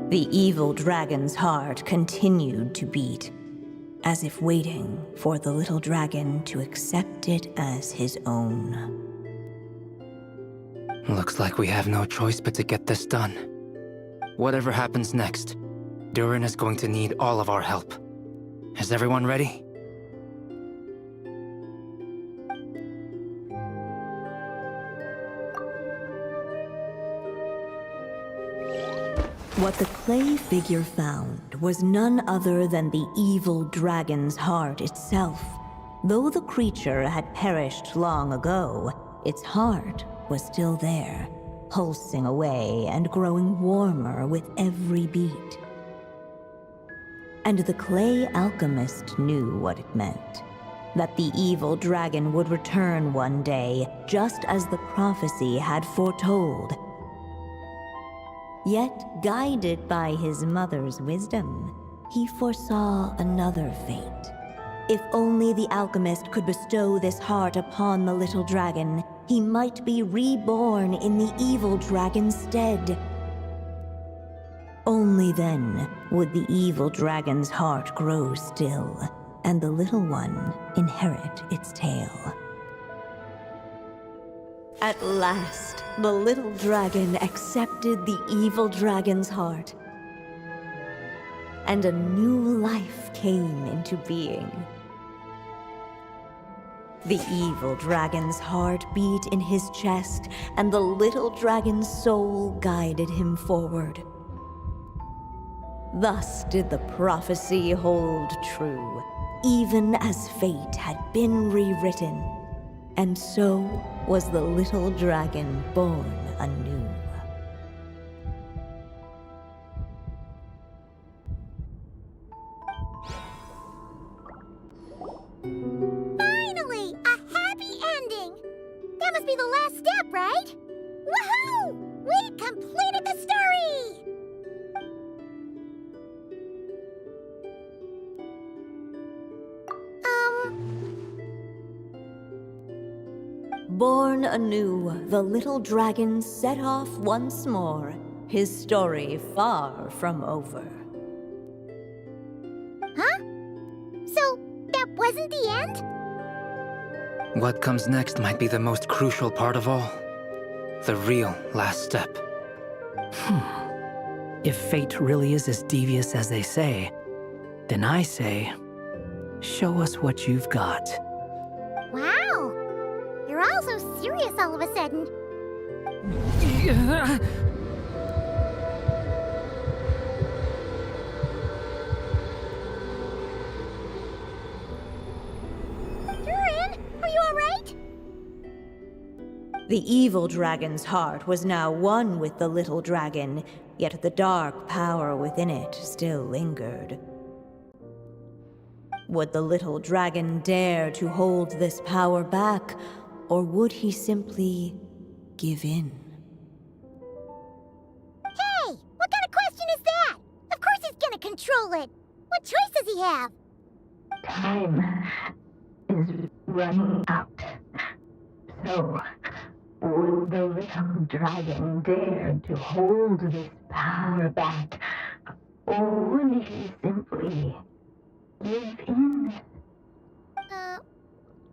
The evil dragon's heart continued to beat, as if waiting for the little dragon to accept it as his own. Looks like we have no choice but to get this done. Whatever happens next, Durin is going to need all of our help. Is everyone ready? What the clay figure found was none other than the evil dragon's heart itself. Though the creature had perished long ago, its heart was still there, pulsing away and growing warmer with every beat. And the clay alchemist knew what it meant. That the evil dragon would return one day, just as the prophecy had foretold. Yet, guided by his mother's wisdom, he foresaw another fate. If only the alchemist could bestow this heart upon the little dragon, he might be reborn in the evil dragon's stead. Only then would the evil dragon's heart grow still, and the little one inherit its tale. At last, the little dragon accepted the evil dragon's heart, and a new life came into being. The evil dragon's heart beat in his chest, and the little dragon's soul guided him forward. Thus did the prophecy hold true, even as fate had been rewritten. And so was the little dragon born anew. Finally! A happy ending! That That must be the last step, right? Woohoo! We completed the story! Born anew, the little dragon set off once more, his story far from over. Huh? So, that wasn't the end? What comes next might be the most crucial part of all. The real last step. If fate really is as devious as they say, then I say, show us what you've got. Wow! You're all so serious all of a sudden. Durin, are you alright? The evil dragon's heart was now one with the little dragon, yet the dark power within it still lingered. Would the little dragon dare to hold this power back, or would he simply give in? Hey! What kind of question is that? Of course he's gonna control it! What choice does he have? Time is running out. So, will the little dragon dare to hold this power back, or would he simply give in?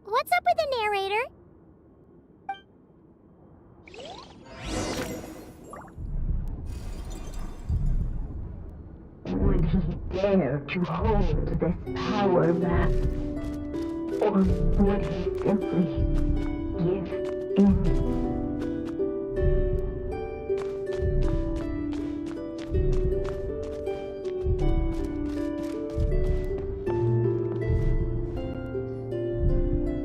What's up with the narrator? Would he dare to hold this power back, or would he simply give in?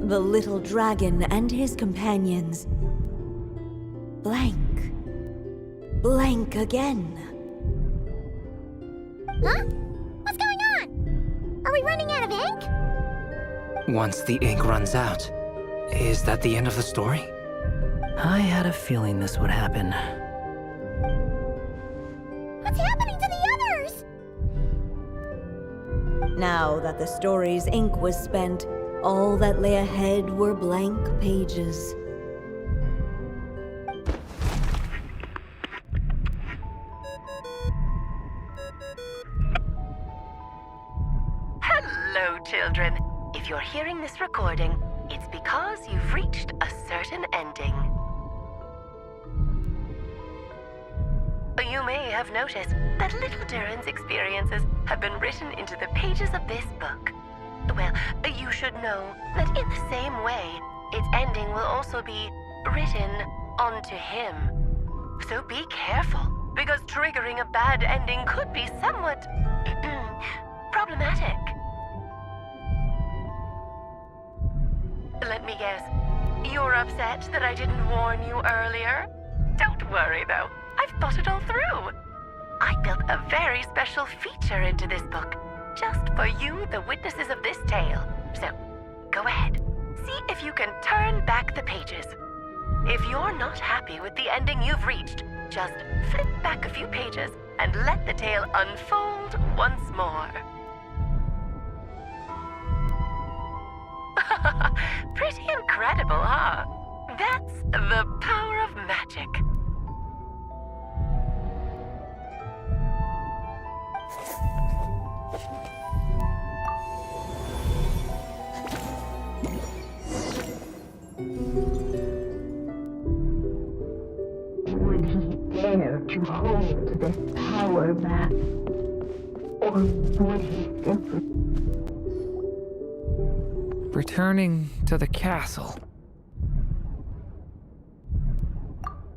The little dragon and his companions blank. Blank again. Huh? What's going on? Are we running out of ink? Once the ink runs out, is that the end of the story? I had a feeling this would happen. What's happening to the others? Now that the story's ink was spent, all that lay ahead were blank pages. Hello, children. If you're hearing this recording, it's because you've reached a certain ending. You may have noticed that little Durin's experiences have been written into the pages of this book. Well, you should know that in the same way, its ending will also be written onto him. So be careful, because triggering a bad ending could be somewhat problematic. Let me guess, you're upset that I didn't warn you earlier? Don't worry, though. I've thought it all through. I built a very special feature into this book, just for you, the witnesses of this tale. So, go ahead. See if you can turn back the pages. If you're not happy with the ending you've reached, just flip back a few pages and let the tale unfold once more. Pretty incredible, huh? That's the power of magic. Would he dare to hold this power back, or would he simply... Returning to the castle.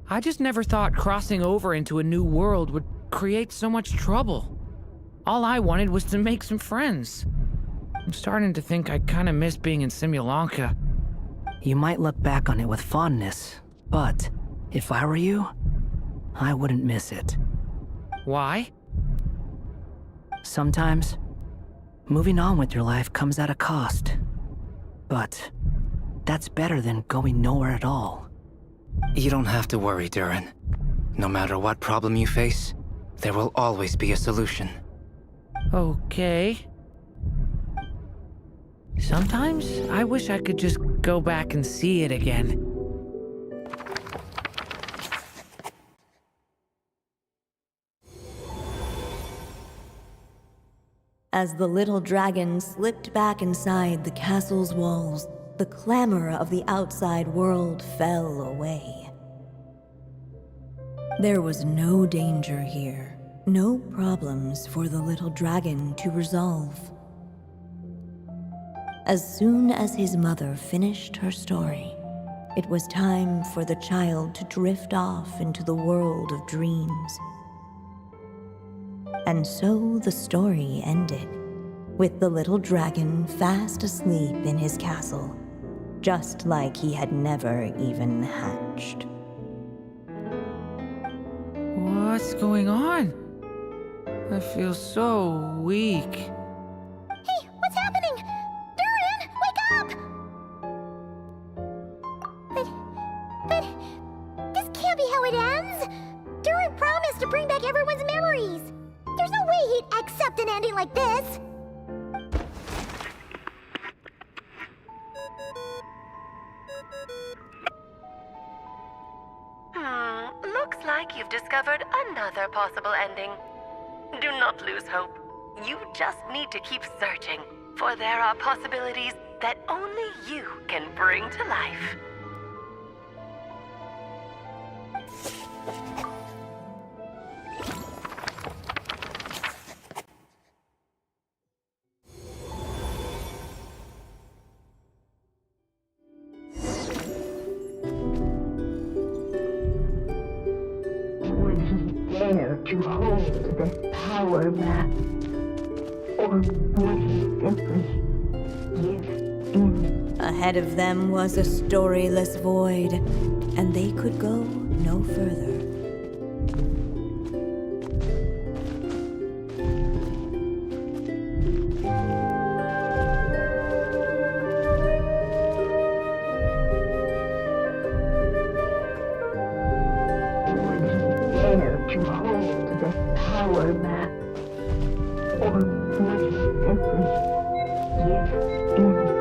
I just never thought crossing over into a new world would create so much trouble. All I wanted was to make some friends. I'm starting to think I kinda miss being in Simulanka. You might look back on it with fondness, but if I were you, I wouldn't miss it. Why? Sometimes, moving on with your life comes at a cost. But that's better than going nowhere at all. You don't have to worry, Durin. No matter what problem you face, there will always be a solution. Okay. Sometimes I wish I could just go back and see it again. As the little dragon slipped back inside the castle's walls, the clamor of the outside world fell away. There was no danger here, no problems for the little dragon to resolve. As soon as his mother finished her story, it was time for the child to drift off into the world of dreams. And so the story ended, with the little dragon fast asleep in his castle, just like he had never even hatched. What's going on? I feel so weak. Hey, what's happening? Durin, wake up! But this can't be how it ends. Durin promised to bring back everyone's memories. There's no way he'd accept an ending like this. Looks like you've discovered another possible ending. Do not lose hope. You just need to keep searching, for there are possibilities that only you can bring to life. To hold this power map, or would he simply give in? Ahead of them was a storyless void, and they could go no further. To hold this power map, or would he simply give in?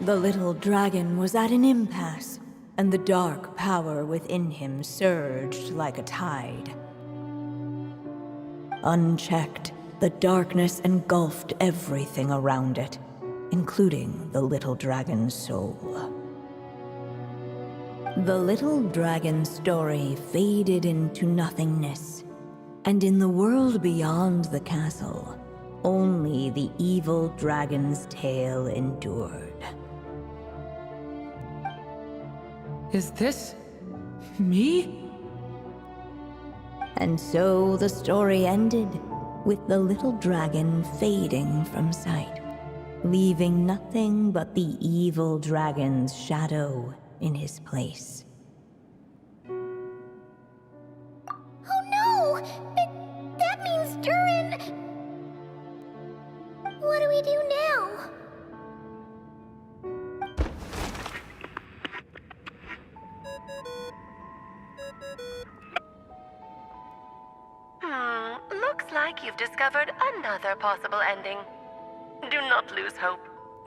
The little dragon was at an impasse, and the dark power within him surged like a tide. Unchecked, the darkness engulfed everything around it, including the little dragon's soul. The little dragon's story faded into nothingness, and in the world beyond the castle, only the evil dragon's tale endured. Is this me? And so the story ended, with the little dragon fading from sight, leaving nothing but the evil dragon's shadow in his place. Oh no! That means Durin... What do we do now? Looks like you've discovered another possible ending. Do not lose hope.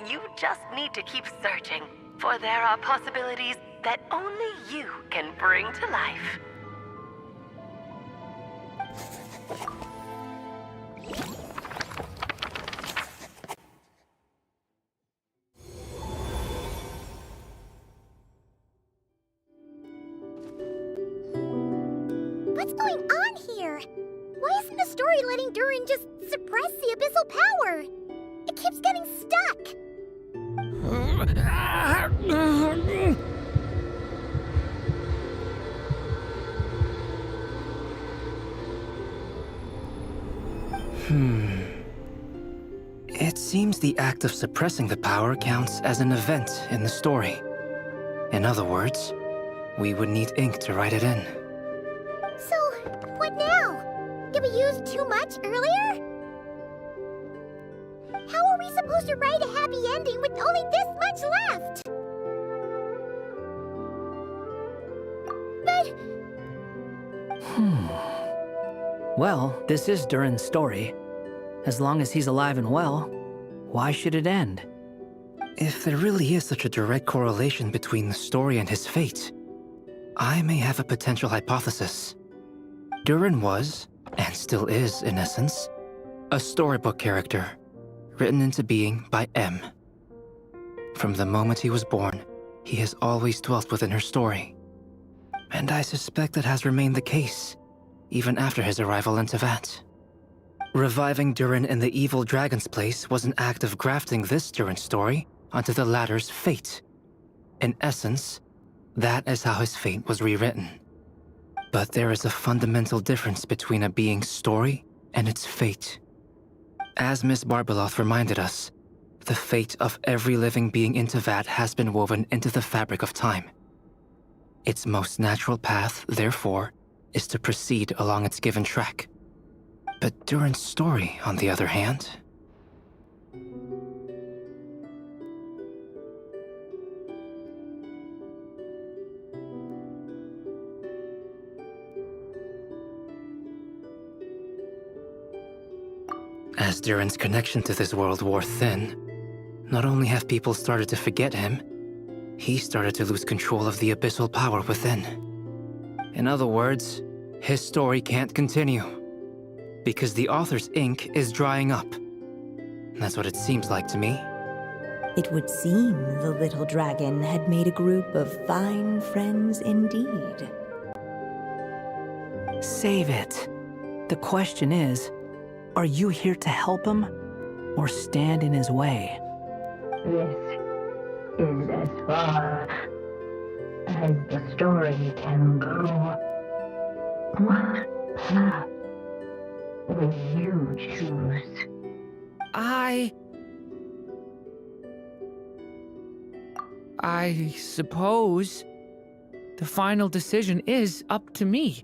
You just need to keep searching, for there are possibilities that only you can bring to life. What's going on here? Why isn't the story letting Durin just suppress the abyssal power? It keeps getting stuck. seems the act of suppressing the power counts as an event in the story. In other words, we would need ink to write it in. So, what now? Did we use too much earlier? How are we supposed to write a happy ending with only this much left? But... Well, this is Durin's story. As long as he's alive and well, why should it end? If there really is such a direct correlation between the story and his fate, I may have a potential hypothesis. Durin was, and still is in essence, a storybook character, written into being by M. From the moment he was born, he has always dwelt within her story. And I suspect that has remained the case, even after his arrival in Tevat. Reviving Durin in the evil dragon's place was an act of grafting this Durin story onto the latter's fate. In essence, that is how his fate was rewritten. But there is a fundamental difference between a being's story and its fate. As Miss Barbeloth reminded us, the fate of every living being in Tevat has been woven into the fabric of time. Its most natural path, therefore, is to proceed along its given track. But Durin's story, on the other hand... As Durin's connection to this world wore thin, not only have people started to forget him, he started to lose control of the abyssal power within. In other words, his story can't continue, because the author's ink is drying up. That's what it seems like to me. It would seem the little dragon had made a group of fine friends indeed. Save it. The question is, are you here to help him, or stand in his way? This is as far as the story can go. What path will you choose? I suppose the final decision is up to me.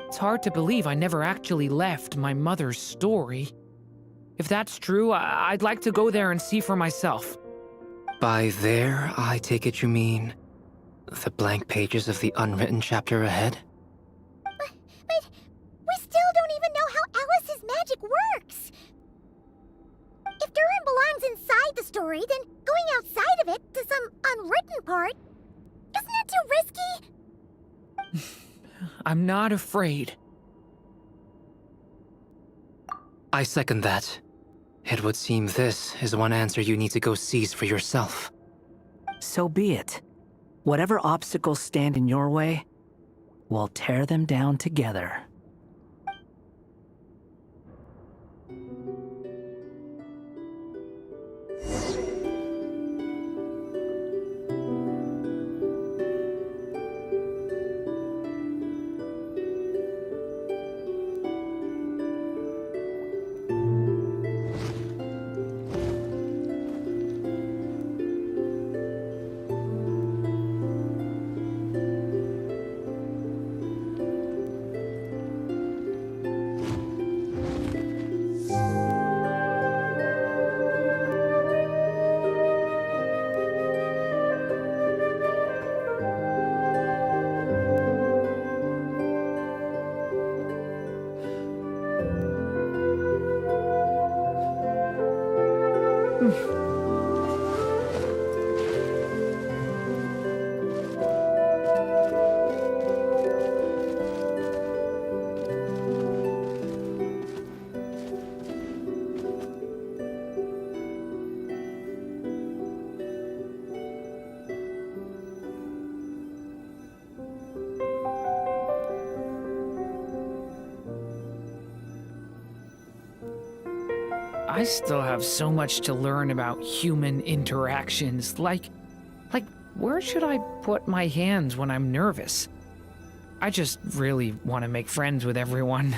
It's hard to believe I never actually left my mother's story. If that's true, I'd like to go there and see for myself. By there, I take it you mean the blank pages of the unwritten chapter ahead? But we still don't even know how Alice's magic works. If Durin belongs inside the story, then going outside of it to some unwritten part, isn't it too risky? I'm not afraid. I second that. It would seem this is one answer you need to go seize for yourself. So be it. Whatever obstacles stand in your way, we'll tear them down together. I still have so much to learn about human interactions, like where should I put my hands when I'm nervous? I just really want to make friends with everyone.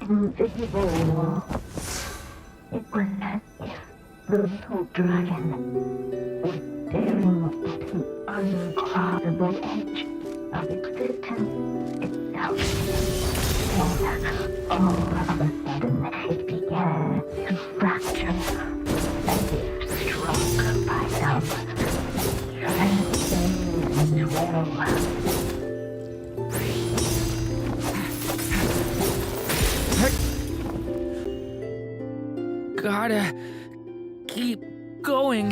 Invisible wall. It was as if the little dragon was staring at an uncrossable edge of existence itself. And all of a sudden, it began to fracture, as if struck by some transcendent will. Gotta keep going.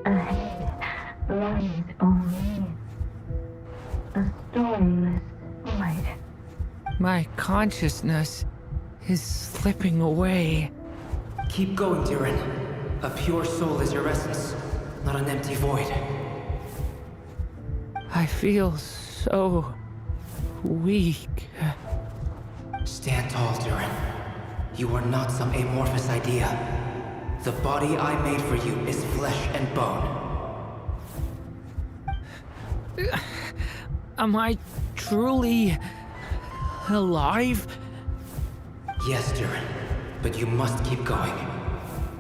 Ahead lies only a storyless void. My consciousness is slipping away. Keep going, Durin. A pure soul is your essence, not an empty void. I feel so weak. Stand tall, Durin. You are not some amorphous idea. The body I made for you is flesh and bone. Am I truly alive? Yes, Durin, but you must keep going.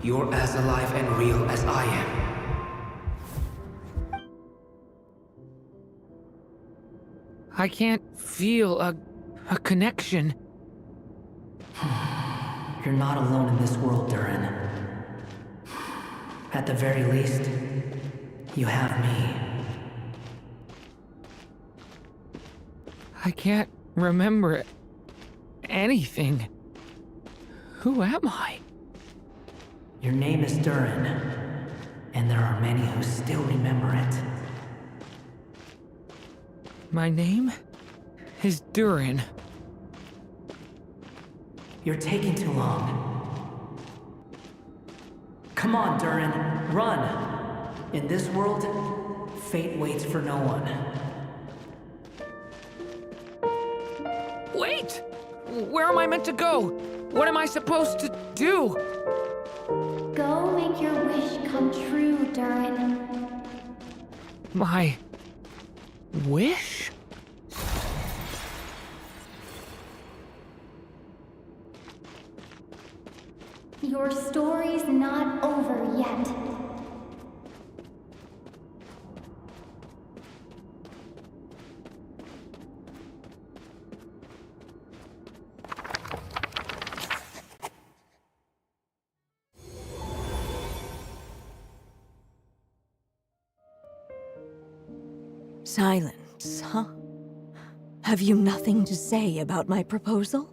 You're as alive and real as I am. I can't feel a connection. You're not alone in this world, Durin. At the very least, you have me. I can't remember anything. Who am I? Your name is Durin, and there are many who still remember it. My name is Durin. You're taking too long. Come on, Durin, run! In this world, fate waits for no one. Wait! Where am I meant to go? What am I supposed to do? Go make your wish come true, Durin. My wish? Your story's not over yet. Silence, huh? Have you nothing to say about my proposal?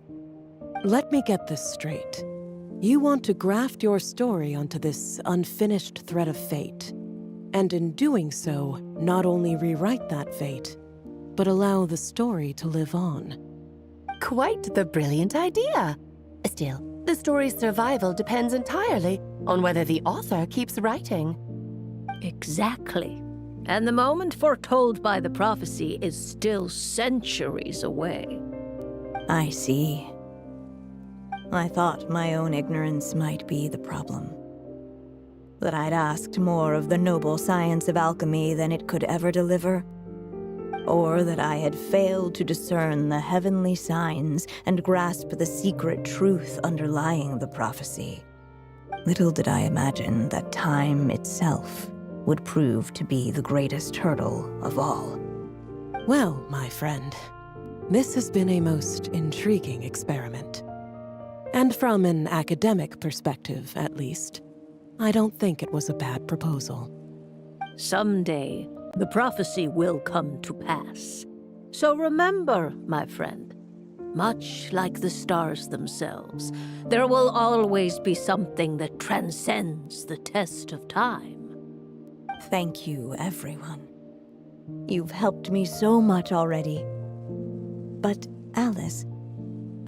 Let me get this straight. You want to graft your story onto this unfinished thread of fate, and in doing so, not only rewrite that fate, but allow the story to live on. Quite the brilliant idea. Still, the story's survival depends entirely on whether the author keeps writing. Exactly. And the moment foretold by the prophecy is still centuries away. I see. I thought my own ignorance might be the problem. That I'd asked more of the noble science of alchemy than it could ever deliver. Or that I had failed to discern the heavenly signs and grasp the secret truth underlying the prophecy. Little did I imagine that time itself would prove to be the greatest hurdle of all. Well, my friend, this has been a most intriguing experiment. And from an academic perspective, at least, I don't think it was a bad proposal. Someday, the prophecy will come to pass. So remember, my friend, much like the stars themselves, there will always be something that transcends the test of time. Thank you, everyone. You've helped me so much already. But, Alice,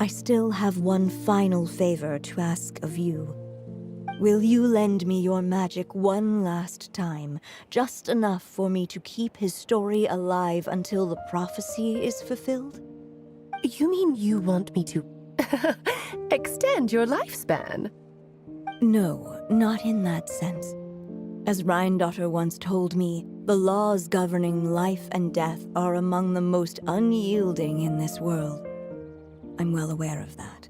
I still have one final favor to ask of you. Will you lend me your magic one last time, just enough for me to keep his story alive until the prophecy is fulfilled? You mean you want me to extend your lifespan? No, not in that sense. As Rheindotter once told me, the laws governing life and death are among the most unyielding in this world. I'm well aware of that.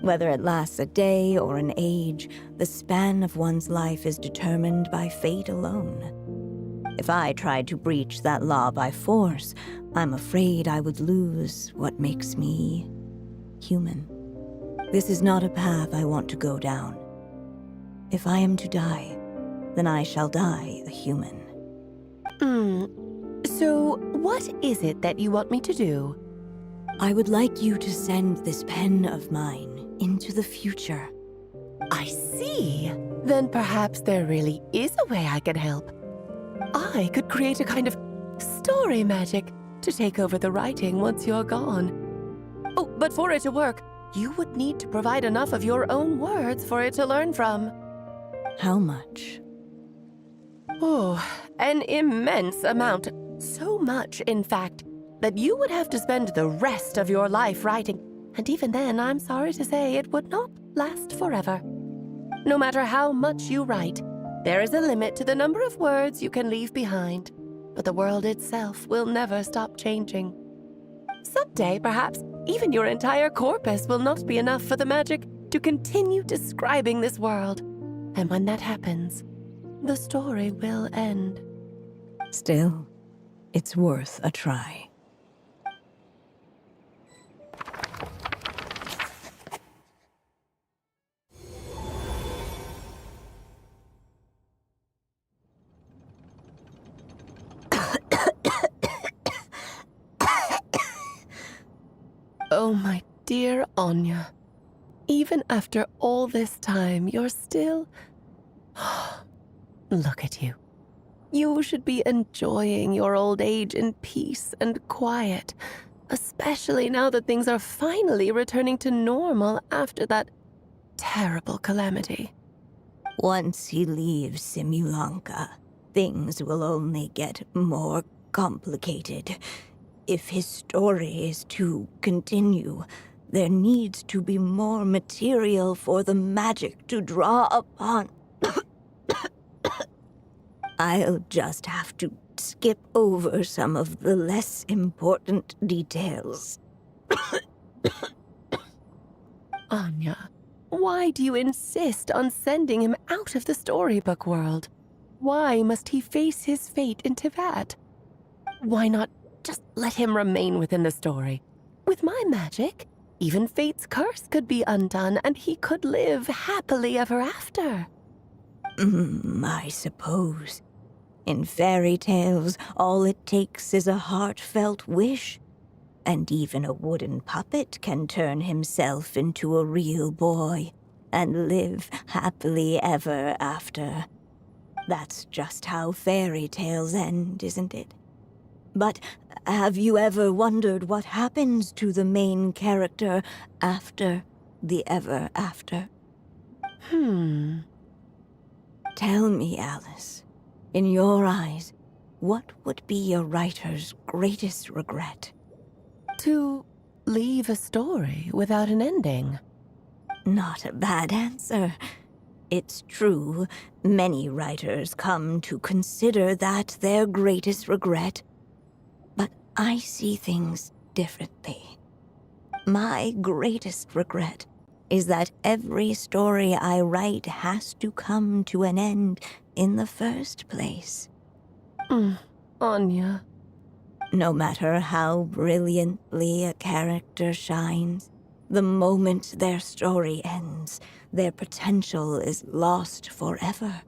Whether it lasts a day or an age, the span of one's life is determined by fate alone. If I tried to breach that law by force, I'm afraid I would lose what makes me human. This is not a path I want to go down. If I am to die, then I shall die a human. So what is it that you want me to do? I would like you to send this pen of mine into the future. I see. Then perhaps there really is a way I can help. I could create a kind of story magic to take over the writing once you're gone. Oh, but for it to work, you would need to provide enough of your own words for it to learn from. How much? Oh, an immense amount. So much, in fact, that you would have to spend the rest of your life writing. And even then, I'm sorry to say, it would not last forever. No matter how much you write, there is a limit to the number of words you can leave behind. But the world itself will never stop changing. Someday, perhaps, even your entire corpus will not be enough for the magic to continue describing this world. And when that happens, the story will end. Still, it's worth a try. Oh, my dear Anya. Even after all this time, you're still... Look at you. You should be enjoying your old age in peace and quiet, especially now that things are finally returning to normal after that terrible calamity. Once he leaves Simulanka, things will only get more complicated. If his story is to continue, there needs to be more material for the magic to draw upon. I'll just have to skip over some of the less important details. Anya, why do you insist on sending him out of the storybook world? Why must he face his fate into that? Why not just let him remain within the story? With my magic, even fate's curse could be undone and he could live happily ever after. I suppose. In fairy tales, all it takes is a heartfelt wish. And even a wooden puppet can turn himself into a real boy and live happily ever after. That's just how fairy tales end, isn't it? But have you ever wondered what happens to the main character after the ever after? Tell me, Alice, in your eyes, what would be a writer's greatest regret? To leave a story without an ending. Not a bad answer. It's true, many writers come to consider that their greatest regret. But I see things differently. My greatest regret is that every story I write has to come to an end in the first place. Anya. No matter how brilliantly a character shines, the moment their story ends, their potential is lost forever.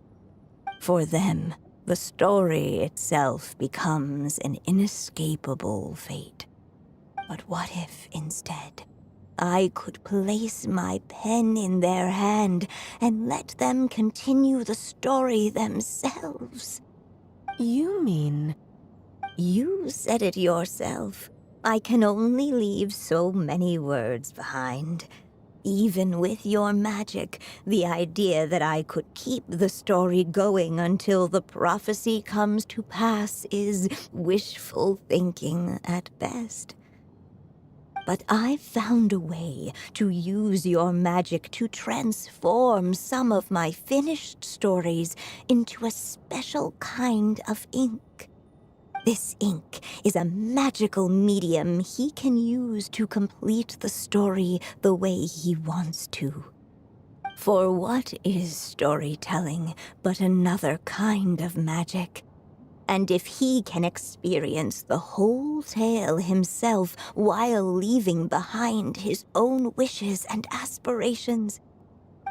For them, the story itself becomes an inescapable fate. But what if, instead, I could place my pen in their hand and let them continue the story themselves? You mean... You said it yourself. I can only leave so many words behind. Even with your magic, the idea that I could keep the story going until the prophecy comes to pass is wishful thinking at best. But I've found a way to use your magic to transform some of my finished stories into a special kind of ink. This ink is a magical medium he can use to complete the story the way he wants to. For what is storytelling but another kind of magic? And if he can experience the whole tale himself while leaving behind his own wishes and aspirations,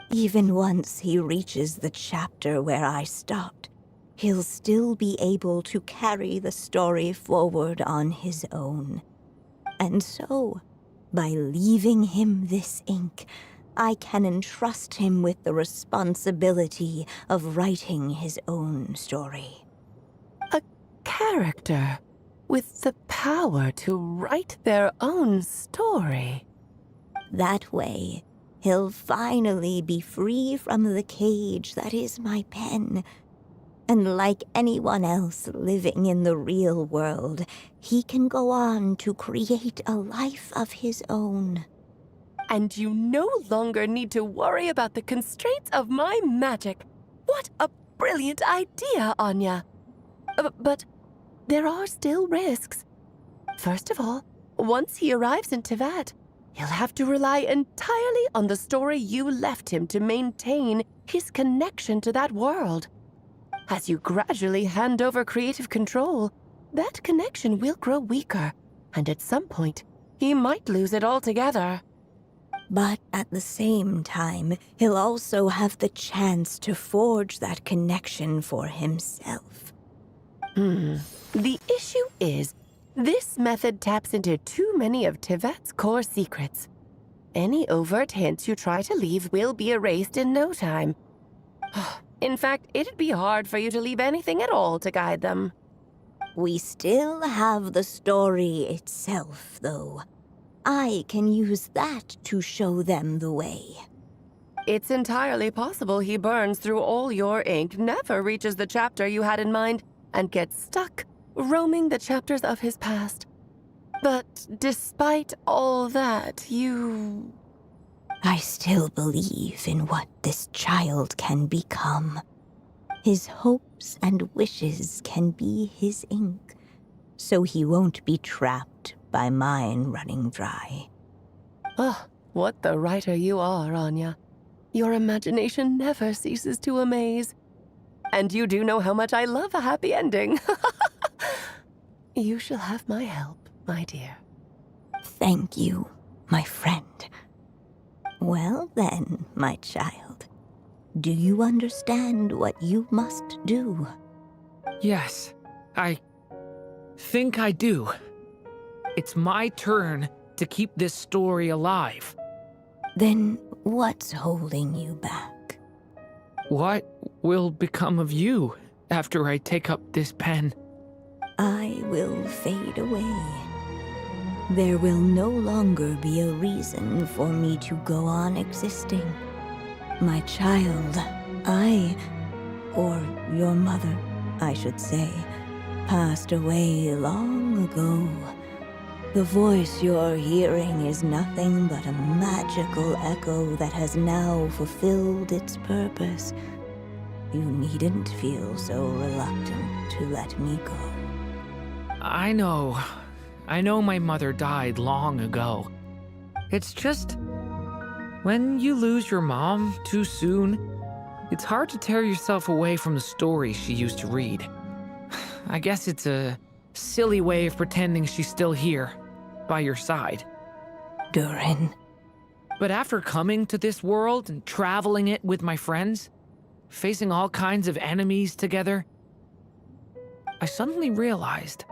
even once he reaches the chapter where I stopped, he'll still be able to carry the story forward on his own. And so, by leaving him this ink, I can entrust him with the responsibility of writing his own story. A character with the power to write their own story. That way, he'll finally be free from the cage that is my pen. And like anyone else living in the real world, he can go on to create a life of his own. And you no longer need to worry about the constraints of my magic. What a brilliant idea, Anya. But there are still risks. First of all, once he arrives in Teyvat, he'll have to rely entirely on the story you left him to maintain his connection to that world. As you gradually hand over creative control, that connection will grow weaker, and at some point, he might lose it altogether. But at the same time, he'll also have the chance to forge that connection for himself. The issue is, this method taps into too many of Teyvat's core secrets. Any overt hints you try to leave will be erased in no time. In fact, it'd be hard for you to leave anything at all to guide them. We still have the story itself, though. I can use that to show them the way. It's entirely possible he burns through all your ink, never reaches the chapter you had in mind, and gets stuck roaming the chapters of his past. But despite all that, I still believe in what this child can become. His hopes and wishes can be his ink, so he won't be trapped by mine running dry. Oh, what the writer you are, Anya. Your imagination never ceases to amaze. And you do know how much I love a happy ending. You shall have my help, my dear. Thank you, my friend. Well then, my child, do you understand what you must do? Yes, I think I do. It's my turn to keep this story alive. Then what's holding you back? What will become of you after I take up this pen? I will fade away. There will no longer be a reason for me to go on existing. My child, or your mother, I should say, passed away long ago. The voice you're hearing is nothing but a magical echo that has now fulfilled its purpose. You needn't feel so reluctant to let me go. I know my mother died long ago. It's just, when you lose your mom too soon, it's hard to tear yourself away from the stories she used to read. I guess it's a silly way of pretending she's still here, by your side. Durin. But after coming to this world and traveling it with my friends, facing all kinds of enemies together, I suddenly realized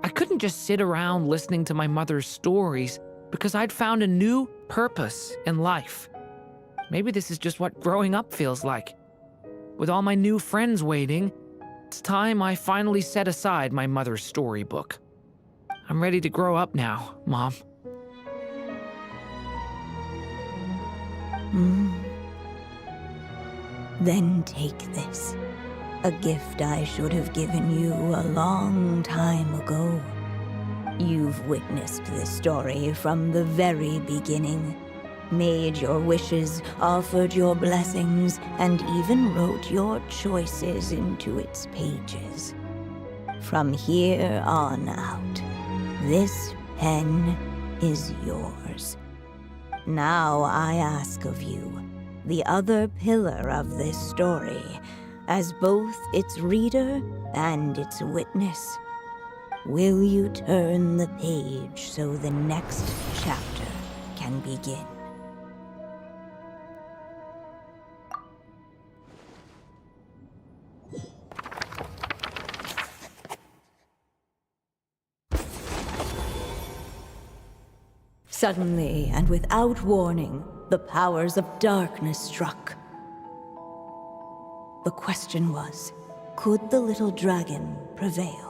I couldn't just sit around listening to my mother's stories because I'd found a new purpose in life. Maybe this is just what growing up feels like. With all my new friends waiting, it's time I finally set aside my mother's storybook. I'm ready to grow up now, Mom. Then take this. A gift I should have given you a long time ago. You've witnessed this story from the very beginning. Made your wishes, offered your blessings, and even wrote your choices into its pages. From here on out, this pen is yours. Now I ask of you, the other pillar of this story, as both its reader and its witness, will you turn the page so the next chapter can begin? Suddenly, and without warning, the powers of darkness struck. The question was, could the little dragon prevail?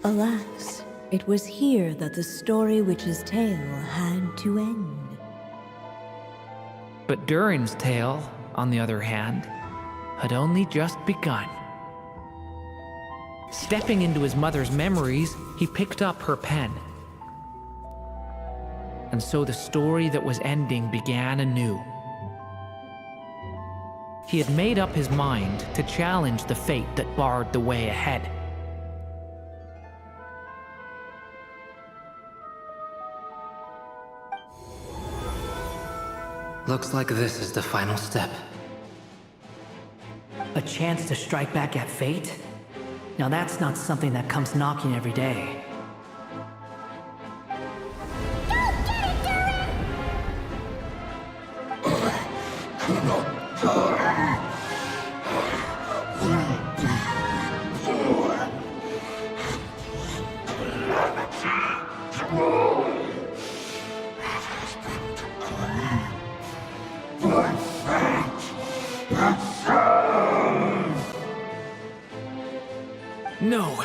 Alas, it was here that the story witch's tale had to end. But Durin's tale, on the other hand, had only just begun. Stepping into his mother's memories, he picked up her pen. And so the story that was ending began anew. He had made up his mind to challenge the fate that barred the way ahead. Looks like this is the final step. A chance to strike back at fate? Now that's not something that comes knocking every day. No,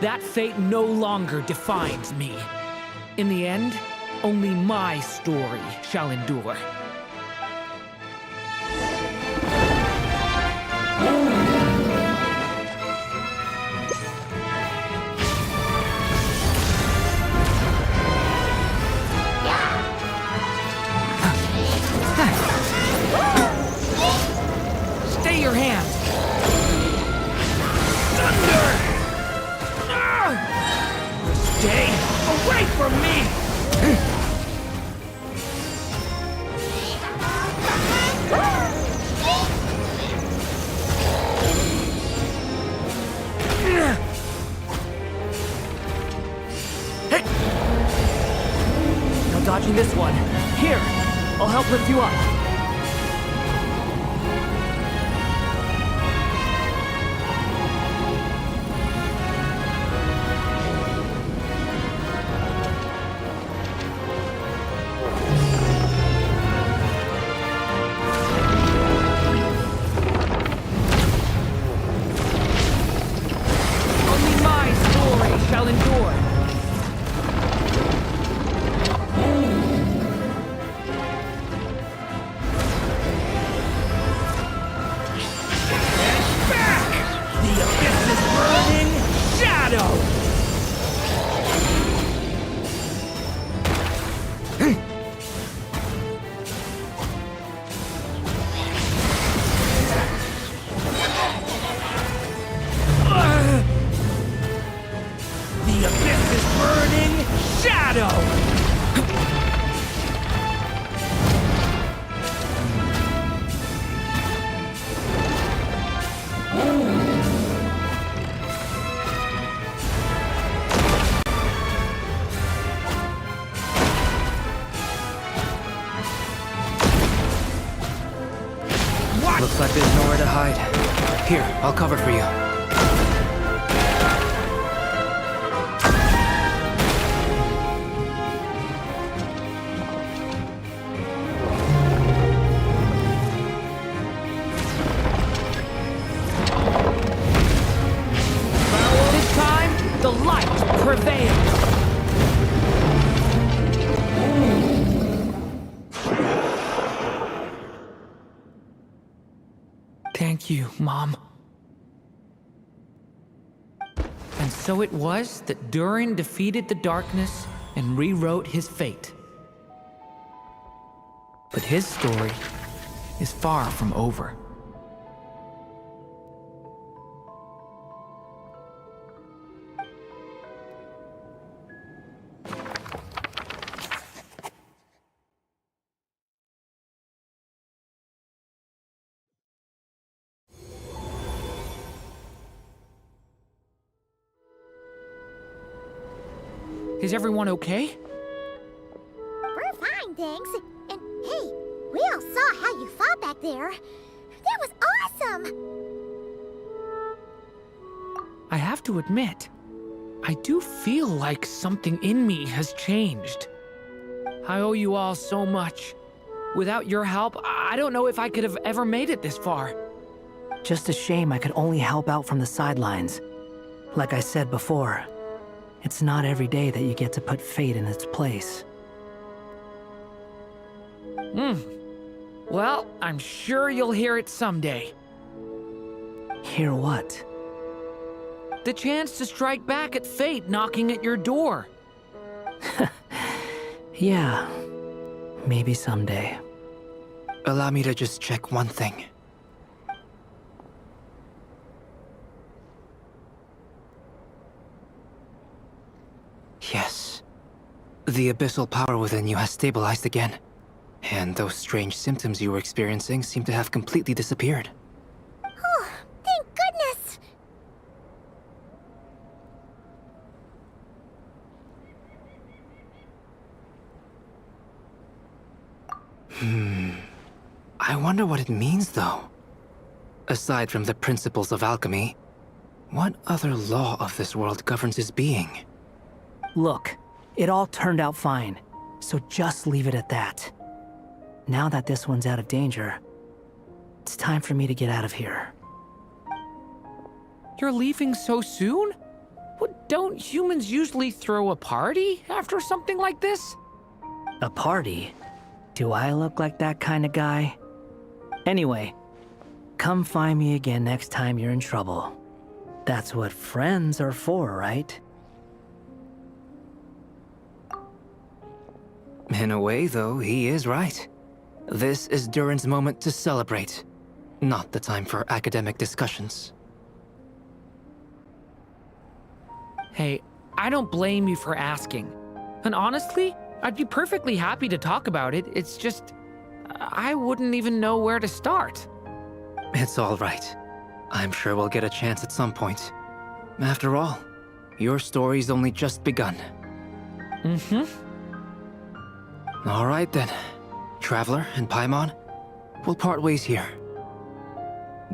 that fate no longer defines me. In the end, only my story shall endure. Stay your hand! Thunder! Stay away from me! Hey! No dodging this one. Here, I'll help lift you up. Only my story shall endure. Stand back! The abyss is burning shadow! The abyss is burning shadow! What? Looks like there's nowhere to hide. Here, I'll cover for you. This time, the light Thank you, Mom. And so it was that Durin defeated the darkness and rewrote his fate. But his story is far from over. Is everyone okay? We're fine, thanks. And hey, we all saw how you fought back there. That was awesome! I have to admit, I do feel like something in me has changed. I owe you all so much. Without your help, I don't know if I could have ever made it this far. Just a shame I could only help out from the sidelines. Like I said before, it's not every day that you get to put fate in its place. Well, I'm sure you'll hear it someday. Hear what? The chance to strike back at fate knocking at your door. Yeah, maybe someday. Allow me to just check one thing. Yes. The abyssal power within you has stabilized again. And those strange symptoms you were experiencing seem to have completely disappeared. Oh, thank goodness! I wonder what it means, though. Aside from the principles of alchemy, what other law of this world governs his being? Look, it all turned out fine, so just leave it at that. Now that this one's out of danger, it's time for me to get out of here. You're leaving so soon? What, don't humans usually throw a party after something like this? A party? Do I look like that kind of guy? Anyway, come find me again next time you're in trouble. That's what friends are for, right? In a way, though, he is right. This is Durin's moment to celebrate, not the time for academic discussions. Hey, I don't blame you for asking. And honestly, I'd be perfectly happy to talk about it. It's just, I wouldn't even know where to start. It's all right. I'm sure we'll get a chance at some point. After all, your story's only just begun. All right then. Traveler and Paimon, we'll part ways here.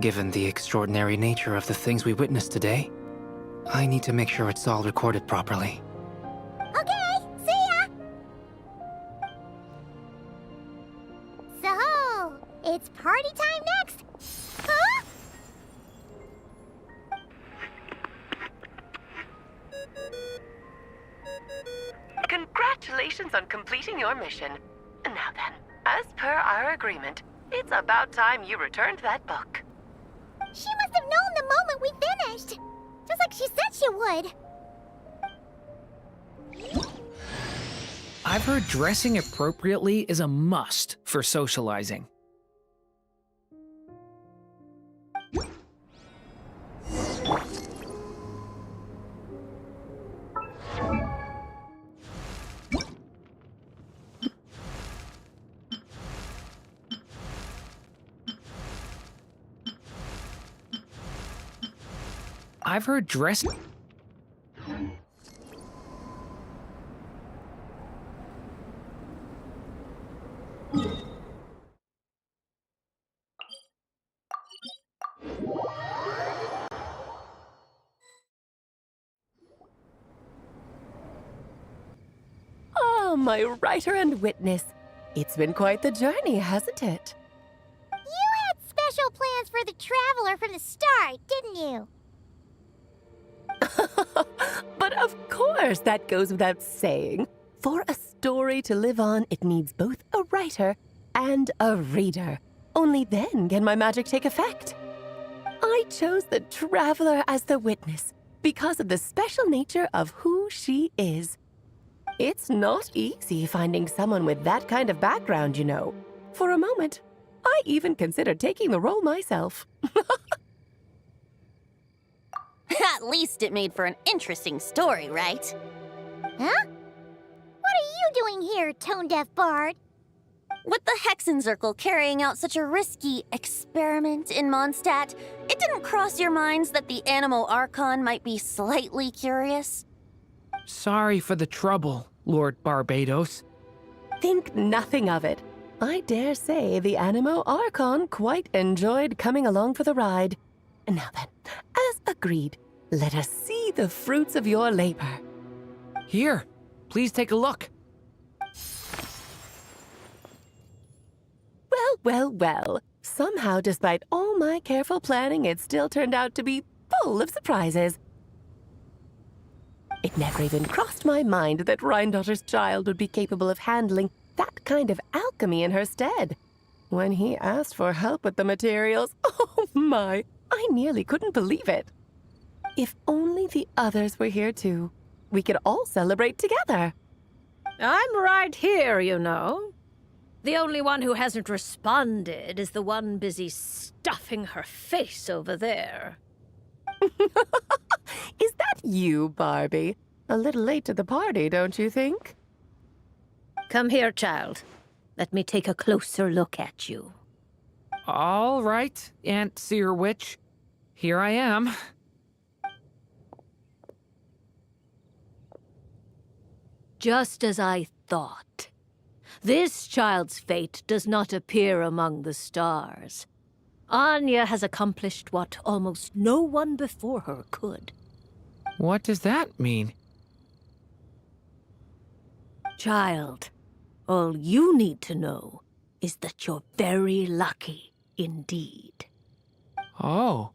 Given the extraordinary nature of the things we witnessed today, I need to make sure it's all recorded properly. Okay, see ya! So, it's party time next! Huh? Congratulations on completing your mission. Now then, as per our agreement, it's about time you returned that book. She must have known the moment we finished! Just like she said she would. I've heard dressing appropriately is a must for socializing. I've heard dressing... Oh, my writer and witness. It's been quite the journey, hasn't it? You had special plans for the Traveler from the start, didn't you? But of course, that goes without saying. For a story to live on, it needs both a writer and a reader. Only then can my magic take effect. I chose the Traveler as the witness because of the special nature of who she is. It's not easy finding someone with that kind of background, you know. For a moment, I even considered taking the role myself. At least it made for an interesting story, right? Huh? What are you doing here, tone-deaf bard? With the Hexenzirkel carrying out such a risky experiment in Mondstadt, it didn't cross your minds that the Animo Archon might be slightly curious? Sorry for the trouble, Lord Barbados. Think nothing of it. I dare say the Animo Archon quite enjoyed coming along for the ride. Now then, as agreed, let us see the fruits of your labor. Here, please take a look. Well. Somehow, despite all my careful planning, it still turned out to be full of surprises. It never even crossed my mind that Rhindotter's child would be capable of handling that kind of alchemy in her stead. When he asked for help with the materials, oh my, I nearly couldn't believe it. If only the others were here too, we could all celebrate together. I'm right here, you know. The only one who hasn't responded is the one busy stuffing her face over there. Is that you, Barbie? A little late to the party, don't you think? Come here, child. Let me take a closer look at you. All right, Aunt Seer Witch. Here I am. Just as I thought. This child's fate does not appear among the stars. Anya has accomplished what almost no one before her could. What does that mean? Child, all you need to know is that you're very lucky indeed. Oh.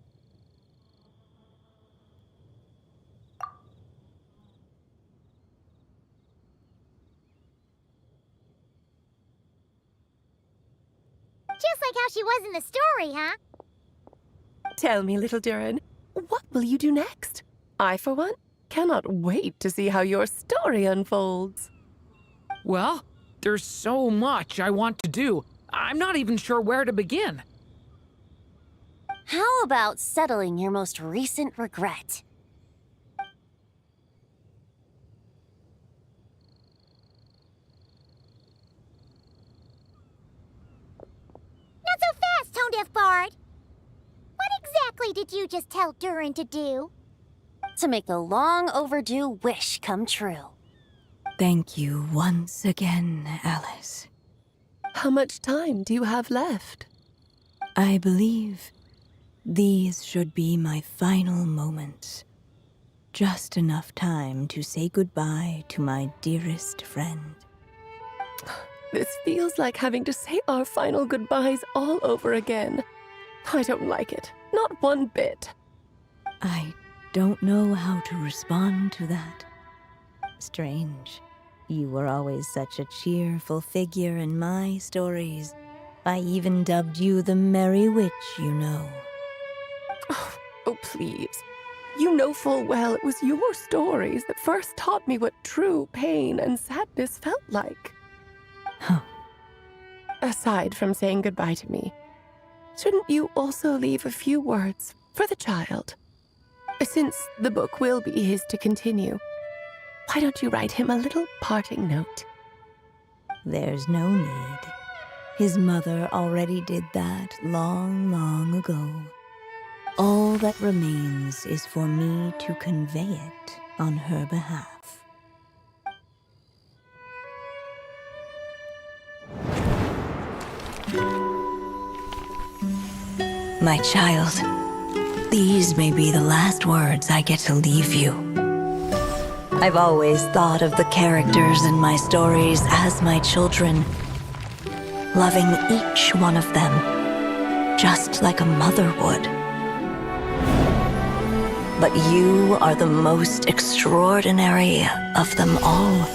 Just like how she was in the story, huh? Tell me, little Durin, what will you do next? I, for one, cannot wait to see how your story unfolds. Well, there's so much I want to do. I'm not even sure where to begin. How about settling your most recent regret? Not so fast, tone-deaf bard. What exactly did you just tell Durin to do? To make a long overdue wish come true. Thank you once again, Alice. How much time do you have left? I believe these should be my final moments. Just enough time to say goodbye to my dearest friend. This feels like having to say our final goodbyes all over again. I don't like it. Not one bit. I don't know how to respond to that. Strange. You were always such a cheerful figure in my stories. I even dubbed you the Merry Witch, you know. Oh, please. You know full well it was your stories that first taught me what true pain and sadness felt like. Huh. Aside from saying goodbye to me, shouldn't you also leave a few words for the child? Since the book will be his to continue, why don't you write him a little parting note? There's no need. His mother already did that long, long ago. All that remains is for me to convey it on her behalf. My child, these may be the last words I get to leave you. I've always thought of the characters in my stories as my children, loving each one of them, just like a mother would. But you are the most extraordinary of them all.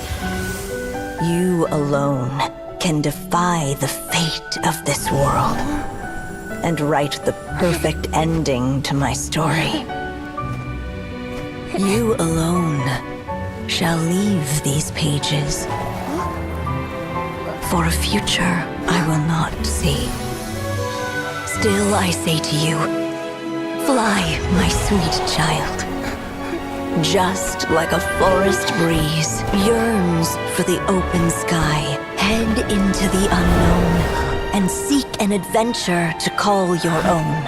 You alone can defy the fate of this world. and write the perfect ending to my story. You alone shall leave these pages for a future I will not see. Still I say to you, fly, my sweet child. Just like a forest breeze yearns for the open sky, head into the unknown and seek an adventure to call your own.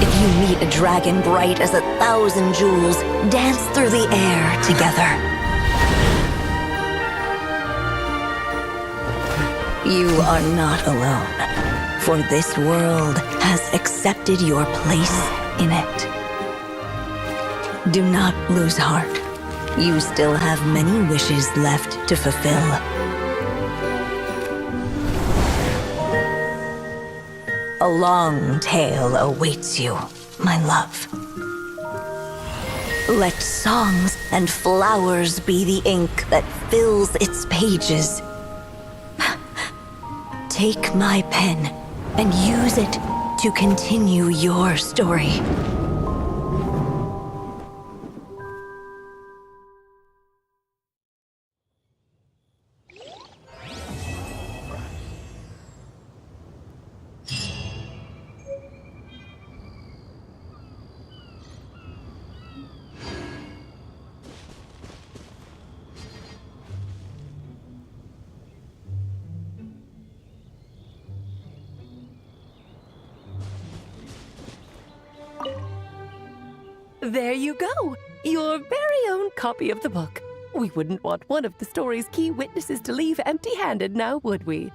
If you meet a dragon bright as 1,000 jewels, dance through the air together. You are not alone, for this world has accepted your place in it. Do not lose heart. You still have many wishes left to fulfill. A long tale awaits you, my love. Let songs and flowers be the ink that fills its pages. Take my pen and use it to continue your story. There you go! Your very own copy of the book. We wouldn't want one of the story's key witnesses to leave empty-handed now, would we?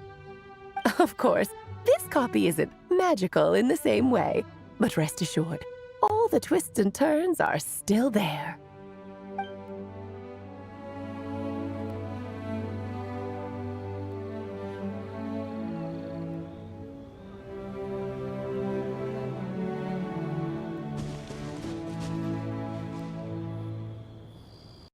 Of course, this copy isn't magical in the same way, but rest assured, all the twists and turns are still there.